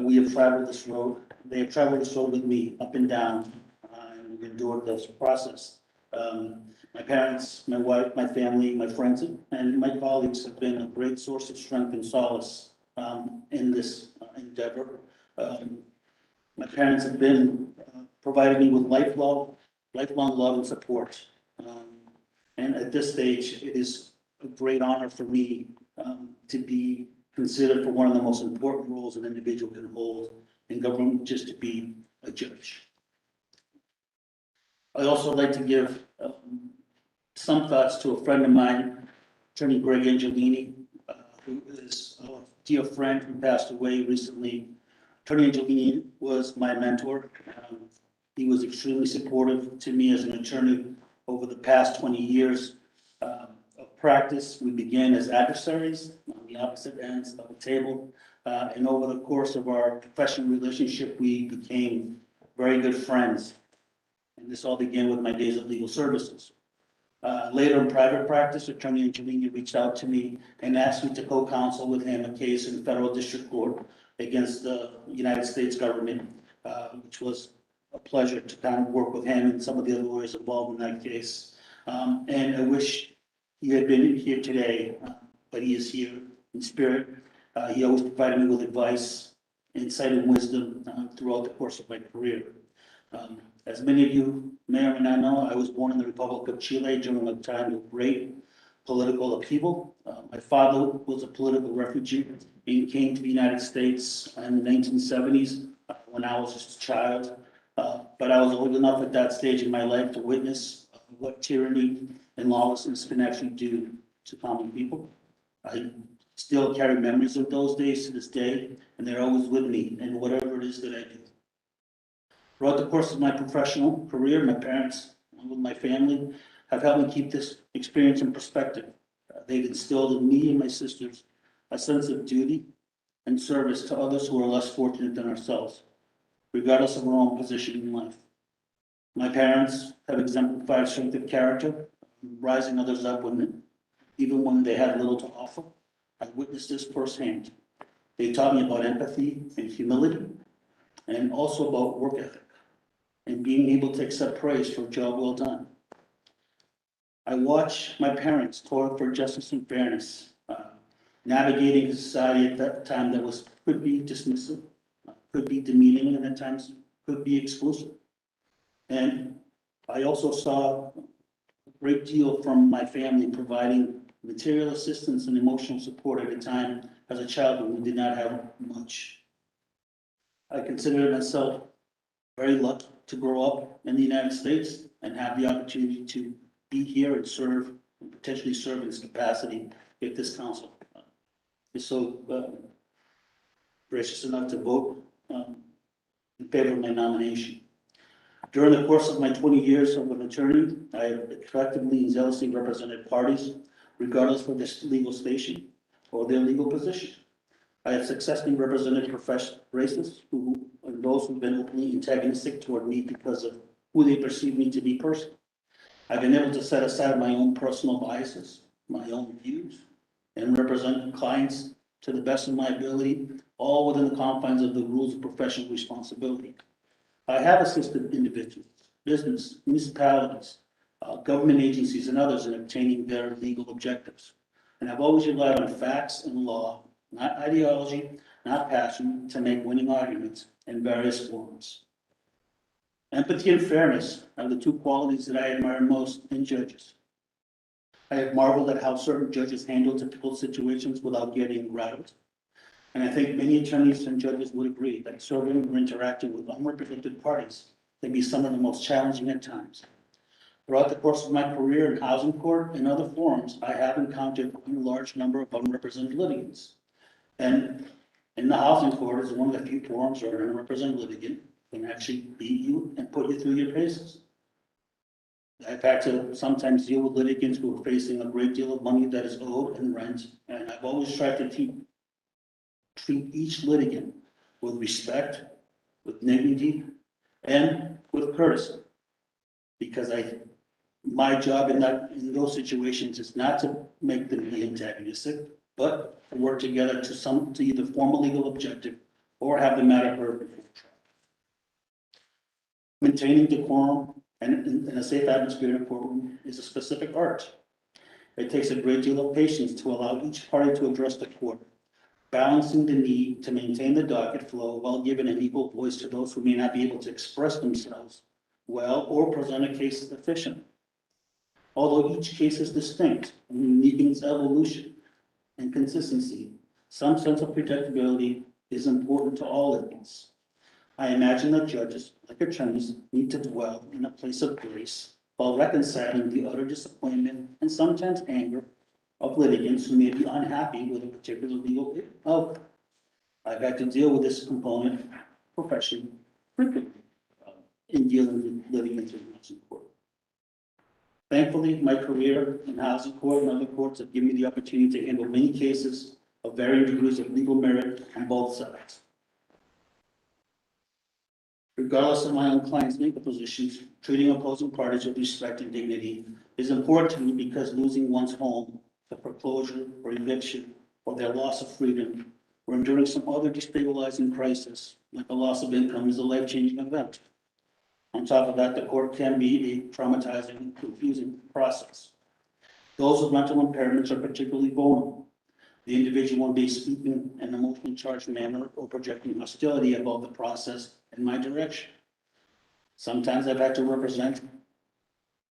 we have traveled this road. They have traveled this road with me up and down, and we've endured this process. My parents, my wife, my family, my friends, and my colleagues have been a great source of strength and solace in this endeavor. My parents have been provided me with lifelong love and support. And at this stage, it is a great honor for me to be considered for one of the most important roles an individual can hold in government, just to be a judge. I also like to give some thoughts to a friend of mine, Attorney Greg Angelini, who is a dear friend who passed away recently. Attorney Angelini was my mentor. He was extremely supportive to me as an attorney over the past 20 years of practice. We began as adversaries on the opposite ends of the table. And over the course of our professional relationship, we became very good friends. And this all began with my days of legal services. Later in private practice, Attorney Angelini reached out to me and asked me to co-counsel with him a case in federal district court against the United States government, which was a pleasure to kind of work with him and some of the other lawyers involved in that case. And I wish he had been here today, but he is here in spirit. He always provided me with advice, insight, and wisdom throughout the course of my career. As many of you may or may not know, I was born in the Republic of Chile during a time of great political upheaval. My father was a political refugee and came to the United States in the 1970s when I was just a child. But I was old enough at that stage in my life to witness what tyranny and lawlessness can actually do to common people. I still carry memories of those days to this day, and they're always with me in whatever it is that I do. Throughout the course of my professional career, my parents, along with my family, have helped me keep this experience in perspective. They've instilled in me and my sisters a sense of duty and service to others who are less fortunate than ourselves, regardless of our own position in life. My parents have exemplified strength of character, rising others up even when they had little to offer. I witnessed this firsthand. They taught me about empathy and humility, and also about work ethic and being able to accept praise for a job well done. I watched my parents toil for justice and fairness, navigating a society at that time that could be dismissive, could be demeaning, and at times could be exclusive. And I also saw a great deal from my family providing material assistance and emotional support at a time as a child when we did not have much. I consider myself very lucky to grow up in the United States and have the opportunity to be here and serve, and potentially serve in this capacity if this council is so gracious enough to vote in favor of my nomination. During the course of my 20 years of an attorney, I have effectively and zealously represented parties, regardless of their legal station or their legal position. I have successfully represented professional racists and those who've been openly antagonistic toward me because of who they perceive me to be personally. I've been able to set aside my own personal biases, my own views, and represent clients to the best of my ability, all within the confines of the rules of professional responsibility. I have assisted individuals, business, municipalities, government agencies, and others in obtaining their legal objectives. And I've always relied on facts and law, not ideology, not passion, to make winning arguments in various forms. Empathy and fairness are the two qualities that I admire most in judges. I have marveled at how certain judges handle difficult situations without getting rattled. And I think many attorneys and judges would agree that serving or interacting with unrepresented parties can be some of the most challenging at times. Throughout the course of my career in housing court and other forums, I have encountered a large number of unrepresented litigants. And in the housing court is one of the few forums where an unrepresented litigant can actually beat you and put you through your paces. I've had to sometimes deal with litigants who are facing a great deal of money that is owed in rent, and I've always tried to treat each litigant with respect, with dignity, and with courtesy. Because my job in those situations is not to make them be antagonistic, but to work together to either form a legal objective or have the matter heard before trial. Maintaining decorum and a safe atmosphere in a courtroom is a specific art. It takes a great deal of patience to allow each party to address the court, balancing the need to maintain the docket flow while giving an equal voice to those who may not be able to express themselves well or present a case efficiently. Although each case is distinct and unique in its evolution and consistency, some sense of predictability is important to all litigants. I imagine that judges, like attorneys, need to dwell in a place of grace while reconciling the utter disappointment and sometimes anger of litigants who may be unhappy with a particular legal outcome. I've had to deal with this component professionally frequently in dealing with litigants in housing court. Thankfully, my career in housing court and other courts have given me the opportunity to handle many cases of varying degrees of legal merit on both sides. Regardless of my own client's legal positions, treating opposing parties with respect and dignity is important to me because losing one's home to foreclosure or eviction or their loss of freedom or enduring some other destabilizing crisis, like a loss of income, is a life-changing event. On top of that, the court can be a traumatizing and confusing process. Those with mental impairments are particularly vulnerable. The individual may be speaking in an emotionally charged manner or projecting hostility about the process in my direction. Sometimes I've had to represent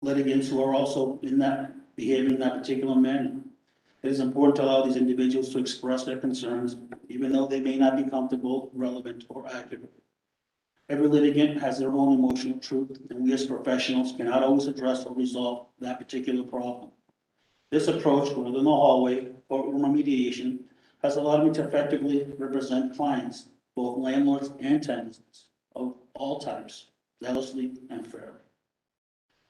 litigants who are also behaving in that particular manner. It is important to allow these individuals to express their concerns, even though they may not be comfortable, relevant, or accurate. Every litigant has their own emotional truth, and we as professionals cannot always address or resolve that particular problem. This approach, whether in the hallway or mediation, has allowed me to effectively represent clients, both landlords and tenants of all types, zealously and fairly.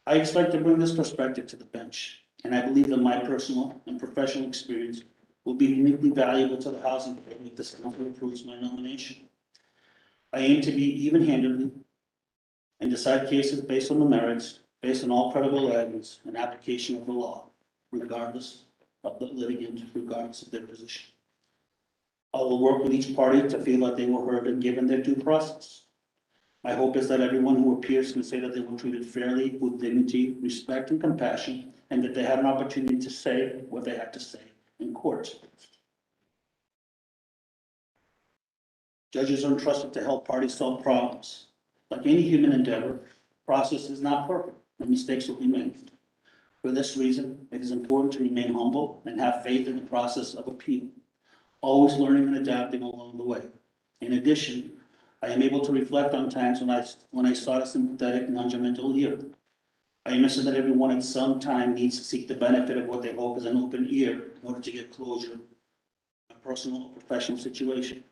I expect to bring this perspective to the bench, and I believe that my personal and professional experience will be uniquely valuable to the housing board if this council approves my nomination. I aim to be even-handed and decide cases based on the merits, based on all credible evidence and application of the law, regardless of the litigant, regardless of their position. I will work with each party to feel that they were heard and given their due process. My hope is that everyone who appears can say that they were treated fairly, with dignity, respect, and compassion, and that they had an opportunity to say what they had to say in court. Judges are entrusted to help parties solve problems. Like any human endeavor, process is not perfect, and mistakes will be made. For this reason, it is important to remain humble and have faith in the process of appeal, always learning and adapting along the way. In addition, I am able to reflect on times when I sought a sympathetic, non-judgmental ear. I understand that everyone at some time needs to seek the benefit of what they hope is an open ear in order to get closure in a personal or professional situation.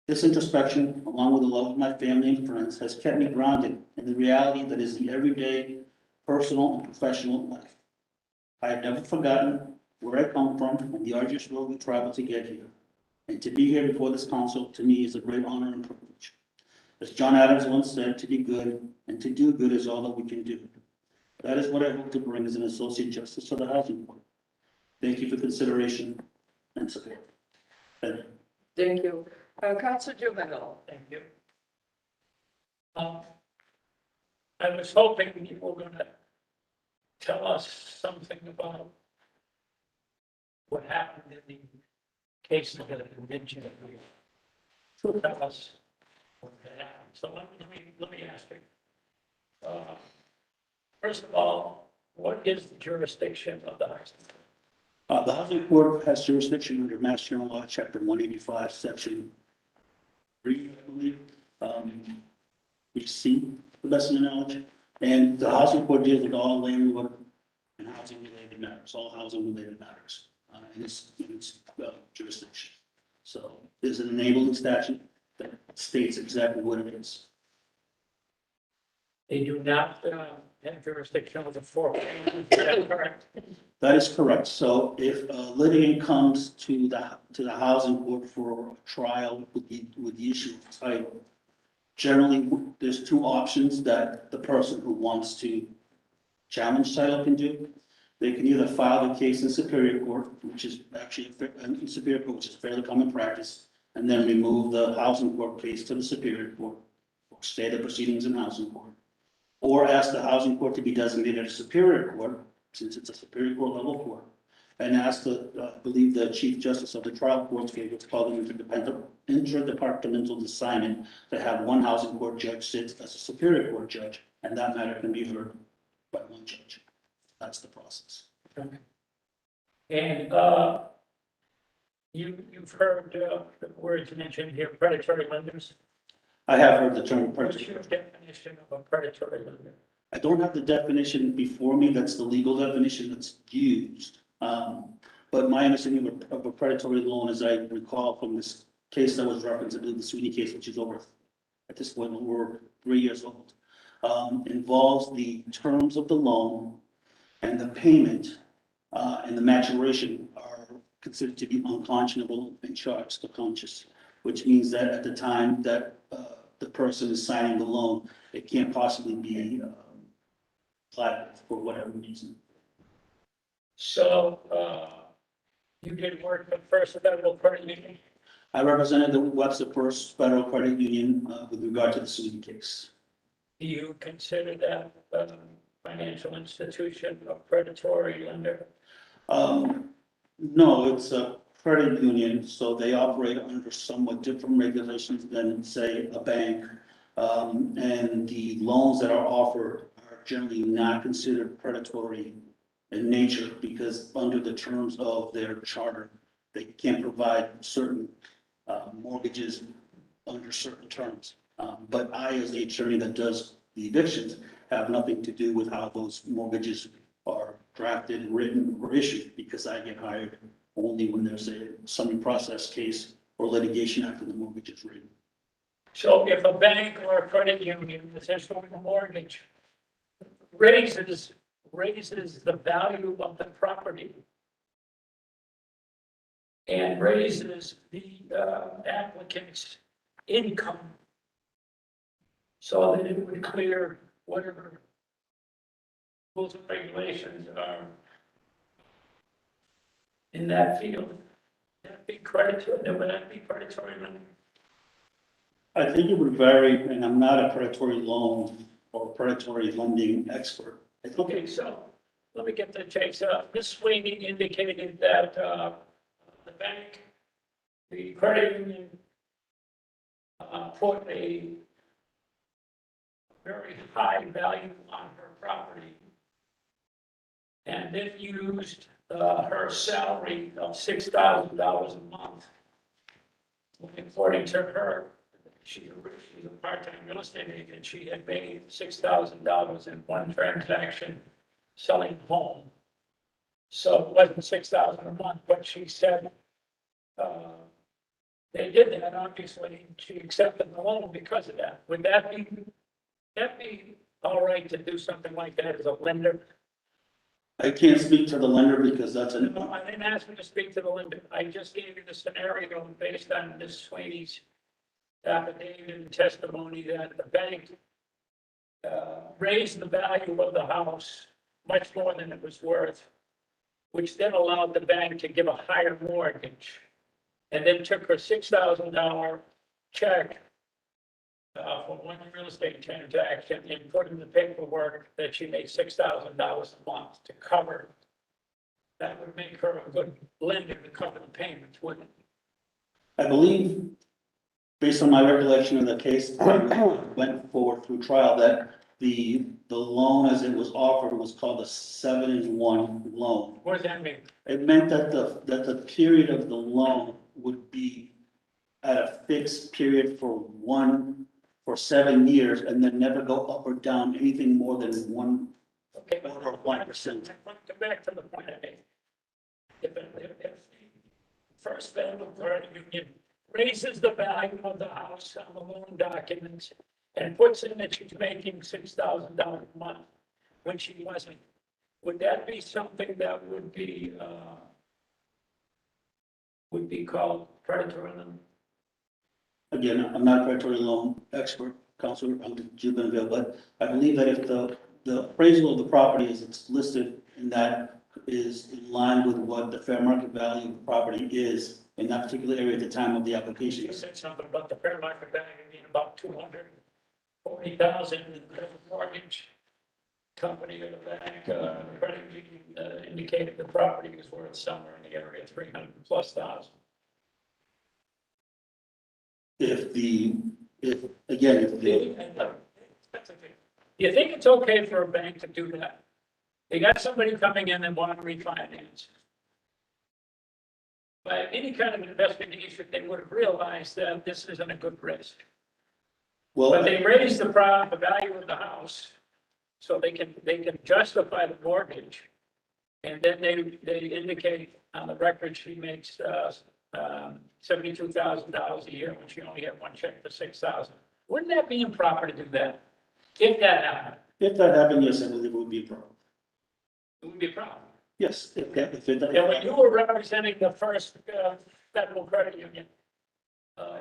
This introspection, along with the love of my family and friends, has kept me grounded in the reality that is the everyday, personal and professional life. I have never forgotten where I come from and the arduous road we traveled to get here. And to be here before this council, to me, is a great honor and privilege. As John Adams once said, to be good and to do good is all that we can do. That is what I hope to bring as an associate justice to the housing board. Thank you for consideration and support. Thank you. Thank you. Council Juvenile. Thank you. I was hoping you were gonna tell us something about what happened in the case of the convention. Tell us what happened. So let me ask you. First of all, what is the jurisdiction of the housing? The housing court has jurisdiction under Mass General Law, Chapter 185, Section 3, I believe. C, the best of my knowledge. And the housing court deals with all landlord and housing related matters, all housing related matters. In its jurisdiction. So there's an enabling statute that states exactly what it is. They do not have jurisdiction over the foreclosure, is that correct? That is correct. So if a litigant comes to the housing court for a trial with the issue of title, generally there's two options that the person who wants to challenge title can do. They can either file the case in Superior Court, which is actually in Superior Court, which is fairly common practice, and then remove the housing court case to the Superior Court, or stay the proceedings in housing court, or ask the housing court to be designated a Superior Court, since it's a Superior Court level court, and ask the, I believe the Chief Justice of the trial courts gave what's called an interdepartmental assignment to have one housing court judge sit as a Superior Court judge, and that matter can be heard by one judge. That's the process. Okay. And you've heard the words mentioned here, predatory lenders. I have heard the term What's predatory. your definition of a predatory lender? I don't have the definition before me. That's the legal definition that's used. But my understanding of a predatory loan, as I recall from this case that was referenced, I believe the Sweeney case, which is over at this point over 3 years old, involves the terms of the loan and the payment and the maturation are considered to be unconscionable and charged to conscious, which means that at the time that the person is signing the loan, it can't possibly be applied for whatever reason. So you did work for First Federal Credit Union? I represented the Webster First Federal Credit Union with regard to the Sweeney case. Do you consider that financial institution a predatory lender? No, it's a credit union, so they operate under somewhat different regulations than, say, a bank. And the loans that are offered are generally not considered predatory in nature because under the terms of their charter, they can't provide certain mortgages under certain terms. But I, as the attorney that does the evictions, have nothing to do with how those mortgages are drafted and written or issued because I get hired only when there's a summary process case or litigation after the mortgage is written. So if a bank or a credit union is issuing a mortgage, raises the value of the property and raises the applicant's income so that it would clear whatever rules and regulations are in that field, would that be predatory lending? I think it would vary, and I'm not a predatory loan or predatory lending expert. Okay, so let me get the chase. Ms. Sweeney indicated that the bank, the credit union, put a very high value on her property and then used her salary of $6,000 a month. According to her, she's a part-time real estate agent. She had made $6,000 in one transaction selling a home. So it wasn't $6,000 a month, but she said they did that, obviously. She accepted the loan because of that. Would that be all right to do something like that as a lender? I can't speak to the lender because that's an. No, I didn't ask you to speak to the lender. I just gave you the scenario based on Ms. Sweeney's affidavit and testimony that the bank raised the value of the house much more than it was worth, which then allowed the bank to give a higher mortgage, and then took her $6,000 check for one real estate transaction and put in the paperwork that she made $6,000 a month to cover. That would make her a good lender to cover the payments, wouldn't it? I believe, based on my recollection of the case, went forward through trial, that the loan as it was offered was called a 7-in-1 loan. What does that mean? It meant that the period of the loan would be at a fixed period for 7 years and then never go up or down anything more than 1 Okay, or 1%. Go back to the point I made. If the First Federal Credit Union raises the value of the house on the loan documents and puts in that she's making $6,000 a month when she wasn't, would that be something that would be called predatory loan? Again, I'm not a predatory loan expert, Counselor, I'm Jubenville, but I believe that if the appraisal of the property as it's listed in that is in line with what the fair market value of the property is in that particular area at the time of the application. You said something about the fair market value being about $240,000, and the mortgage company or the bank, credit union, indicated the property was worth somewhere in the area of $300,000+. If the, Do you think it's okay for a bank to do that? They got somebody coming in and want to refinance. By any kind of investigation, they would have realized that this isn't a good risk. well, But they raise the value of the house, so they can justify the mortgage. And then they indicate on the record she makes $72,000 a year when she only had one check for $6,000. Wouldn't that be improper to do that? If that happened, if that happened, yes, I believe it would be a problem. it would be a problem. Yes, if it. And when you were representing the First Federal Credit Union,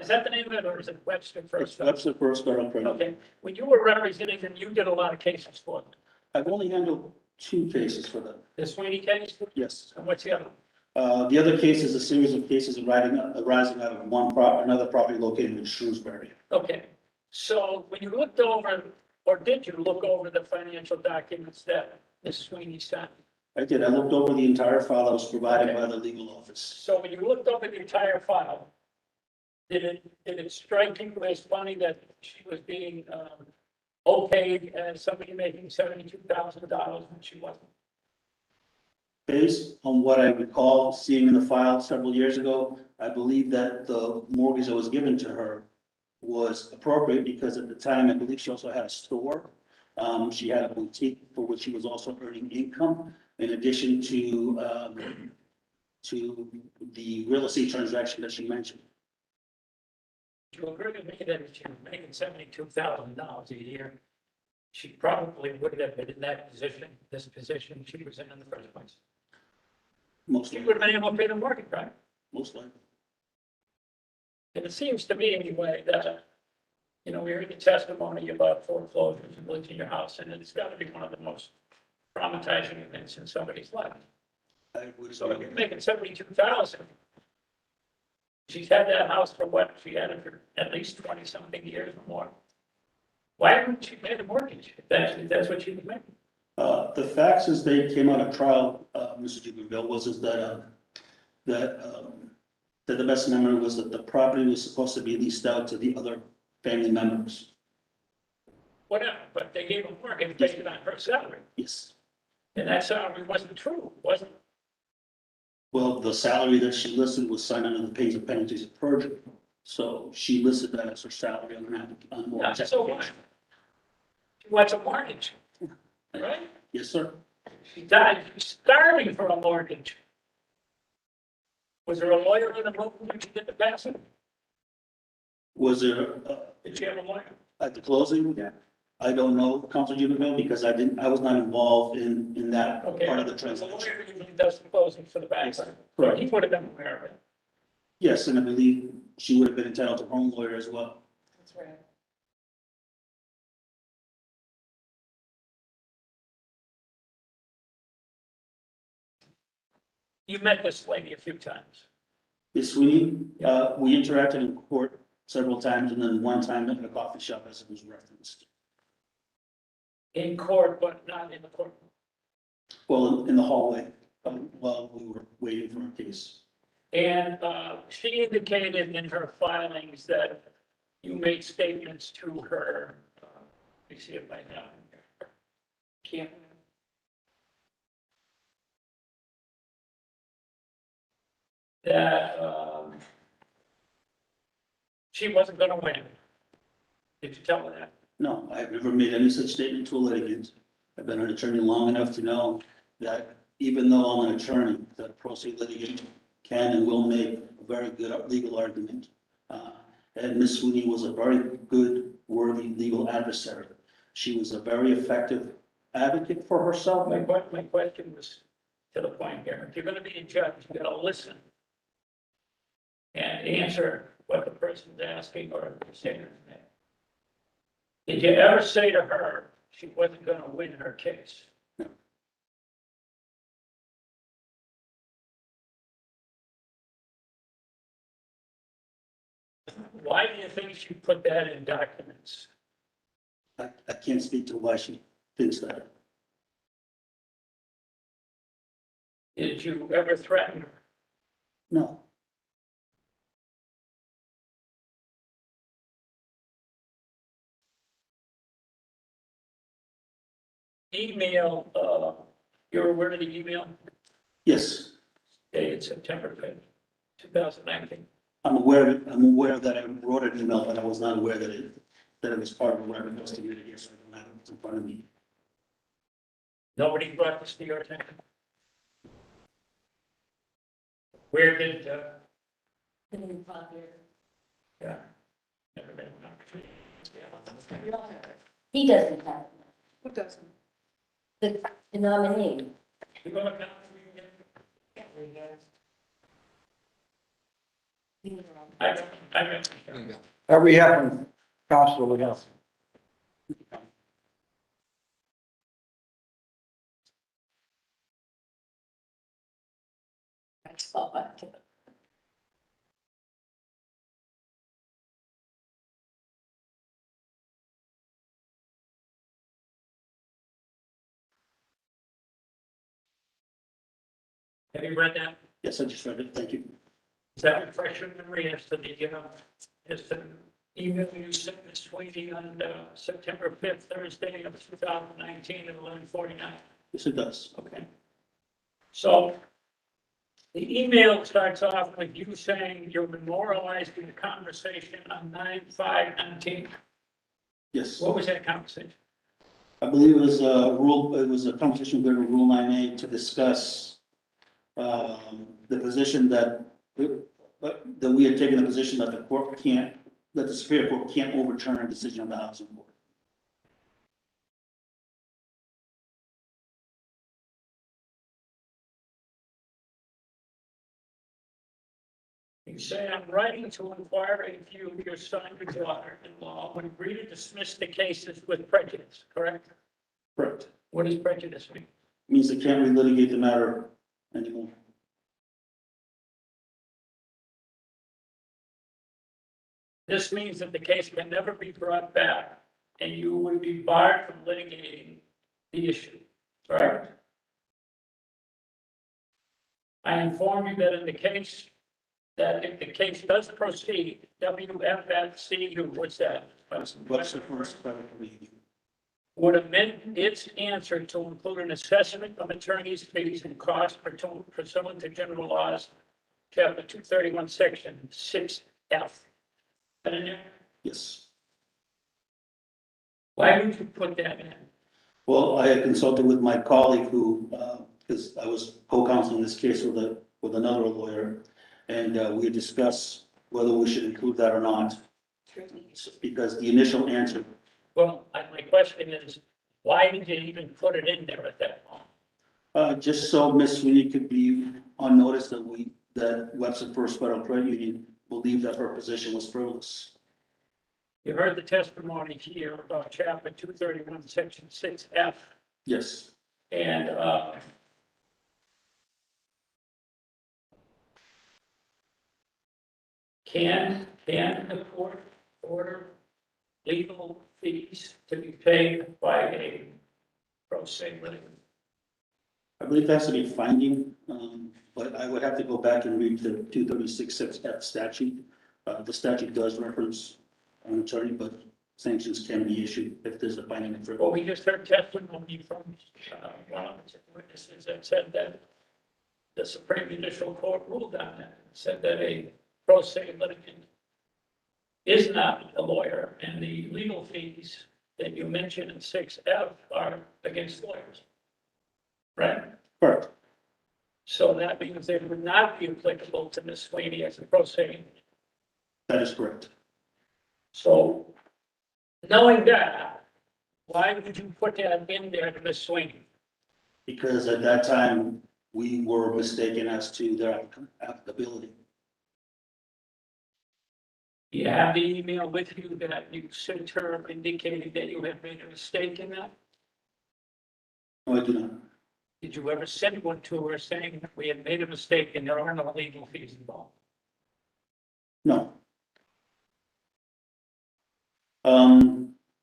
is that the name of it, or is it Webster First? That's the first federal credit. Okay, when you were representing them, you did a lot of cases for them. I've only handled 2 cases for them. The Sweeney case, Yes. and what's the other one? The other case is a series of cases arising out of another property located in Shrewsbury. Okay, so when you looked over, or did you look over the financial documents that Ms. Sweeney sent? I did. I looked over the entire file that was provided Okay. by the legal office. So when you looked over the entire file, did it strike you as funny that she was being okayed as somebody making $72,000 when she wasn't? Based on what I recall seeing in the file several years ago, I believe that the mortgage that was given to her was appropriate because at the time, I believe she also had a store. She had a boutique for which she was also earning income in addition to the real estate transaction that she mentioned. Do you agree with me that if she was making $72,000 a year, she probably would have been in that position, this position she was in the first place? Most She likely, would have been able to pay the mortgage, right? most likely. And it seems to me anyway that, we heard the testimony about foreclosures and losing your house, and it's got to be one of the most traumatizing events in somebody's life. I would So if agree. you're making $72,000, she's had that house for what? She had it for at least 20-something years or more. Why wouldn't she pay the mortgage if that's what she was making? The facts as they came out of trial, Mr. Jubenville, was that the best memory was that the property was supposed to be leased out to the other family members. Whatever, but they gave a mortgage based on her salary, Yes. and that salary wasn't true, wasn't it? Well, the salary that she listed was signed under the pains and penalties of perjury. So she listed that as her salary on a mortgage So what? application. She wants a mortgage, right? Yes, sir. She died, she's starving for a mortgage. Was there a lawyer in the room when she did the passing? Was there, Did she have a lawyer? at the closing? Yeah. I don't know, Council Jubenville, because I was not involved in that Okay. part of the The transaction. lawyer usually does the closing for the bank. So Correct. he would have been aware of it. Yes, and I believe she would have been entitled to her own lawyer as well. You met this lady a few times. Miss Sweeney, we interacted in court several times and then one time at a coffee shop as it was referenced. In court, but not in the court. Well, in the hallway, while we were waiting for our case. And she indicated in her filings that you made statements to her. Let me see if I know. Can't. That she wasn't going to win. Did you tell her that? No, I've never made any such statement to a litigant. I've been an attorney long enough to know that even though I'm an attorney, that a pro se litigant can and will make a very good legal argument. And Ms. Sweeney was a very good, worthy legal adversary. She was a very effective advocate for herself. My question was to the point here. If you're going to be a judge, you got to listen and answer what the person's asking or saying. Did you ever say to her she wasn't going to win her case? No. Why do you think she put that in documents? I can't speak to why she thinks that. Did you ever threaten her? No. Email, you're aware of the email Yes, dated September 5th, 2019? I'm aware that I wrote an email, but I was not aware that it was part of a record investigated here, so I don't have it in front of me. Nobody brought this to your attention? Where did, yeah. Never been an opportunity. He doesn't have it. Who doesn't? The nominee. You go to count, I Every happened, Counselor, we have. I saw that. Have you read that? Yes, I just read it, thank you. Is that refresh your memory as to the, as the email you sent Ms. Sweeney on September 5th, Thursday of 2019 at 11:49? Yes, it does. Okay. So the email starts off with you saying you're memorializing the conversation on 9/5/19. Yes, What was that conversation? I believe it was a conversation with Rule 9A to discuss the position that we had taken the position that the Superior Court can't overturn a decision of the Housing Board. You say, I'm writing to inquire if you, your son, your daughter-in-law would agree to dismiss the cases with prejudice, correct? Correct. What does prejudice mean? Means they can't relitigate the matter anymore. This means that the case can never be brought back and you would be barred from litigating the issue, correct? I inform you that in the case, that if the case does proceed, WFFCU, what's that? What's the first clarification? Would amend its answer to include an assessment of attorney's fees and costs pursuant to general laws, chapter 231, section 6F. That in there? Yes. Why would you put that in? Well, I had consulted with my colleague who, because I was co-counseling this case with another lawyer, and we had discussed whether we should include that or not. Because the initial answer. Well, my question is, why did you even put it in there at that point? Just so Ms. Sweeney could be on notice that Webster First Federal Credit Union believed that her position was frivolous. You heard the testimony here about chapter 231, section 6F, Yes. and can the court order legal fees to be paid by a pro se litigant? I believe that has to be finding, but I would have to go back and read the 236 F statute. The statute does reference an attorney, but sanctions can be issued if there's a finding of Well, fraud. we just heard testimony from one of the witnesses that said that the Supreme Judicial Court ruled on that, said that a pro se litigant is not a lawyer, and the legal fees that you mentioned in 6F are against lawyers. Right? Correct. So that means they would not be applicable to Ms. Sweeney as a pro se. That is correct. So knowing that, why would you put that in there to Ms. Sweeney? Because at that time, we were mistaken as to their applicability. You have the email with you that you sent her indicating that you had made a mistake in that? No, I do not. Did you ever send one to her saying that we had made a mistake and there are no legal fees involved? No.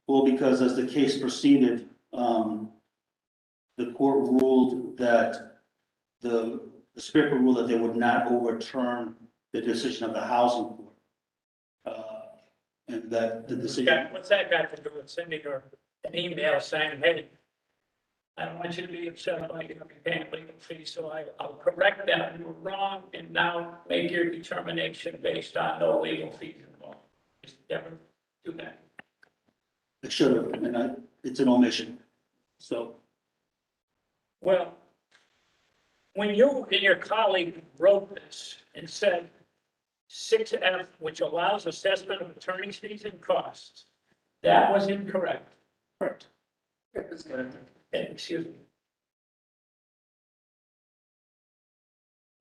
Well, because as the case proceeded, the court ruled that the Superior Court ruled that they would not overturn the decision of the housing court. And that the decision. What's that got to do with sending her an email saying, hey, I don't want you to be upset about you paying legal fees, so I'll correct that. You were wrong, and now make your determination based on no legal fees involved. Just never do that. It should have, and it's an omission. So. Well, when you and your colleague wrote this and said 6F, which allows assessment of attorney's fees and costs, that was incorrect. Correct. Excuse me.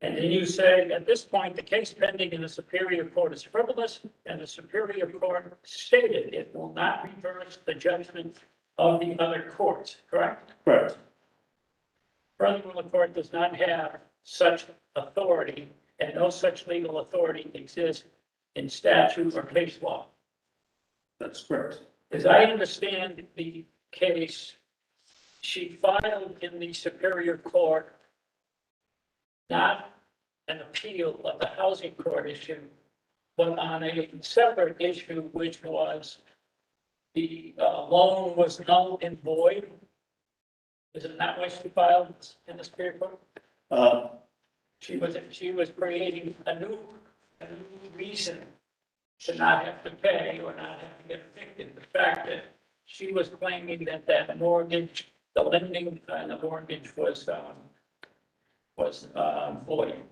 And then you say, at this point, the case pending in the Superior Court is frivolous, and the Superior Court stated it will not reverse the judgment of the other courts, correct? Correct. Furthermore, the court does not have such authority, and no such legal authority exists in statute or case law. That's correct. As I understand the case, she filed in the Superior Court not an appeal of the housing court issue, but on a separate issue, which was the loan was null and void. Is it not why she filed in the Superior Court? She was creating a new reason to not have to pay or not have to get evicted. The fact that she was claiming that that mortgage, the lending and the mortgage was void.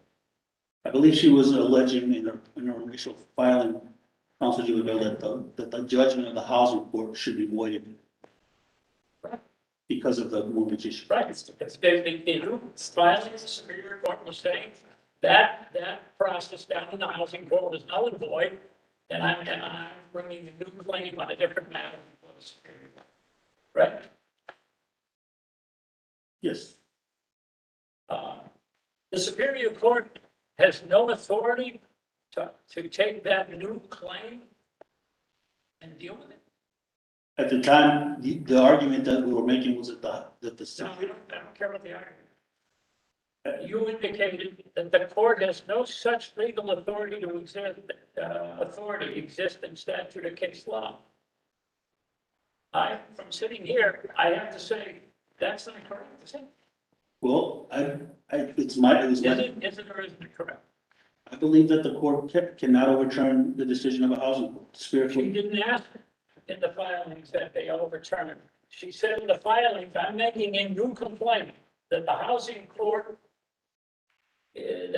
I believe she was alleging in her initial filing, Council Giuliano, that the judgment of the housing court should be voided because of the mortgage issue. Right, it's the filing of the Superior Court was saying that process down in the housing court was null and void, and I'm bringing a new claim on a different matter before the Superior Court. Right? Yes. The Superior Court has no authority to take that new claim and deal with it. At the time, the argument that we were making was that No, I don't care about the argument. You indicated that the court has no such legal authority to exist in statute or case law. From sitting here, I have to say, that's not correct, is it? well, it was Is it or isn't it correct? I believe that the court cannot overturn the decision of a housing court. She didn't ask in the filings that they overturn. She said in the filings, I'm making a new complaint that the housing court, the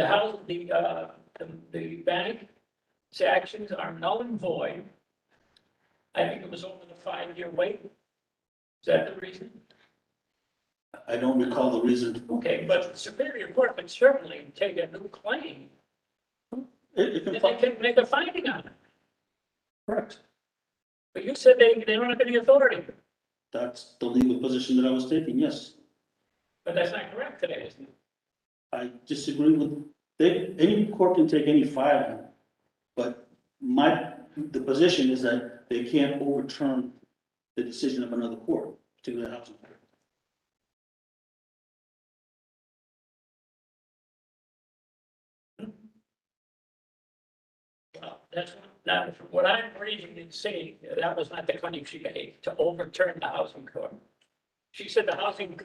bank's actions are null and void. I think it was over the 5-year wait. Is that the reason? I don't recall the reason. Okay, but the Superior Court can certainly take a new claim. It And they can make a finding on it. correct. But you said they don't have any authority, That's the legal position that I was taking, yes. but that's not correct today, isn't it? I disagree with, any court can take any filing, but the position is that they can't overturn the decision of another court, particularly the housing court. Well, that's not, what I'm reading and saying, that was not the claim she made, to overturn the housing court. She said the housing,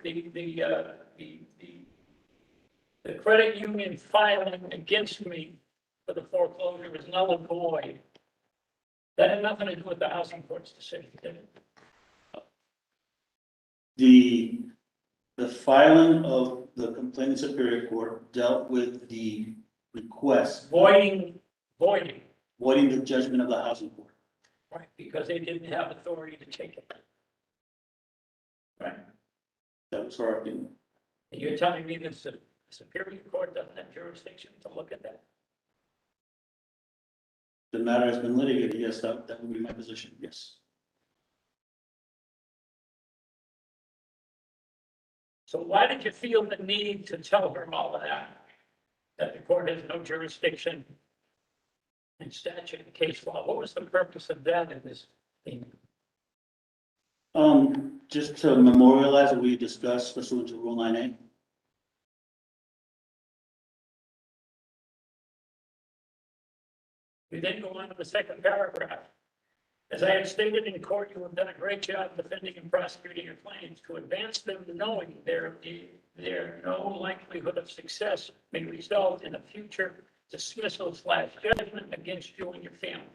the credit union filing against me for the foreclosure is null and void. That had nothing to do with the housing court's decision, did it? The filing of the complaint in Superior Court dealt with the request, Voiding, voiding the judgment of the housing court. right, because they didn't have authority to take it. Right, That was her argument. and you're telling me that the Superior Court doesn't have jurisdiction to look at that? The matter has been litigated, yes, that would be my position, yes. So why did you feel the need to tell her all of that? That the court has no jurisdiction in statute and case law? What was the purpose of that in this thing? Just to memorialize what we discussed pursuant to Rule 9A. We then go on to the second paragraph. As I have stated in court, you have done a great job defending and prosecuting your claims. To advance them, knowing there no likelihood of success may result in a future dismissal/judgment against you and your family.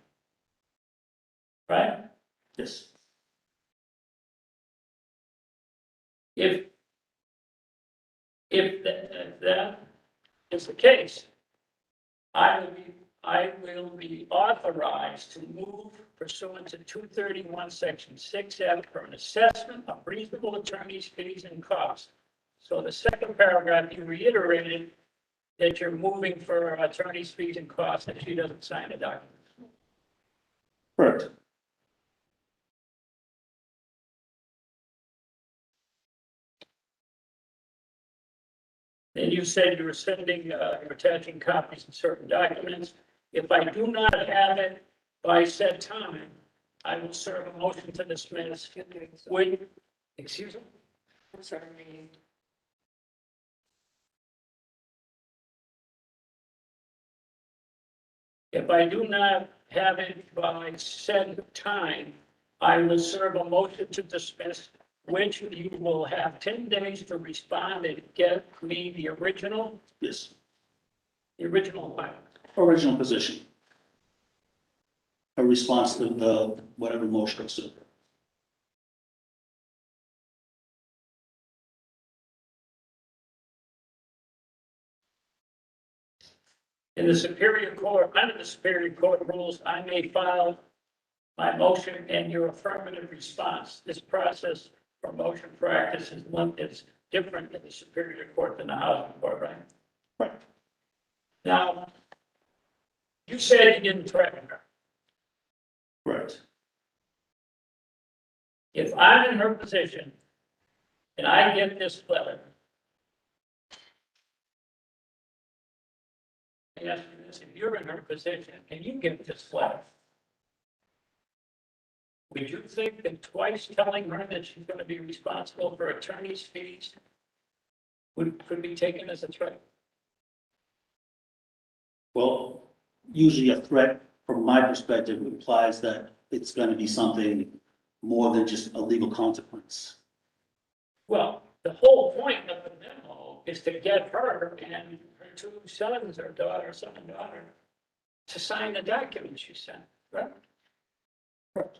Right? Yes. If that is the case, I will be authorized to move pursuant to 231, Section 6F for an assessment of reasonable attorney's fees and costs. So the second paragraph, you reiterated that you're moving for attorney's fees and costs if she doesn't sign the document. Correct. Then you said you were sending, you're attaching copies of certain documents. If I do not have it by said time, I will serve a motion to dismiss. Excuse me? I'm sorry. If I do not have it by said time, I will serve a motion to dismiss, which you will have 10 days to respond and get me the original Yes. file. Original position. A response to the whatever motion was served. In the Superior Court, under the Superior Court rules, I may file my motion and your affirmative response. This process for motion practice is different in the Superior Court than the Housing Court, right? Right. Now, you said you didn't threaten her. Correct. If I'm in her position and I get this letter, I ask you this, if you're in her position and you get this letter, would you think that twice telling her that she's going to be responsible for attorney's fees could be taken as a threat? Well, usually a threat, from my perspective, implies that it's going to be something more than just a legal consequence. Well, the whole point of the memo is to get her and her two sons or daughter, son and daughter, to sign the documents you sent, right? Correct.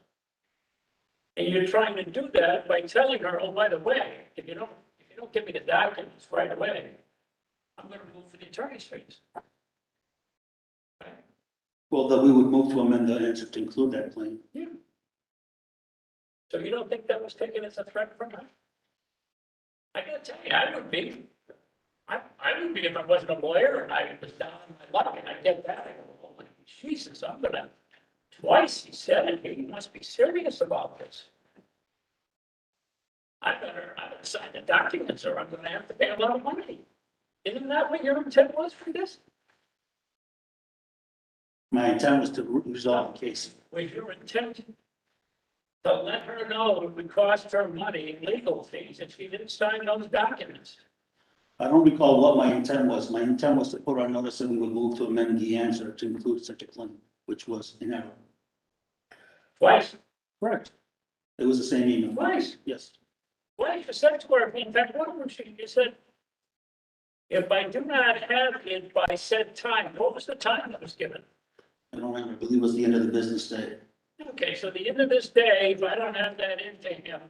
And you're trying to do that by telling her, oh, by the way, if you don't give me the documents right away, I'm going to move for the attorney's fees. Right? Well, that we would move to amend the answer to include that claim. Yeah. So you don't think that was taken as a threat from her? I gotta tell you, I would be. I would be if I wasn't a lawyer and I was down on my luck and I get that. I go, oh, Jesus, I'm gonna Twice he said it, he must be serious about this. I better sign the documents or I'm gonna have to pay a lot of money. Isn't that what your intent was for this? My intent was to resolve the case. Was your intent to let her know it would cost her money in legal fees if she didn't sign those documents? I don't recall what my intent was. My intent was to put on notice that we would move to amend the answer to include such a claim, which was in error. Twice, Correct. It was the same email. twice. Yes. Twice you said to her, in fact, one of them, you said, if I do not have it by said time, what was the time that was given? I don't remember. I believe it was the end of the business day. Okay, so the end of this day, if I don't have that into him,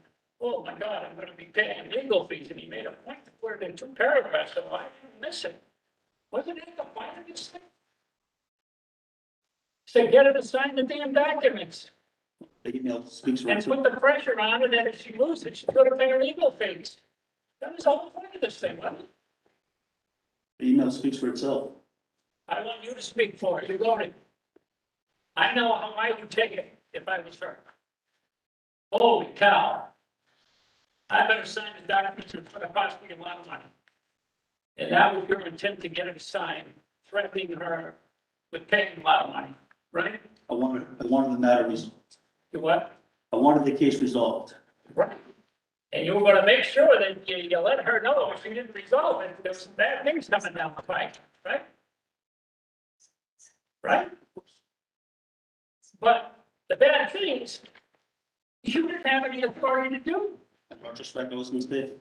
oh my God, I'm gonna be paying legal fees, and he made a point to put it in 2 paragraphs, so I didn't miss it. Wasn't it the point of this thing? To get her to sign the damn documents, The email speaks for and itself. put the pressure on her that if she loses it, she's gonna pay her legal fees. That was the whole point of this thing, wasn't it? The email speaks for itself. I want you to speak for it, you're going. I know how I would take it if I was her. Holy cow. I better sign the documents and put a cost me a lot of money. And that was your intent to get her to sign, threatening her with paying a lot of money, right? I wanted the matter resolved. You what? I wanted the case resolved. Right. And you were gonna make sure that you let her know if she didn't resolve it, there's some bad things coming down the pike, right? Right? But the bad things, you didn't have any authority to do. In retrospect, it was a mistake.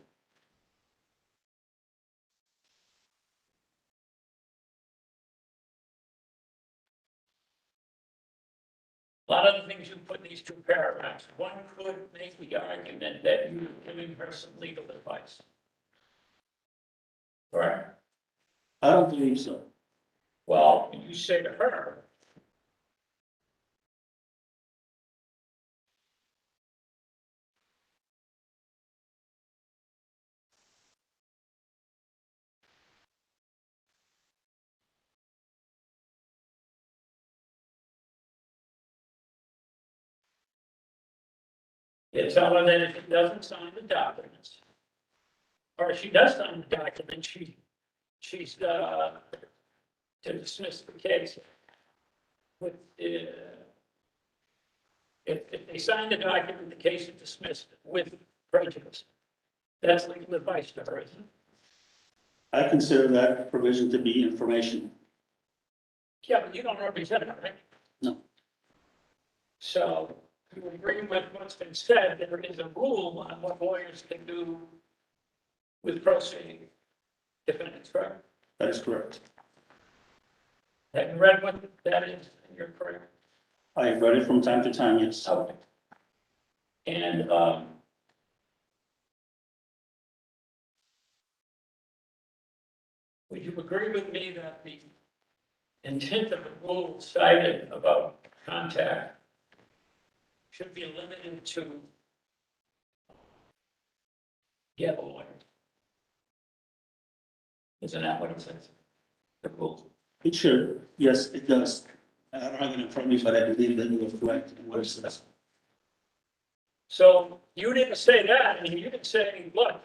A lot of the things you put in these 2 paragraphs, one could make the argument that you were giving her some legal advice. Right? I don't believe so. Well, you say to her, you tell her that if she doesn't sign the documents, or if she does sign the document, she's to dismiss the case. With, if they sign the document, the case is dismissed with prejudice. That's legal advice to her, isn't it? I consider that provision to be information. Yeah, but you don't represent her, right? No. So you agree with what's been said, there is a rule on what lawyers can do with proceeding defendants, right? That is correct. Have you read what that is in your career? I have read it from time to time, yes. Okay. And, would you agree with me that the intent of the rule cited about contact should be limited to get a lawyer? Isn't that what it says? The rule. It should, yes, it does. I don't have it in front of me, but I believe that you are correct in what it says. So you didn't say that, and you didn't say, look,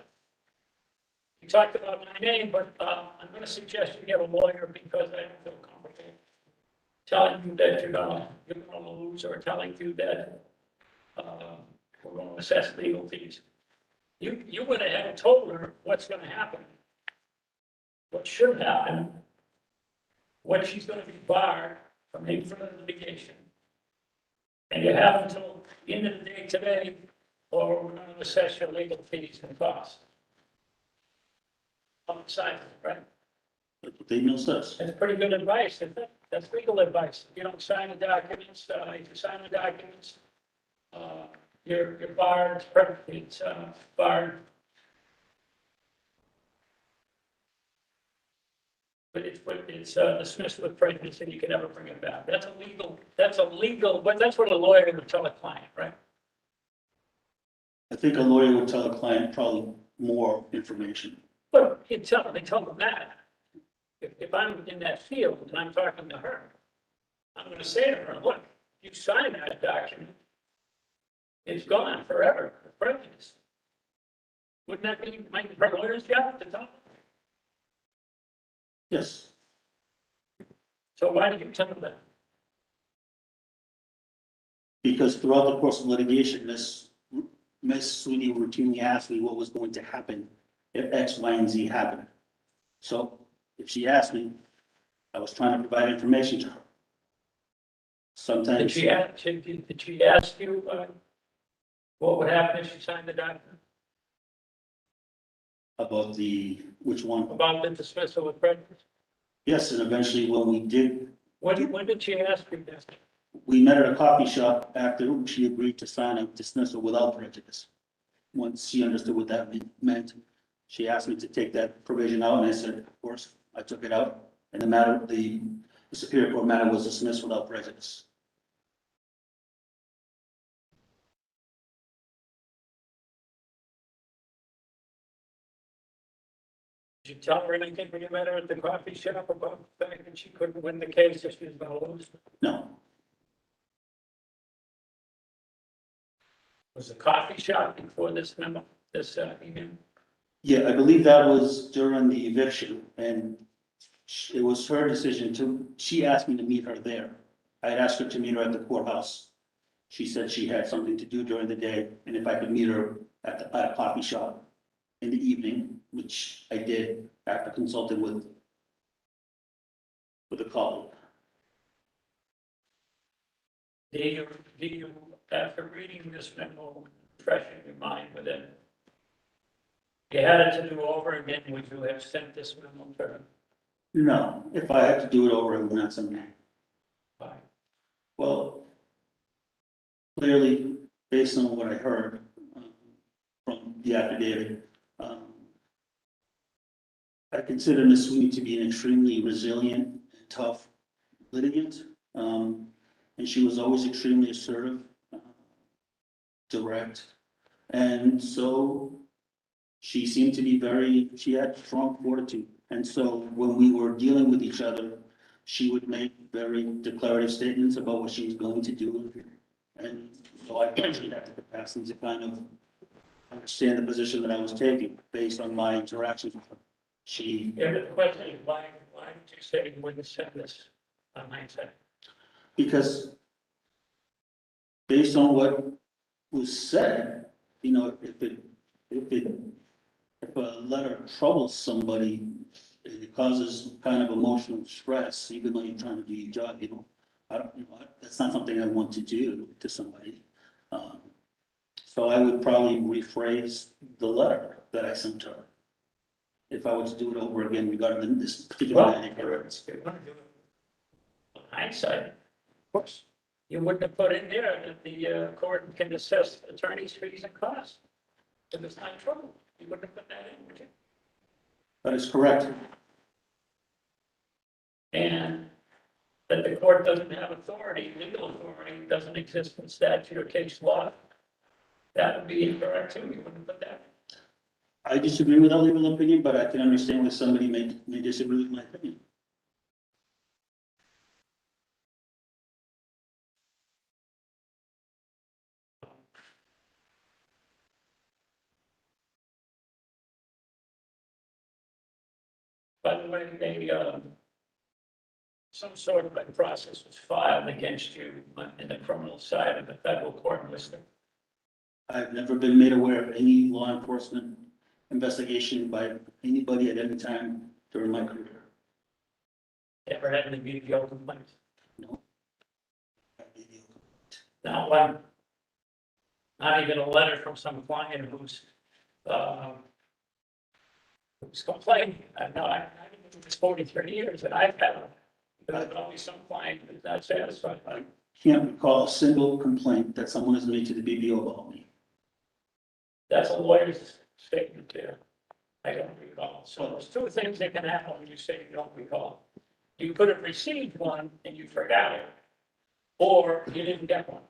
you talked about my name, but I'm going to suggest you get a lawyer because I don't feel comfortable telling you that you're gonna lose, or telling you that we're going to assess legal fees. You went ahead and told her what's going to happen, what should happen, what she's going to be barred from any further litigation. And you have until the end of the day today, or we're going to assess your legal fees and costs. On the side, right? That's what the email says. That's pretty good advice, isn't it? That's legal advice. If you don't sign the documents, if you sign the documents, you're barred, it's barred. But it's dismissed with prejudice, and you can never bring it back. That's a legal, but that's what a lawyer would tell a client, right? I think a lawyer would tell a client probably more information. But they tell them that. If I'm in that field and I'm talking to her, I'm going to say to her, look, you sign that document, it's gone forever, prejudice. Wouldn't that be my lawyer's job to tell? Yes, So why did you tell them that? because throughout the course of litigation, Miss Sweeney routinely asked me what was going to happen if X, Y, and Z happened. So if she asked me, I was trying to provide information to her. Did Sometimes, she ask you, what would happen if she signed the document? about which one? About the dismissal with prejudice? Yes, and eventually when we did, When did she ask you that? we met at a coffee shop after she agreed to sign a dismissal without prejudice. Once she understood what that meant, she asked me to take that provision out, and I said, of course, I took it out. And the Superior Court matter was dismissed without prejudice. Did you tell her anything when you met her at the coffee shop about the fact that she couldn't win the case if she was gonna lose? No, Was the coffee shop before this memo, this email? yeah, I believe that was during the eviction, and it was her decision she asked me to meet her there. I had asked her to meet her at the courthouse. She said she had something to do during the day, and if I could meet her at a coffee shop in the evening, which I did after consulting with a couple. Do you, after reading this memo, fresh in your mind with it, you had it to do over again, would you have sent this memo to her? No, if I had to do it over, I would not send it. Why? Well, clearly, based on what I heard from the affidavit, I consider Ms. Sweeney to be an extremely resilient and tough litigant. And she was always extremely assertive, direct. And so she seemed to be she had strong fortitude. And so when we were dealing with each other, she would make very declarative statements about what she was going to do. And so I actually had the capacity to kind of understand the position that I was taking based on my interactions with her. Yeah, but the question is, why did you say you wouldn't send this on hindsight? Because based on what was said, if a letter troubles somebody, it causes kind of emotional stress, even though you're trying to do your job, that's not something I want to do to somebody. So I would probably rephrase the letter that I sent her if I was to do it over again regarding this particular. Well, if you're gonna do it on hindsight, of course, you wouldn't have put in there that the court can assess attorney's fees and costs. If it's not trouble, you wouldn't have put that in, would you? That is correct. And that the court doesn't have authority, legal authority, doesn't exist in statute or case law. That would be incorrect too, you wouldn't put that. I disagree with that legal opinion, but I can understand why somebody may disagree with my opinion. By the way, some sort of a process was filed against you in the criminal side of the federal court system. I've never been made aware of any law enforcement investigation by anybody at any time during my career. Ever had any BPO complaints? No. Not one. Not even a letter from some client who's complaining. I know I've been doing this 43 years and I've had, there's always some client who's not satisfied. I can't recall a single complaint that someone has made to the BBO about me. That's a lawyer's statement there. I don't recall. So there's two things that can happen when you say you don't recall. You could have received one and you forgot it, or you didn't get one.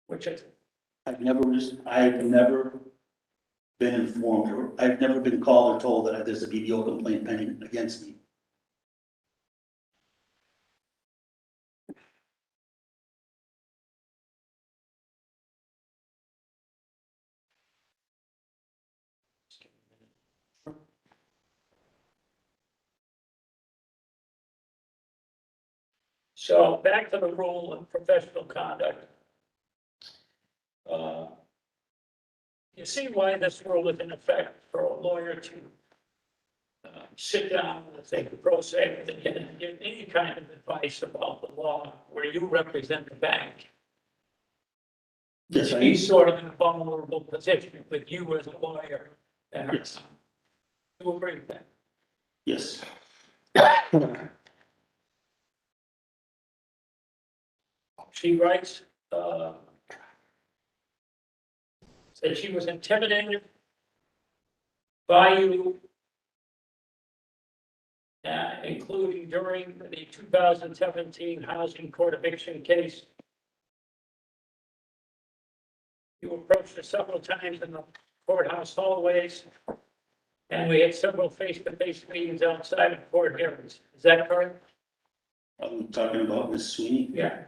Which is, I've never been informed, or I've never been called or told that there's a BBO complaint pending against me. So back to the rule of professional conduct. You see why this rule is in effect for a lawyer to sit down and take a pro se and give any kind of advice about the law where you represent the bank. Yes, I He's sort of in a vulnerable position with you as a lawyer and her. Yes. You agree with that? Yes. She writes, that she was intimidated by you, including during the 2017 housing court eviction case. You approached her several times in the courthouse hallways, and we had several face-to-face meetings outside of court hearings. Is that correct? I'm talking about Ms. Sweeney. Yeah.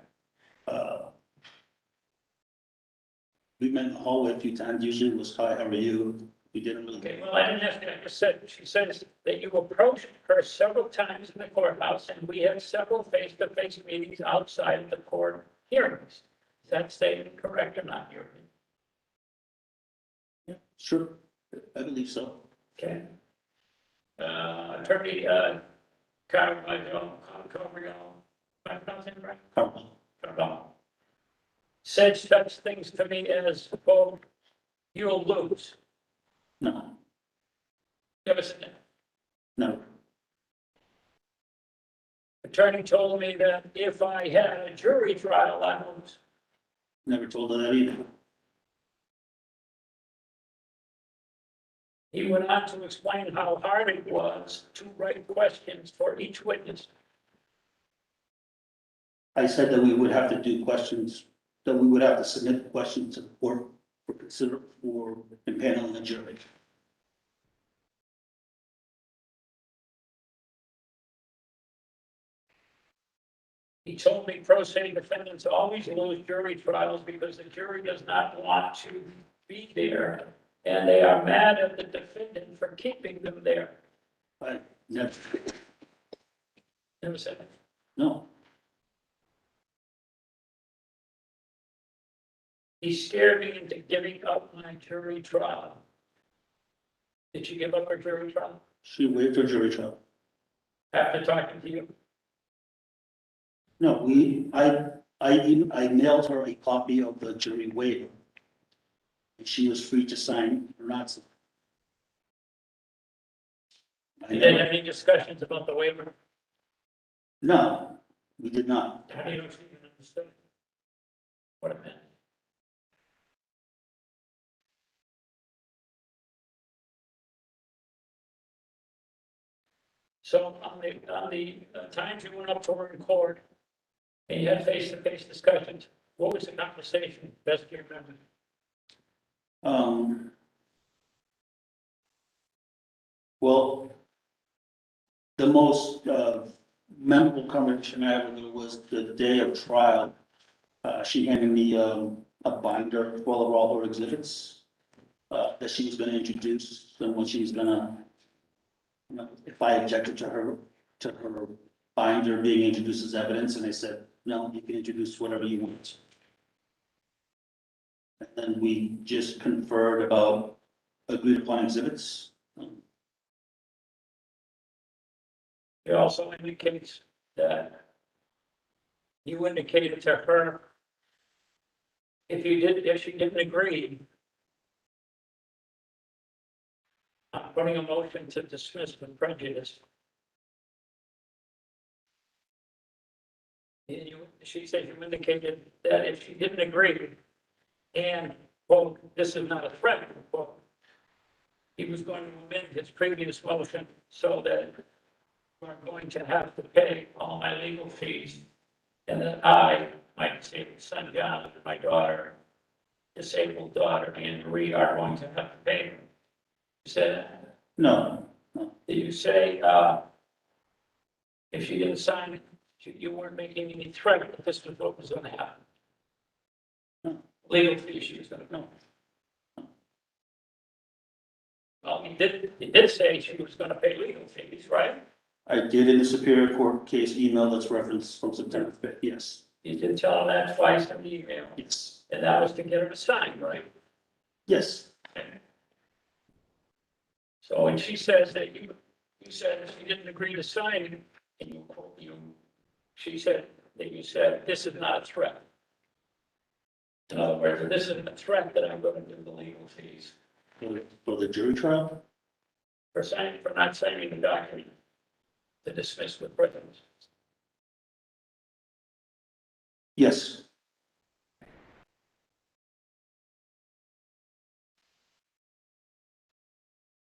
We met in the hallway a few times, usually it was, hi, how are you? We didn't really. Okay, well, I didn't ask you, I just said, she says that you approached her several times in the courthouse, and we had several face-to-face meetings outside of the court hearings. Is that statement correct or not, your opinion? Yeah, sure, I believe so. Okay. Attorney, Carvajal, am I pronouncing it right? Carvajal. Said such things to me as, quote, you'll lose. No, You ever said that? no, Attorney told me that if I had a jury trial, I would lose. never told her that either. He went on to explain how hard it was to write questions for each witness. I said that we would have to do questions, that we would have to submit questions to the court for impaneling the jury. He told me pro se defendants always lose jury trials because the jury does not want to be there, and they are mad at the defendant for keeping them there. I never, Never said that. no, He scared me into giving up my jury trial. Did she give up her jury trial she waived her jury trial. after talking to you? No, I mailed her a copy of the jury waiver. And she was free to sign or not. Sign. You didn't have any discussions about the waiver? No, we did not. How do you know she even understood what it meant? So on the times you went up to her in court and you had face-to-face discussions, what was the conversation, best you remember? Well, the most memorable conversation I had with her was the day of trial. She handed me a binder full of all her exhibits that she was going to introduce, and when she was going to, you know, if I objected to her binder being introduced as evidence, and I said, no, you can introduce whatever you want. And then we just conferred about agreed upon exhibits. It also indicates that you indicated to her if she didn't agree, I'm putting a motion to dismiss with prejudice. And she said you indicated that if she didn't agree, and, well, this is not a threat, well, he was going to amend his previous motion so that we're going to have to pay all my legal fees, and that I, my disabled son John, and my daughter, disabled daughter, and we are going to have to pay them. You said that? No, Did you say, if she didn't sign it, you weren't making any threat that this was what was gonna happen? No. Legal fees she was gonna, no. Well, he did say she was gonna pay legal fees, right? I did in the Superior Court case email that's referenced from September 5th, yes, You did tell her that twice in the email, yes, and that was to get her to sign, right? yes. So when she says that you said she didn't agree to sign, and she said that you said, this is not a threat. In other words, this isn't a threat that I'm going to do the legal fees For the jury trial? for not signing the document to dismiss with prejudice. Yes,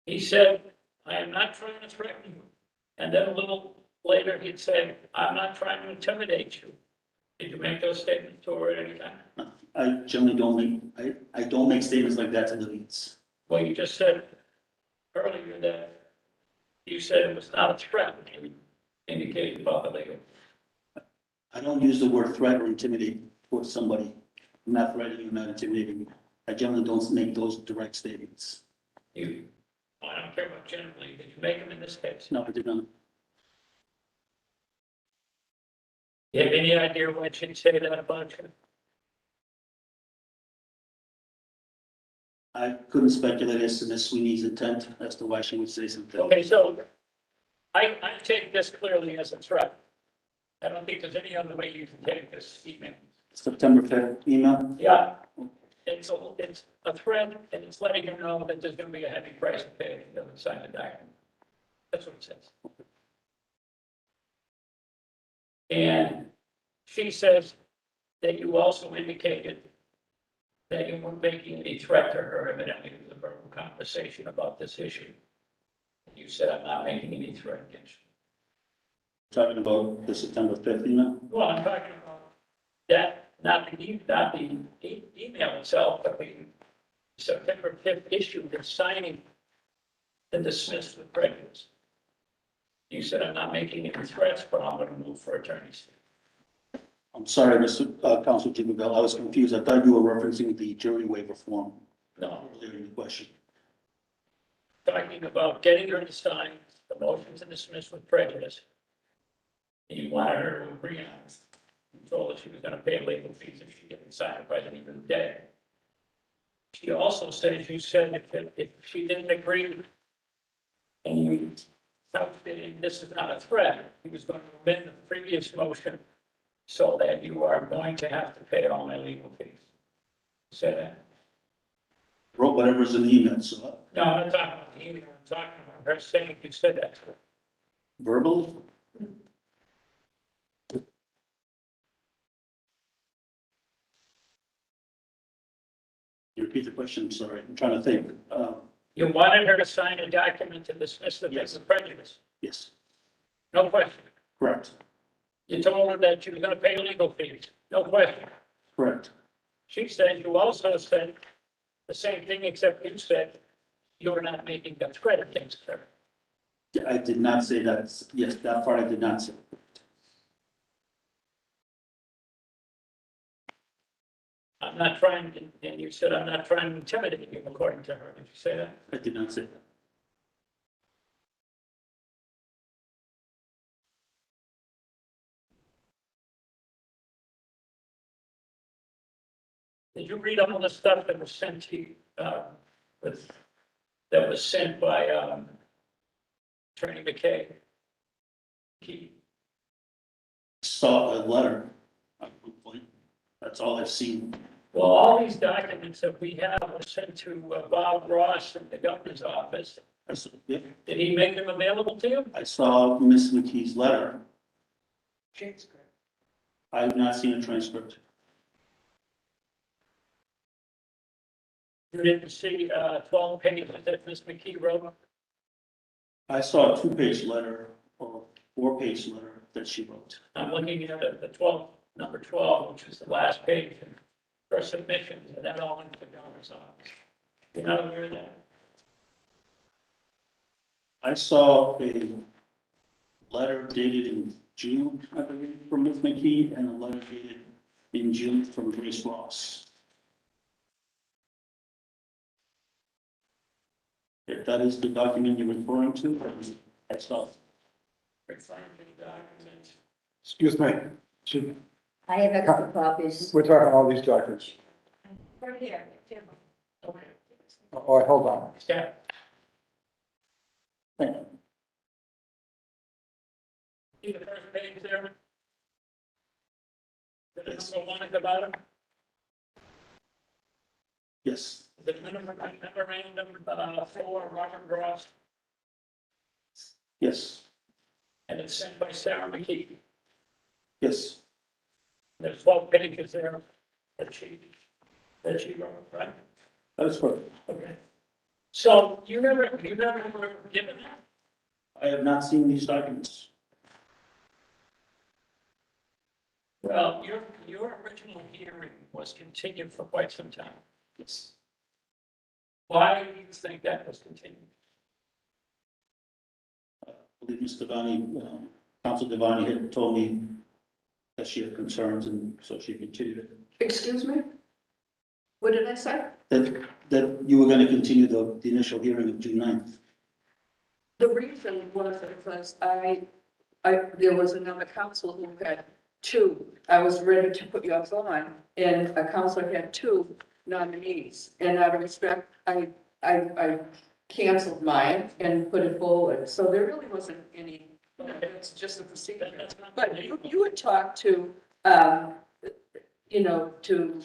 He said, I am not trying to threaten you. And then a little later, he'd say, I'm not trying to intimidate you. Did you make those statements to her at any time? I generally don't I don't make statements like that to the leads. Well, you just said earlier that you said it was not a threat, you indicated about the legal. I don't use the word threat or intimidate towards somebody. I'm not threatening you, not intimidating you. I generally don't make those direct statements. I don't care about generally, did you make them in this case? No, I did not. You have any idea why she'd say that about you? I couldn't speculate as to Ms. Sweeney's intent as to why she would say something. Okay, so I take this clearly as a threat. I don't think there's any other way you can take this email. September 5th email? Yeah, it's a threat, and it's letting you know that there's gonna be a heavy price to pay if you don't sign the document. That's what it says. And she says that you also indicated that you weren't making any threat to her, evidently it was a verbal conversation about this issue. You said, I'm not making any threat against you. Talking about the September 5th email? Well, I'm talking about that, not the email itself, but the September 5th issue, the signing the dismissed with prejudice. You said, I'm not making any threats, but I'm going to move for attorney's fee. I'm sorry, Mr. Counsel Jimmy Bell, I was confused. I thought you were referencing the jury waiver form No, earlier in the question. talking about getting her to sign the motion to dismiss with prejudice. You wanted her to agree on it. You told her she was going to pay legal fees if she didn't sign it by the end of the day. She also said, you said if she didn't agree and you felt that this is not a threat, he was going to amend the previous motion so that you are going to have to pay all my legal fees. You said that? Wrote whatever's in the email, so No, I'm not talking about the email, I'm talking about her saying you said that to her. verbally? You repeat the question, I'm sorry, I'm trying to think. You wanted her to sign a document to dismiss the case of prejudice. Yes, No question. correct, You told her that she was going to pay legal fees. No question. correct. She said, you also said the same thing, except you said you were not making a threat against her. I did not say that, yes, that part I did not say. I'm not trying to, and you said, I'm not trying to intimidate you, according to her. Did you say that? I did not say that. Did you read all the stuff that was sent to you, that was sent by, Attorney McKay? Saw a letter, that's all I've seen. Well, all these documents that we have were sent to Bob Ross in the governor's office. Yeah, Did he make them available to you? I saw Miss McKee's letter. Transcript. I have not seen a transcript. You didn't see 12 pages that Ms. McKee wrote? I saw a 2-page letter or 4-page letter that she wrote. I'm looking at the 12, number 12, which is the last page for submissions, and that all went to the governor's office. You're not aware of that? I saw a letter dated in June, I believe, from Ms. McKee, and a letter dated in June from Grace Ross. If that is the document you're referring to, I saw it. referring to the documents. Excuse me, Should- I have extra copies. we're talking all these documents. Right here, Jim. Okay. Oh, hold on. Yeah. See the first page there? The number one at the bottom, Yes, the memorandum, for Robert Ross, yes, and it's sent by Sarah McKee. yes, There's 12 pages there that she wrote, right? that is correct. Okay. So you never were given that? I have not seen these documents. Well, your original hearing was continued for quite some time. Yes. Why do you think that was continued? I believe Ms. Devaney, Council Devaney had told me that she had concerns, and so she continued it. Excuse me? What did I say? That you were going to continue the initial hearing of June 9th. The reason was because there was another council who had two. I was ready to put yours on, and a councilor had two nominees. And out of respect, I canceled mine and put it forward. So there really wasn't any, it's just a procedure. But you had talked to, to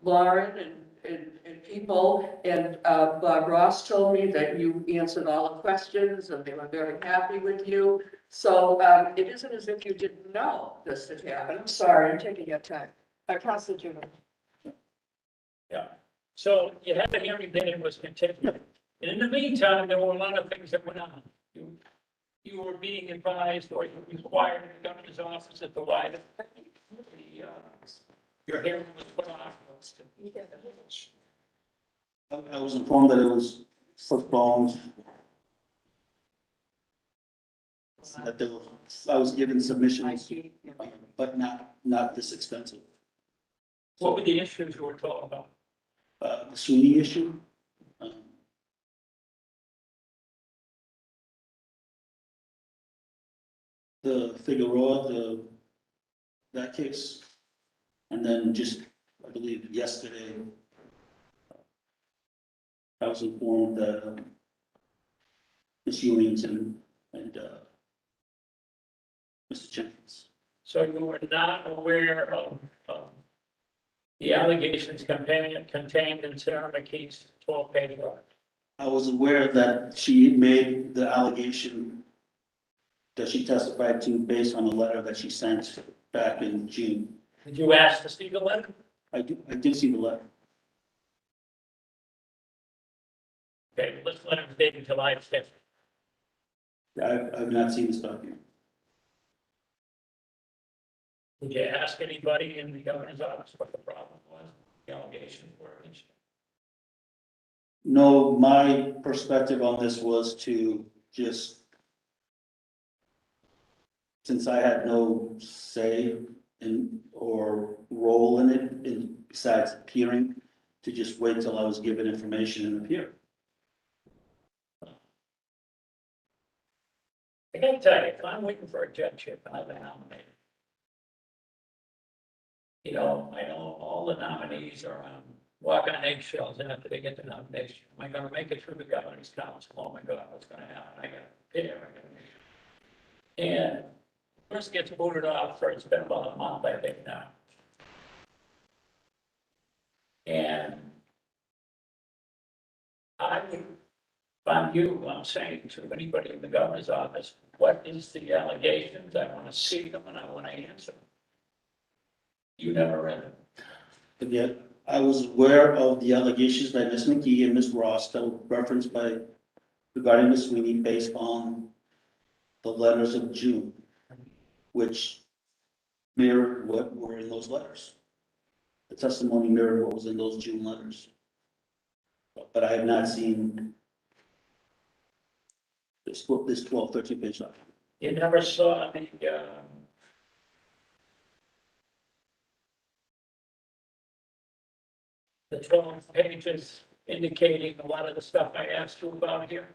Lauren and people, and Bob Ross told me that you answered all the questions and they were very happy with you. So it isn't as if you didn't know this had happened. I'm sorry, I'm taking your time. I trusted you. Yeah. So you had the hearing, then it was continued. And in the meantime, there were a lot of things that went on. You were being advised or you were required in the governor's office at the wide. Your hearing was put off. I was informed that it was postponed. That there was, I was given submissions, but not this expensive. What were the issues you were talking about? The Sweeney issue. The Figueroa, that case. And then just, I believe yesterday, I was informed that Ms. Unington and Mr. Jenkins. So you were not aware of the allegations contained in Sarah McKee's 12-page letter? I was aware that she made the allegation that she testified to based on a letter that she sent back in June. Did you ask to see the letter? I did see the letter. Okay, let's let him date until July 5th. I've not seen this document. Did you ask anybody in the governor's office what the problem was, the allegations were? No, my perspective on this was to just, since I had no say in or role in it, besides appearing, to just wait till I was given information and appear. I gotta tell you, if I'm waiting for a judgeship, I've been nominated. You know, I know all the nominees are walk on eggshells after they get the nomination. Am I gonna make it through the governor's council? Oh my God, what's gonna happen? I gotta prepare. And first gets voted off for, it's been about a month, I think now. And I would, if I'm you, I'm saying to anybody in the governor's office, what is the allegations? I want to see them and I want to answer them. You never read them. But yet, I was aware of the allegations by Ms. McGee and Ms. Ross that were referenced by regarding Ms. Sweeney based on the letters of June, which mirrored what were in those letters. The testimony mirrored what was in those June letters. But I have not seen this 12, 13 page document. You never saw the 12 pages indicating a lot of the stuff I asked you about here?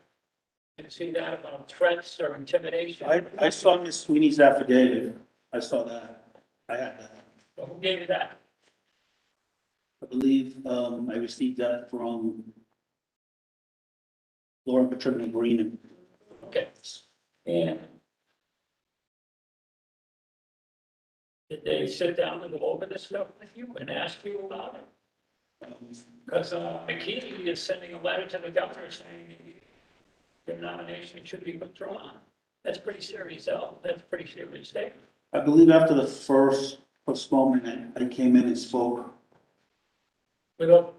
You see that about threats or intimidation? I saw Ms. Sweeney's affidavit. I saw that. I had that. Well, who gave you that? I believe, I received that from Laura Patricia Green. Okay. And did they sit down and go over this stuff with you and ask you about it? Because McKee is sending a letter to the governor saying your nomination should be withdrawn. That's pretty serious, though. That's a pretty serious statement. I believe after the first postponement, I came in and spoke We go,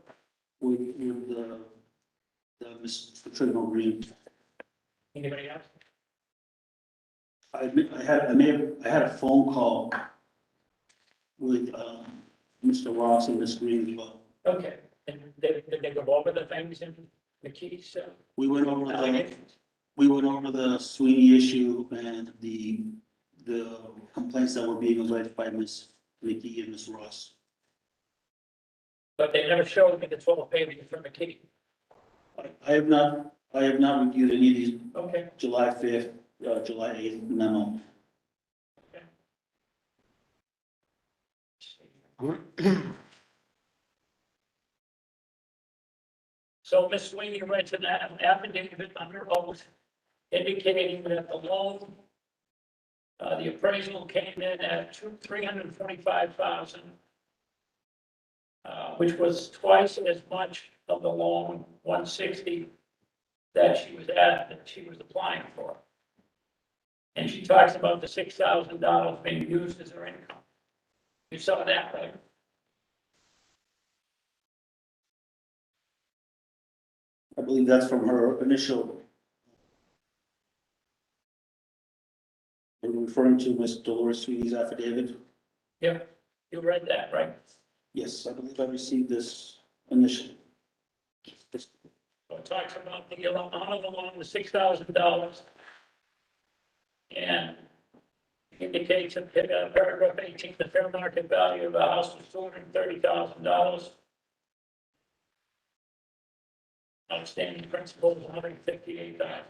with the Ms. Patricia Green. anybody else? I had a phone call with, Mr. Ross and Ms. Green as well. Okay. And did they go over the things in McKee's We went over the, allegations? the Sweeney issue and the complaints that were being alleged by Ms. McKee and Ms. Ross. But they never showed me the 12 pages from McKee. I have not reviewed any of these Okay. July 5th, July 8th memo. So Ms. Sweeney writes an affidavit under oath indicating that the loan, the appraisal came in at $345,000, which was twice as much of the loan, 160, that she was applying for. And she talks about the $6,000 being used as her income. You saw that, right? I believe that's from her initial. Are you referring to Ms. Dolores Sweeney's affidavit? Yeah, you read that, right? Yes, I believe I received this initially. So it talks about the amount of the loan, the $6,000. And indicates in paragraph 18, the fair market value of the house was $230,000. Outstanding principal is $158,000.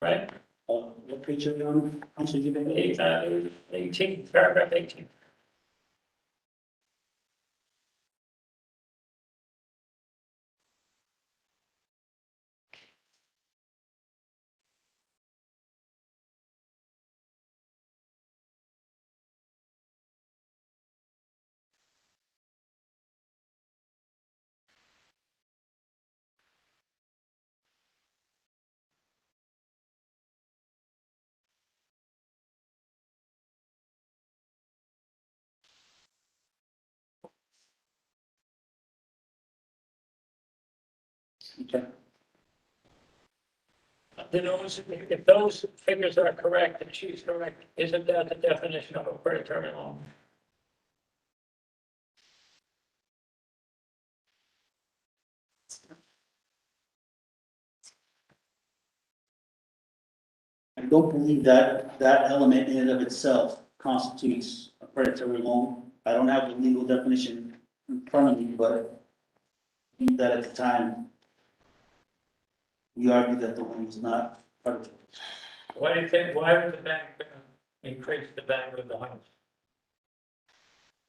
Right? What page are you on? I'm sorry, you mean? 18, paragraph 18. Okay. If those figures are correct and she's correct, isn't that the definition of a predatory loan? I don't believe that element in and of itself constitutes a predatory loan. I don't have the legal definition in front of me, but I think that at the time, we argued that the loan was not predatory. Why do you think, why would the bank increase the value of the house?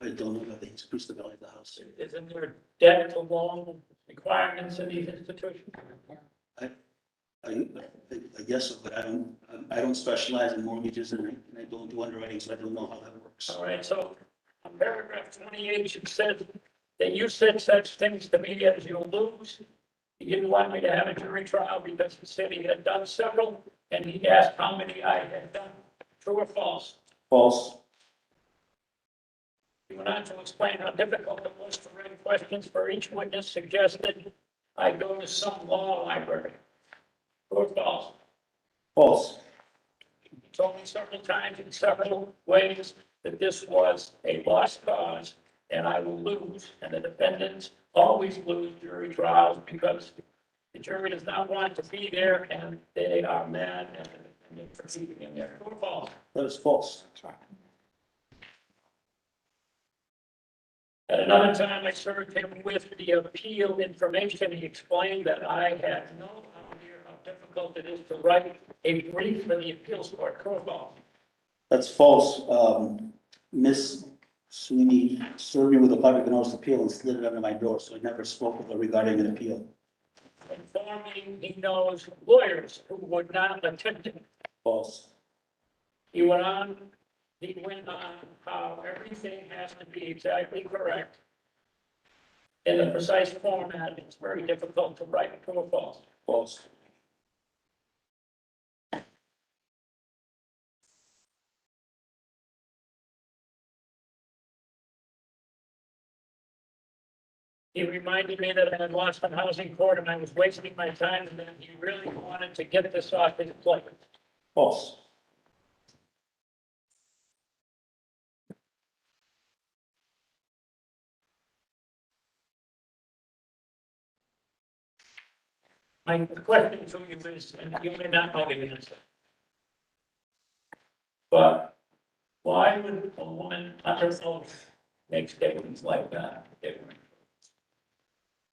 I don't know that they increased the value of the house. Isn't there debt to loan requirements in these institutions? I guess so, but I don't specialize in mortgages and I don't do underwriting, so I don't know how that works. All right, so on paragraph 28, it said that you said such things to me as you'll lose. He didn't want me to have a jury trial because the city had done several, and he asked how many I had done. True or false? False. He went on to explain how difficult it was to write questions for each witness, suggested I go to some law library. True or false? False. He told me several times in several ways that this was a lost cause and I will lose, and the defendants always lose jury trials because the jury does not want to be there and they are mad and they're proceeding in there. True or false? That is false. At another time, I served him with the appeal information. He explained that I had no idea of difficult it is to write a brief for the appeals court. Curveball. That's false. Miss Sweeney served me with a public notice of appeal and slid it under my door, so I never spoke with her regarding an appeal. Informing he knows lawyers who would not attempt it. False. He went on how everything has to be exactly correct in a precise format. It's very difficult to write true or false. False. He reminded me that I had lost my housing court and I was wasting my time, and that he really wanted to get this off his plate. False. My question to you is, and you may not know the answer, but why would a woman under oath make statements like that?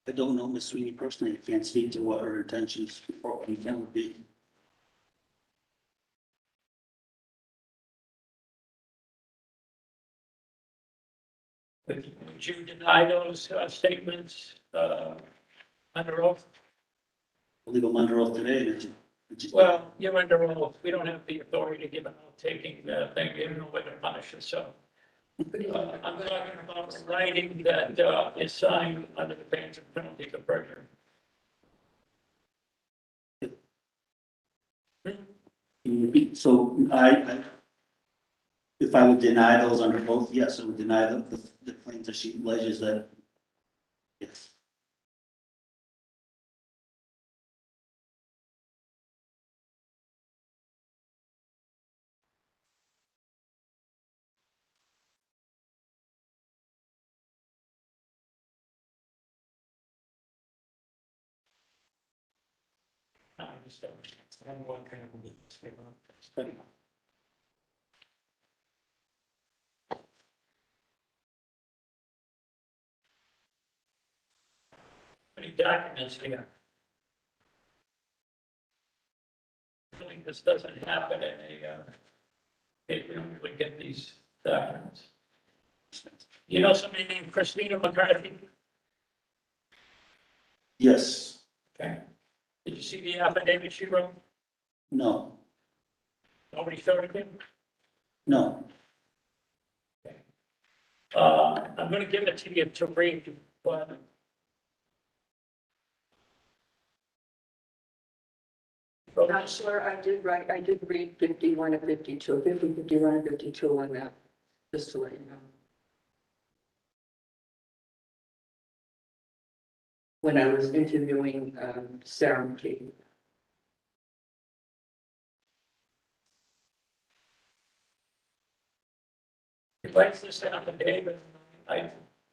I don't know Miss Sweeney personally. I can't speak to what her intentions or intent would be. Would you deny those statements under oath? I believe I'm under oath today. Well, you're under oath. We don't have the authority to give an oath taking thing, you know, whether to punish it, so. I'm talking about writing that is signed under the pains and penalties of perjury. Can you repeat? So if I would deny those under oath, yes, I would deny the claims that she alleges that, yes. I understand. I don't want to kind of say that. Many documents here. Really, this doesn't happen in we don't really get these documents. You know somebody named Christina McCarthy? Yes. Okay. Did you see the affidavit she wrote? No. Nobody showed it to you? No. I'm gonna give it to you to read, but. Counselor, I did read 51 and 52, 50, 51 and 52 on that, just to let you know. When I was interviewing Sarah McKee. He writes this affidavit,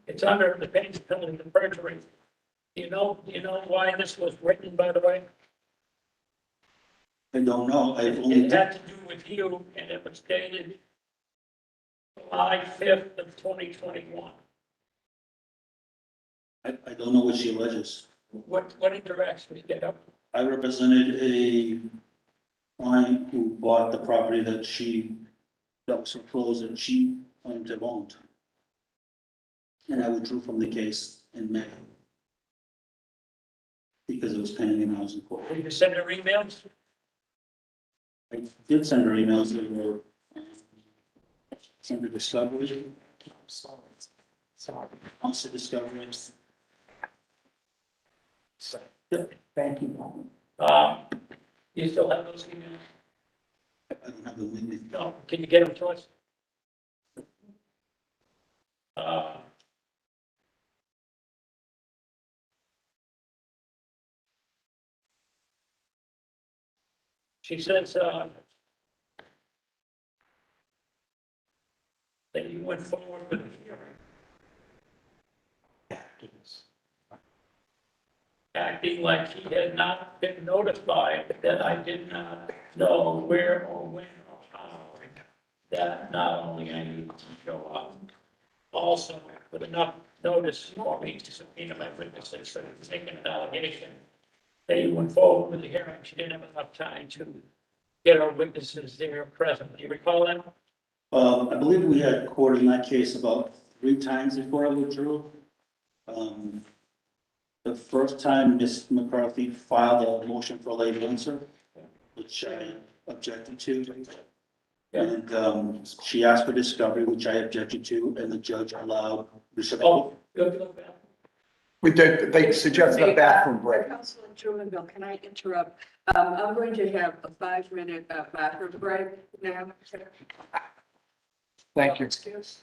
it's under the pains and penalties of perjury. You know why this was written, by the way? I don't know. I've only. It had to do with you, and it was dated July 5th of 2021. I don't know what she alleges. What interactions did you get up? I represented a client who bought the property that was foreclosed and she claimed to have owned. And I withdrew from the case in May because it was pending in housing court. Did you send her emails? I did send her emails that were sent to discovery. Sorry. Also discoveries. Thank you. You still have those emails? I don't have them with me. No, can you get them to us? She says, that you went forward with the hearing. Acting like he had not been notified that I did not know where or when or how. That not only I need to show up, also with enough notice for me to subpoena my witnesses, so taking an allegation that you went forward with the hearing, she didn't have enough time to get our witnesses there present. Do you recall that? I believe we had court in that case about 3 times before I withdrew. The first time, Ms. McCarthy filed a motion for a late answer, which I objected to. And she asked for discovery, which I objected to, and the judge allowed reschedule. We did, they suggested a bathroom break. Councilor Trumanville, can I interrupt? I'm going to have a 5-minute bathroom break now. Thank you. Excuse.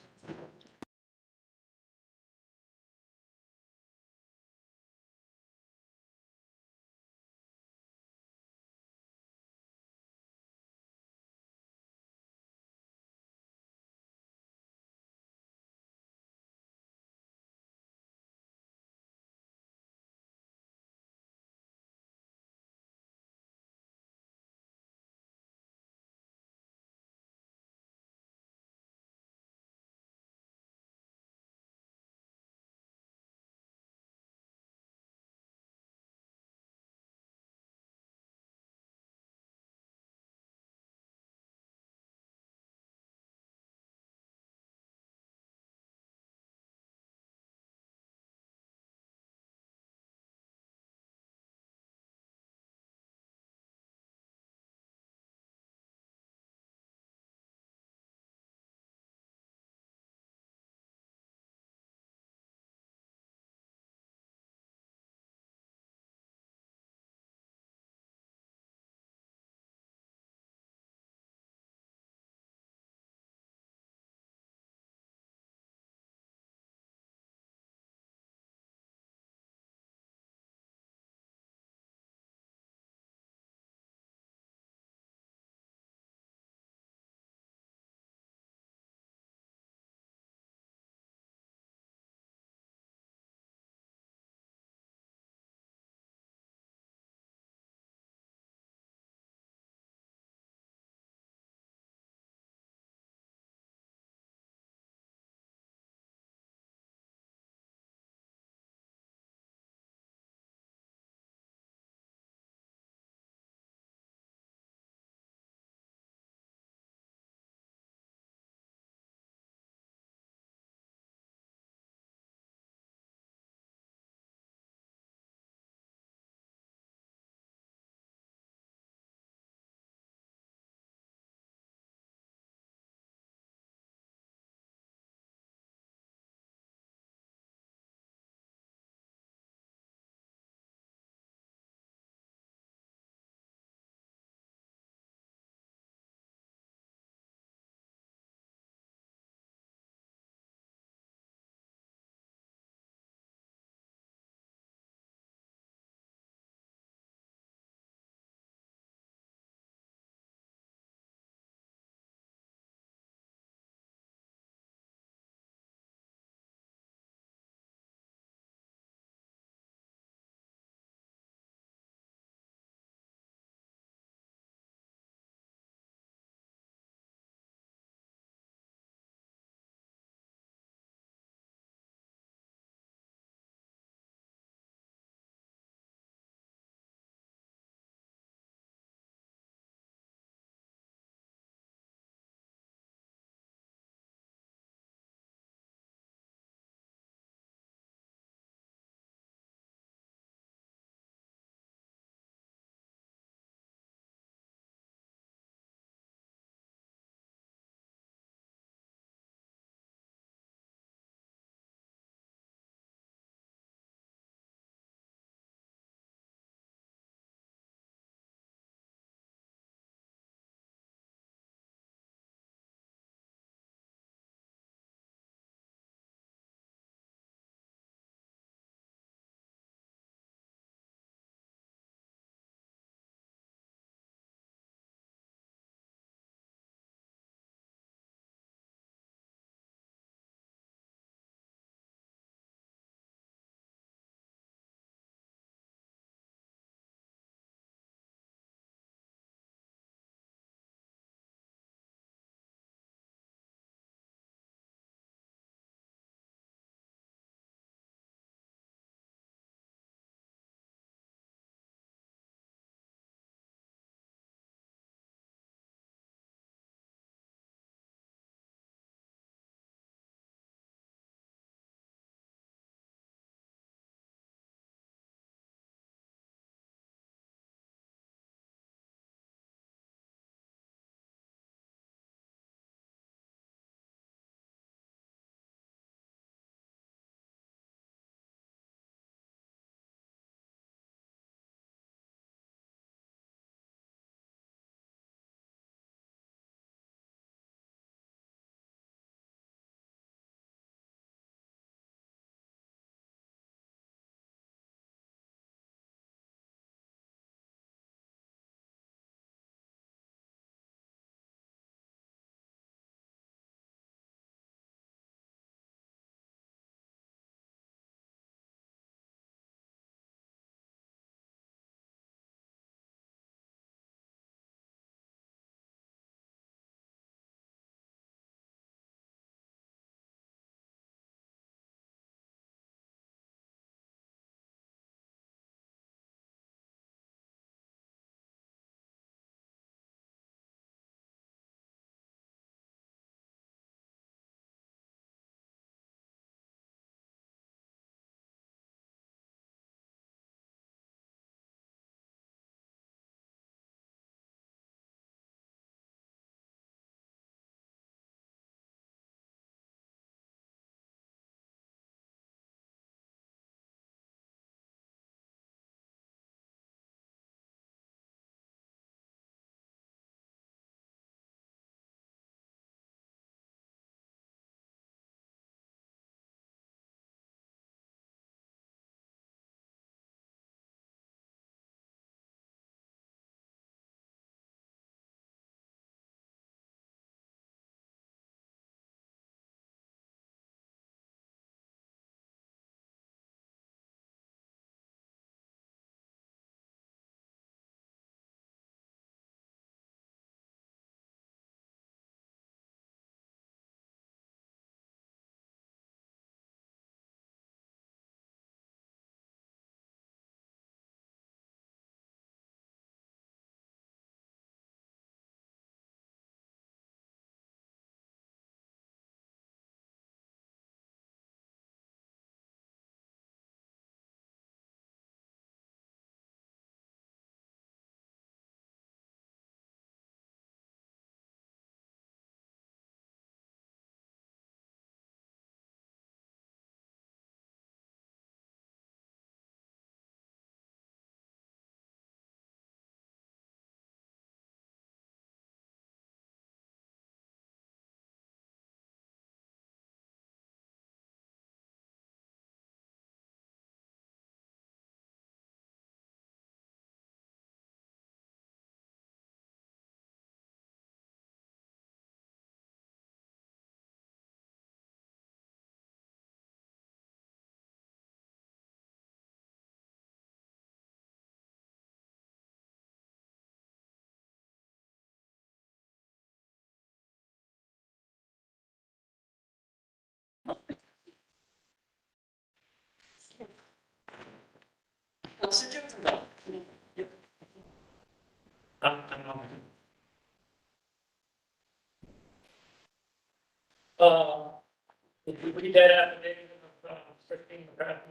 read that affidavit of Christine McCarthy?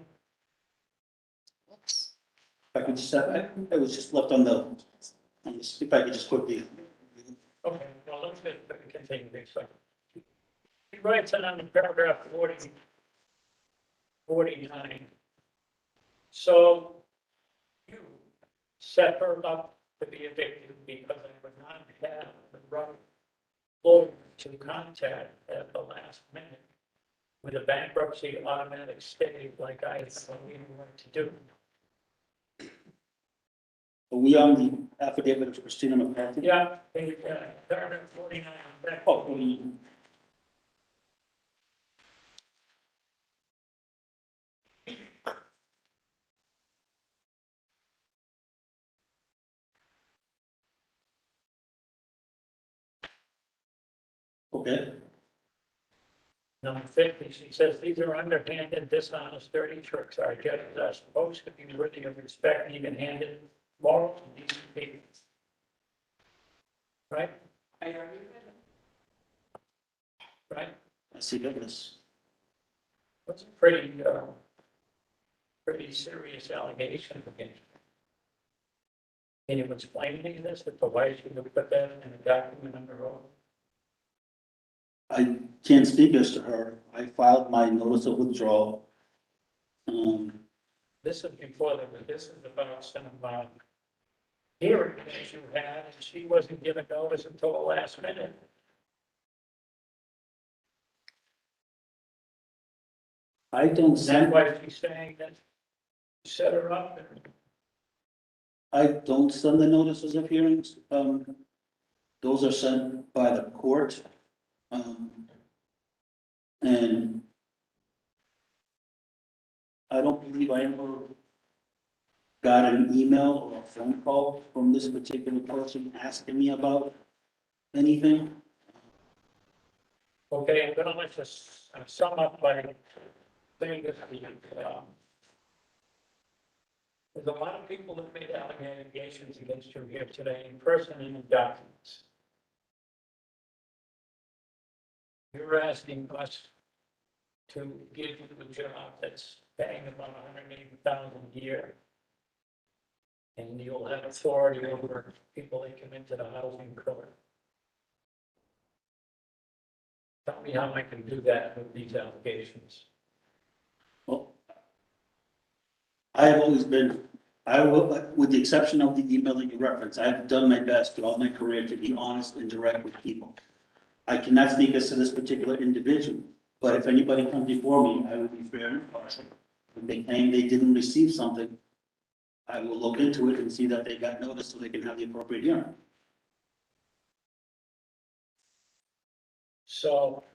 Whoops. If I could just, it was just left on the, if I could just quickly. Okay, well, let's continue this. He writes it on the paragraph 49. So you set her up to be evicted because I would not have the right lawyer to contact at the last minute with a bankruptcy automatic stay like I wanted to do. Are we on the affidavit of Christina McCarthy? Yeah, paragraph 49. Oh, okay. Number 50, she says, these are underhanded, dishonest, dirty tricks. Our judges are supposed to be worthy of respect and even-handed, moral, and decent people. Right? I argue with it. Right? I see goodness. That's a pretty serious allegation against you. Can you explain any of this, as to why she would put that in a document under oath? I can't speak as to her. I filed my notice of withdrawal. This is before this is about some hearing that you had, and she wasn't given notice until the last minute. I don't Is that send, why she's saying that you set her up? I don't send the notices of hearings. Those are sent by the court. And I don't believe I ever got an email or a phone call from this particular person asking me about anything. Okay, I'm gonna let you sum up by saying this to you. There's a lot of people that made allegations against you here today, in person and in documents. You're asking us to give you a job that's paying about $180,000 a year. And you'll have authority over people that come into the housing court. Tell me how I can do that with these allegations. Well, I have always been, with the exception of the email that you referenced, I've done my best throughout my career to be honest and direct with people. I cannot speak as to this particular individual, but if anybody comes before me, I will be fair and impartial. If they claim they didn't receive something, I will look into it and see that they got notice so they can have the appropriate hearing. So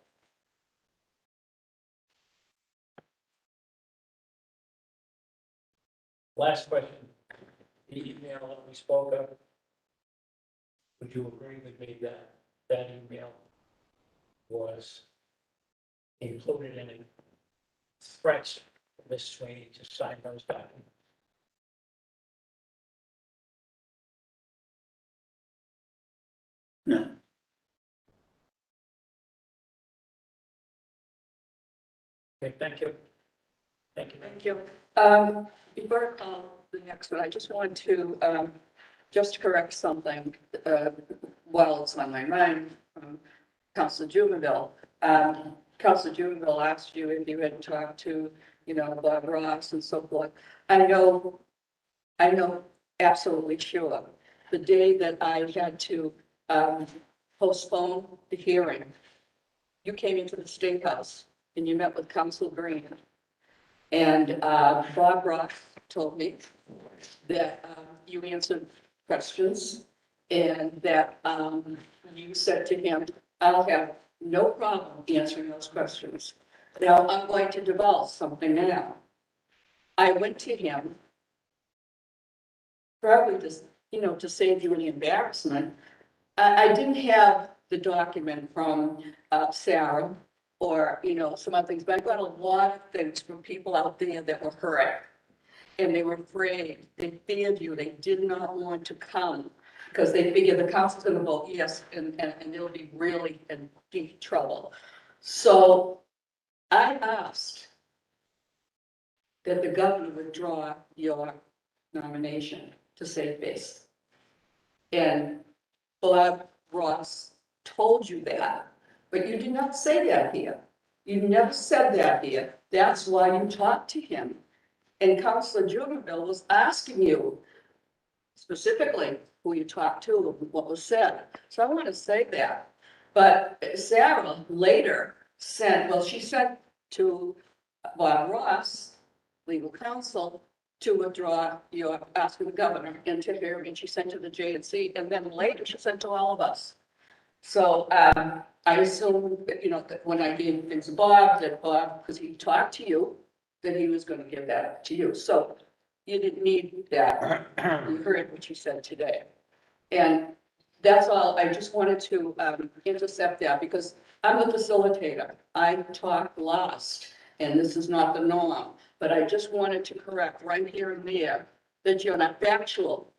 last question, the email that we spoke of, would you agree with me that that email was included in it threats for Ms. Sweeney to sign those documents? No. Okay, thank you. Thank you. Thank you. Before I call the next one, I just want to just correct something while it's on my mind from Councilor Jubenville. Councilor Jubenville asked you if you had talked to, Bob Ross and so forth. I know absolutely sure. The day that I had to postpone the hearing, you came into the State House and you met with Council Green. And Bob Ross told me that you answered questions and that you said to him, I'll have no problem answering those questions. Now, I'm going to divulge something now. I went to him, probably just, to save you any embarrassment. I didn't have the document from Sarah or, some other things, but I got a lot of things from people out there that were hurt. And they were afraid, they feared you, they did not want to come because they figured the council's gonna vote yes, and they'll be really in deep trouble. So I asked that the governor withdraw your nomination to save face. And Bob Ross told you that, but you did not say that here. You never said that here. That's why you talked to him. And Councilor Jubenville was asking you specifically who you talked to, what was said. So I want to say that. But Sarah later sent, well, she sent to Bob Ross, legal counsel, to withdraw your, asking the governor into her, and she sent to the JNC, and then later she sent to all of us. So I assume, that, you know, that when I gave things to Bob, that Bob, because he talked to you, that he was going to give that to you. So you didn't need that. You heard what you said today. And that's all. I just wanted to intercept that because I'm the facilitator. I talk last, and this is not the norm. But I just wanted to correct right here and there that you're not factual.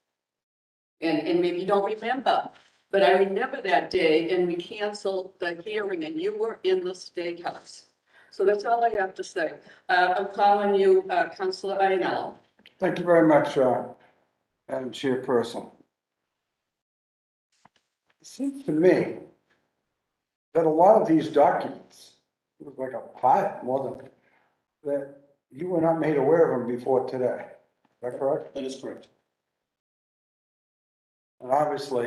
And maybe you don't remember, but I remember that day and we canceled the hearing and you were in the steakhouse. So that's all I have to say. I'm calling you Councilor Ionello. Thank you very much, Madam Chairperson. It seems to me that a lot of these documents, it was like a pilot more than, that you were not made aware of them before today. Is that correct? That is correct. And obviously,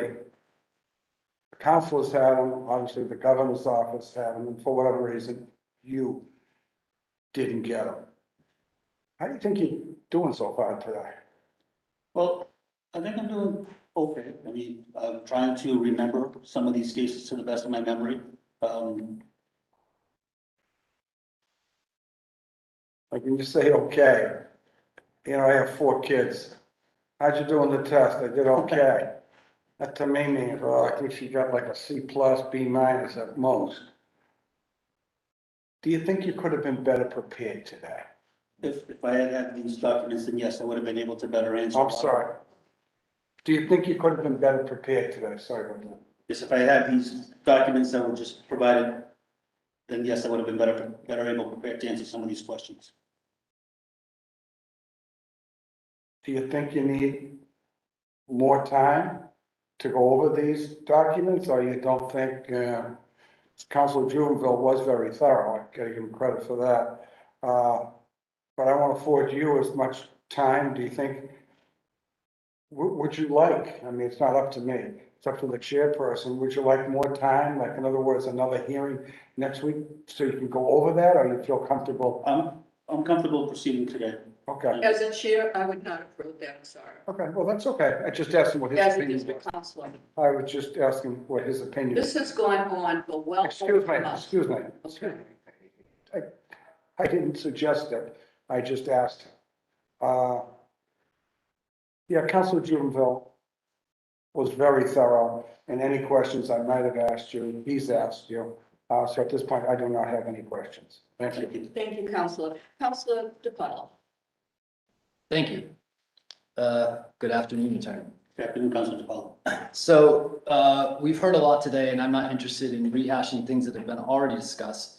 the councilors had them, obviously the governor's office had them, and for whatever reason, you didn't get them. How do you think you're doing so far today? Well, I think I'm doing okay. I mean, I'm trying to remember some of these cases to the best of my memory. I can just say, okay. You know, I have 4 kids. How'd you do on the test? I did okay. That to me means, well, I think she got like a C+, B- at most. Do you think you could have been better prepared today? If I had had these documents, then yes, I would have been able to better answer. I'm sorry. Do you think you could have been better prepared today? Sorry about that. Yes, if I had these documents that were just provided, then yes, I would have been better able prepared to answer some of these questions. Do you think you need more time to go over these documents, or you don't think, Councilor Jubenville was very thorough, I gotta give him credit for that. But I want to afford you as much time, do you think, would you like, I mean, it's not up to me, it's up to the chairperson, would you like more time, like in other words, another hearing next week, so you can go over that, or you feel comfortable? I'm comfortable proceeding today. Okay, As a chair, I would not approve that, I'm sorry. okay, well, that's okay, I just asked him what his As a opinion district was. councilor. I was just asking what his opinion was. This has gone on for well Excuse over me, a month. excuse me, Okay. excuse me. I didn't suggest it, I just asked. Yeah, Councilor Jubenville was very thorough, and any questions I might have asked you, he's asked you. So at this point, I do not have any questions. Thank you. Thank you, Councilor. Councilor DePaul. Thank you. Good afternoon, Attorney. Good afternoon, Councilor DePaul. So we've heard a lot today, and I'm not interested in rehashing things that have been already discussed.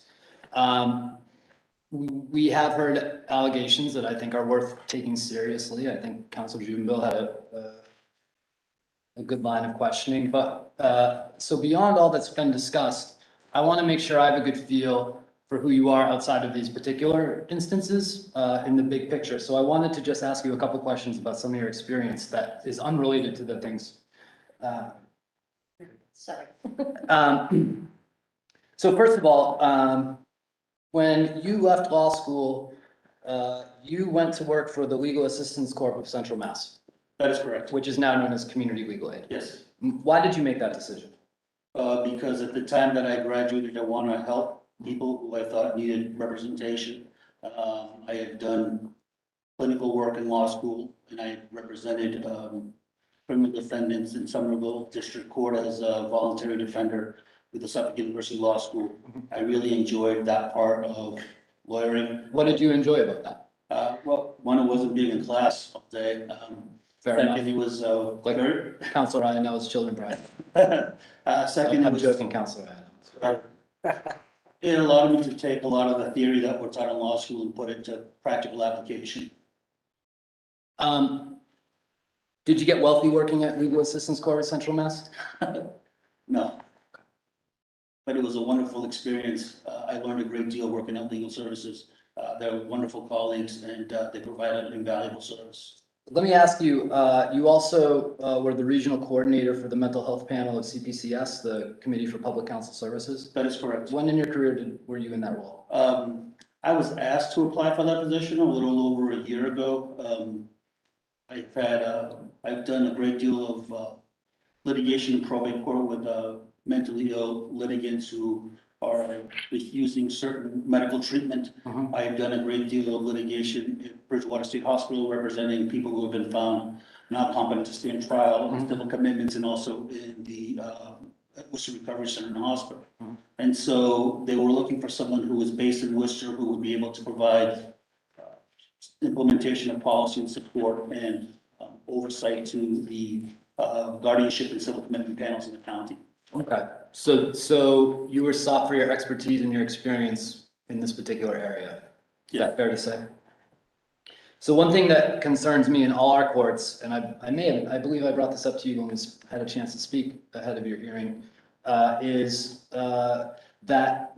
We have heard allegations that I think are worth taking seriously. I think Councilor Jubenville had a good line of questioning, but so beyond all that's been discussed, I want to make sure I have a good feel for who you are outside of these particular instances in the big picture. So I wanted to just ask you a couple questions about some of your experience that is unrelated to the things. Sorry. So first of all, when you left law school, you went to work for the Legal Assistance Corp of Central Mass. That is correct. Which is now known as Community Legal Aid. Yes. Why did you make that decision? Because at the time that I graduated, I wanted to help people who I thought needed representation. I had done clinical work in law school, and I represented criminal defendants in Somerville District Court as a voluntary defender with the Suffolk University Law School. I really enjoyed that part of lawyering. What did you enjoy about that? Well, one, it wasn't being in class all day. Fair enough. Second, it was Like very. Counselor Ionello's children, Brian. Second, it I'm was. joking, Counselor Ionello. It allowed me to take a lot of the theory that we're taught in law school and put it to practical application. Did you get wealthy working at Legal Assistance Corps of Central Mass? No. But it was a wonderful experience. I learned a great deal working at Legal Services. They're wonderful colleagues and they provided an invaluable service. Let me ask you, you also were the regional coordinator for the mental health panel of CPCS, the Committee for Public Counsel Services. That is correct. When in your career were you in that role? I was asked to apply for that position a little over a year ago. I've done a great deal of litigation in probate court with mentally ill litigants who are refusing certain medical treatment. Mhm. I have done a great deal of litigation at Bridgewater State Hospital representing people who have been found not competent to stand trial on civil commitments and also in the Worcester Recovery Center in the hospital. And so they were looking for someone who was based in Worcester who would be able to provide implementation of policy and support and oversight to the guardianship and civil commitment panels in the county. Okay, so you were sought for your expertise and your experience in this particular area. Is that fair to say? So one thing that concerns me in all our courts, and I believe I brought this up to you when we had a chance to speak ahead of your hearing, is that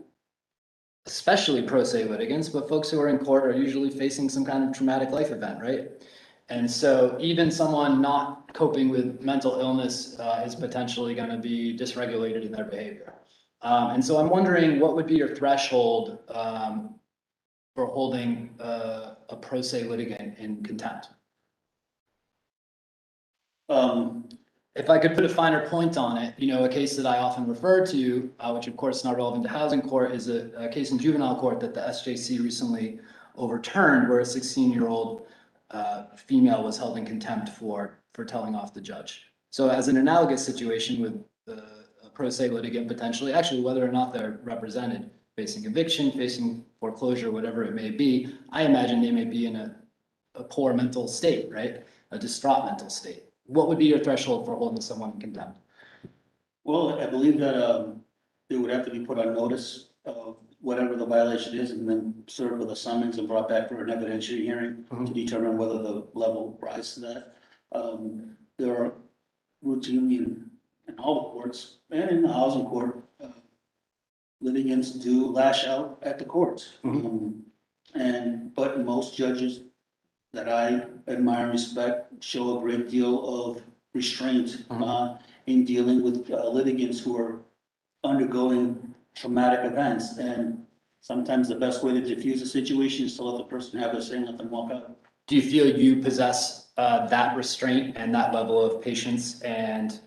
especially pro se litigants, but folks who are in court are usually facing some kind of traumatic life event, right? And so even someone not coping with mental illness is potentially going to be dysregulated in their behavior. And so I'm wondering, what would be your threshold for holding a pro se litigant in contempt? If I could put a finer point on it, you know, a case that I often refer to, which of course is not relevant to housing court, is a case in juvenile court that the SJC recently overturned, where a 16-year-old female was held in contempt for telling off the judge. So as an analogous situation with a pro se litigant potentially, actually whether or not they're represented, facing eviction, facing foreclosure, whatever it may be, I imagine they may be in a poor mental state, right? A distraught mental state. What would be your threshold for holding someone in contempt? Well, I believe that it would have to be put on notice of whatever the violation is and then served with a summons and brought back for an evidentiary hearing to determine whether the level rises to that. There are routinely in all the courts and in the housing court, litigants do lash out at the courts. But most judges that I admire and respect show a great deal of restraint in dealing with litigants who are undergoing traumatic events. And sometimes the best way to diffuse a situation is to let the person have their say and let them walk out. Do you feel you possess that restraint and that level of patience and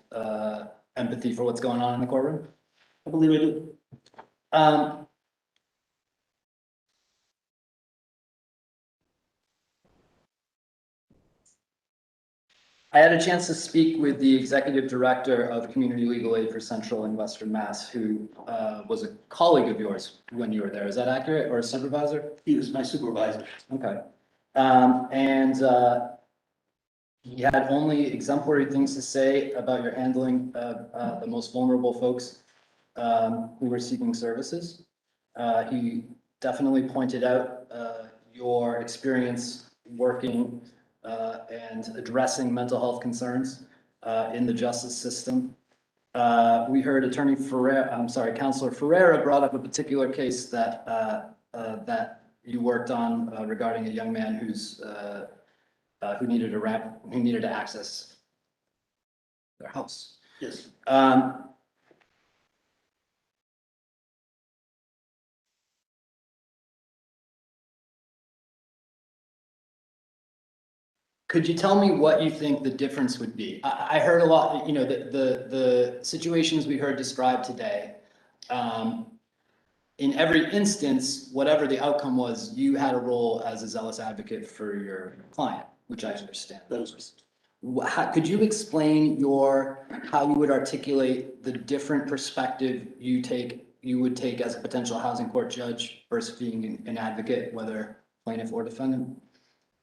empathy for what's going on in the courtroom? I believe I do. I had a chance to speak with the executive director of Community Legal Aid for Central and Western Mass, who was a colleague of yours when you were there. Is that accurate, or a supervisor? He was my supervisor. Okay. He had only exemplary things to say about your handling of the most vulnerable folks who were seeking services. He definitely pointed out your experience working and addressing mental health concerns in the justice system. We heard Counselor Ferreira brought up a particular case that you worked on regarding a young man who needed to access their house. Yes. Could you tell me what you think the difference would be? I heard a lot, you know, the situations we heard described today. In every instance, whatever the outcome was, you had a role as a zealous advocate for your client, which I understand. Could you explain how you would articulate the different perspective you would take as a potential housing court judge versus being an advocate, whether plaintiff or defendant?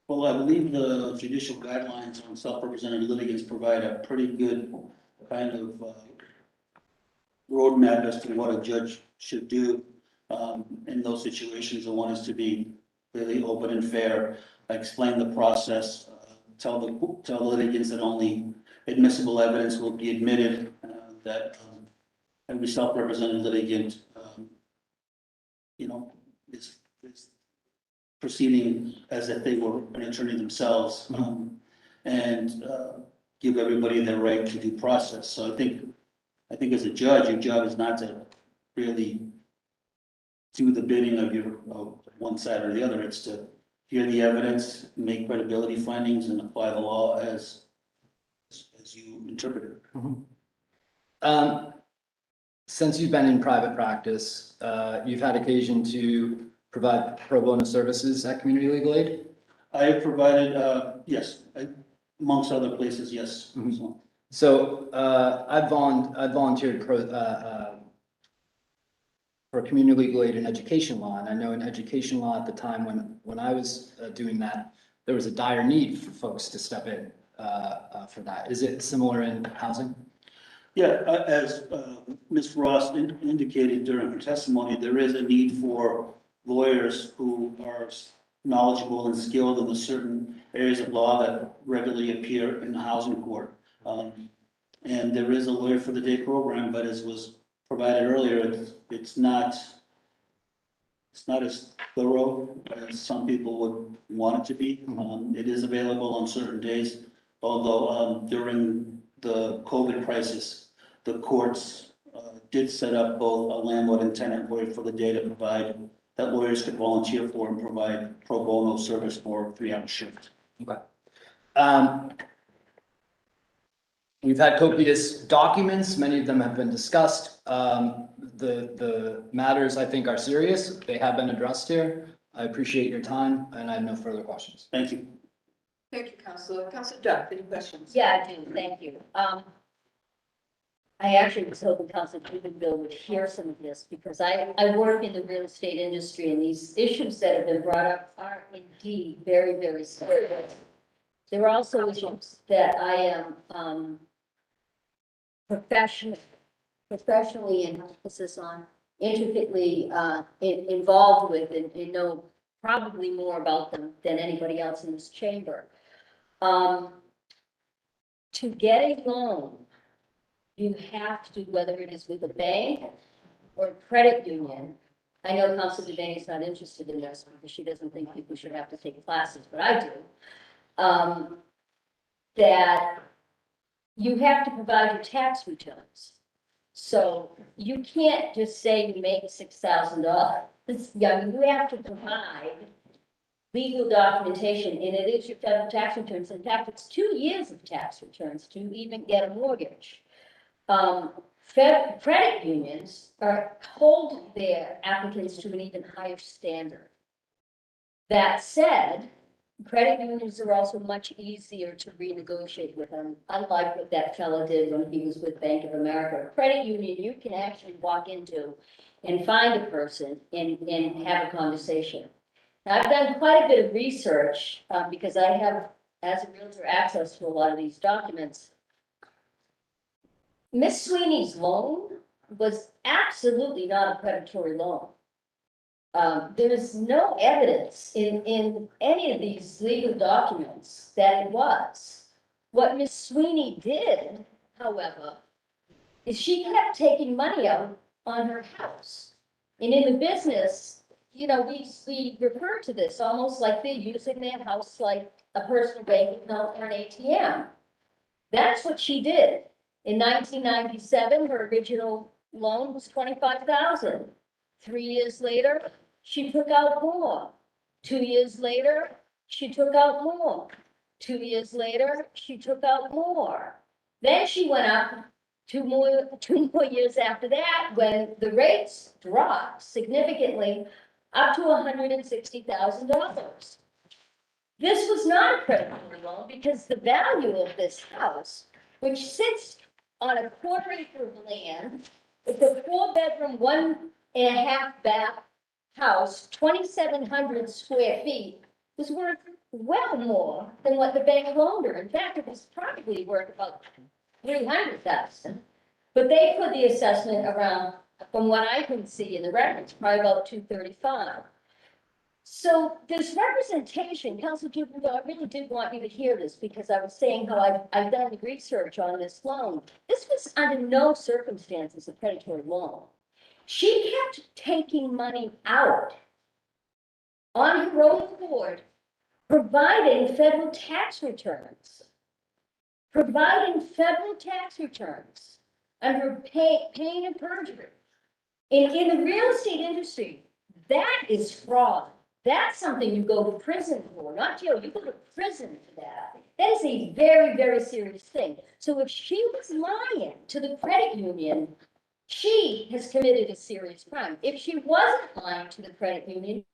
Well, I believe the judicial guidelines on self-represented litigants provide a pretty good kind of roadmap as to what a judge should do. in those situations. And one is to be really open and fair, explain the process, tell the litigants that only admissible evidence will be admitted, that every self-represented litigant, is proceeding as if they were an attorney themselves, and give everybody their right to due process. So I think as a judge, your job is not to really do the bidding of one side or the other. It's to hear the evidence, make credibility findings, and apply the law as you interpret it. Since you've been in private practice, you've had occasion to provide pro bono services at Community Legal Aid? I have provided, yes, amongst other places, yes. So I volunteered for Community Legal Aid in education law, and I know in education law at the time when I was doing that, there was a dire need for folks to step in for that. Is it similar in housing? Yeah, as Ms. Ross indicated during her testimony, there is a need for lawyers who are knowledgeable and skilled in the certain areas of law that regularly appear in the housing court. And there is a lawyer for the day program, but as was provided earlier, it's not as thorough as some people would want it to be. It is available on certain days, although during the COVID crisis, the courts did set up both a landlord and tenant lawyer for the day to provide that lawyers could volunteer for and provide pro bono service for 3-hour shift. Okay. We've had copious documents. Many of them have been discussed. The matters I think are serious. They have been addressed here. I appreciate your time and I have no further questions. Thank you. Thank you, Counselor. Counselor Duff, any questions? Yeah, I do, thank you. I actually was hoping Council Bill would hear some of this because I work in the real estate industry and these issues that have been brought up are indeed very, very serious. There are also issues that I am professionally and emphasis on intricately involved with and know probably more about them than anybody else in this chamber. To get a loan, you have to, whether it is with a bank or a credit union. I know Councilor Devaney is not interested in this because she doesn't think people should have to take classes, but I do. That you have to provide your tax returns. So you can't just say you make $6,000. Yeah, you have to provide legal documentation, and it is your federal tax returns. In fact, it's 2 years of tax returns to even get a mortgage. Credit unions hold their applicants to an even higher standard. That said, credit unions are also much easier to renegotiate with them, unlike what that fellow did when he was with Bank of America. A credit union, you can actually walk into and find a person and have a conversation. Now, I've done quite a bit of research because I have, as a realtor, access to a lot of these documents. Miss Sweeney's loan was absolutely not a predatory loan. There is no evidence in any of these legal documents that it was. What Miss Sweeney did, however, is she kept taking money out on her house. And in the business, we refer to this almost like they're using their house like a personal bank account or an ATM. That's what she did. In 1997, her original loan was $25,000. 3 years later, she took out more. 2 years later, she took out more. 2 years later, she took out more. Then she went up two more years after that when the rates dropped significantly up to $160,000. This was not a predatory loan because the value of this house, which sits on a quarter acre of land, it's a 4-bedroom, 1.5 bath house, 2,700 square feet, was worth well more than what the bank loaned her. In fact, it was probably worth about $300,000. But they put the assessment around from what I can see in the records, probably about 2:35. So this representation, Council Duval, I really did want you to hear this because I was saying how I've done the research on this loan. This was under no circumstances a predatory loan. She kept taking money out on her own board, providing federal tax returns. Providing federal tax returns under pain of perjury. In the real estate industry, that is fraud. That's something you go to prison for, not jail, you go to prison for that. That is a very, very serious thing. So if she was lying to the credit union, she has committed a serious crime. If she wasn't lying to the credit union,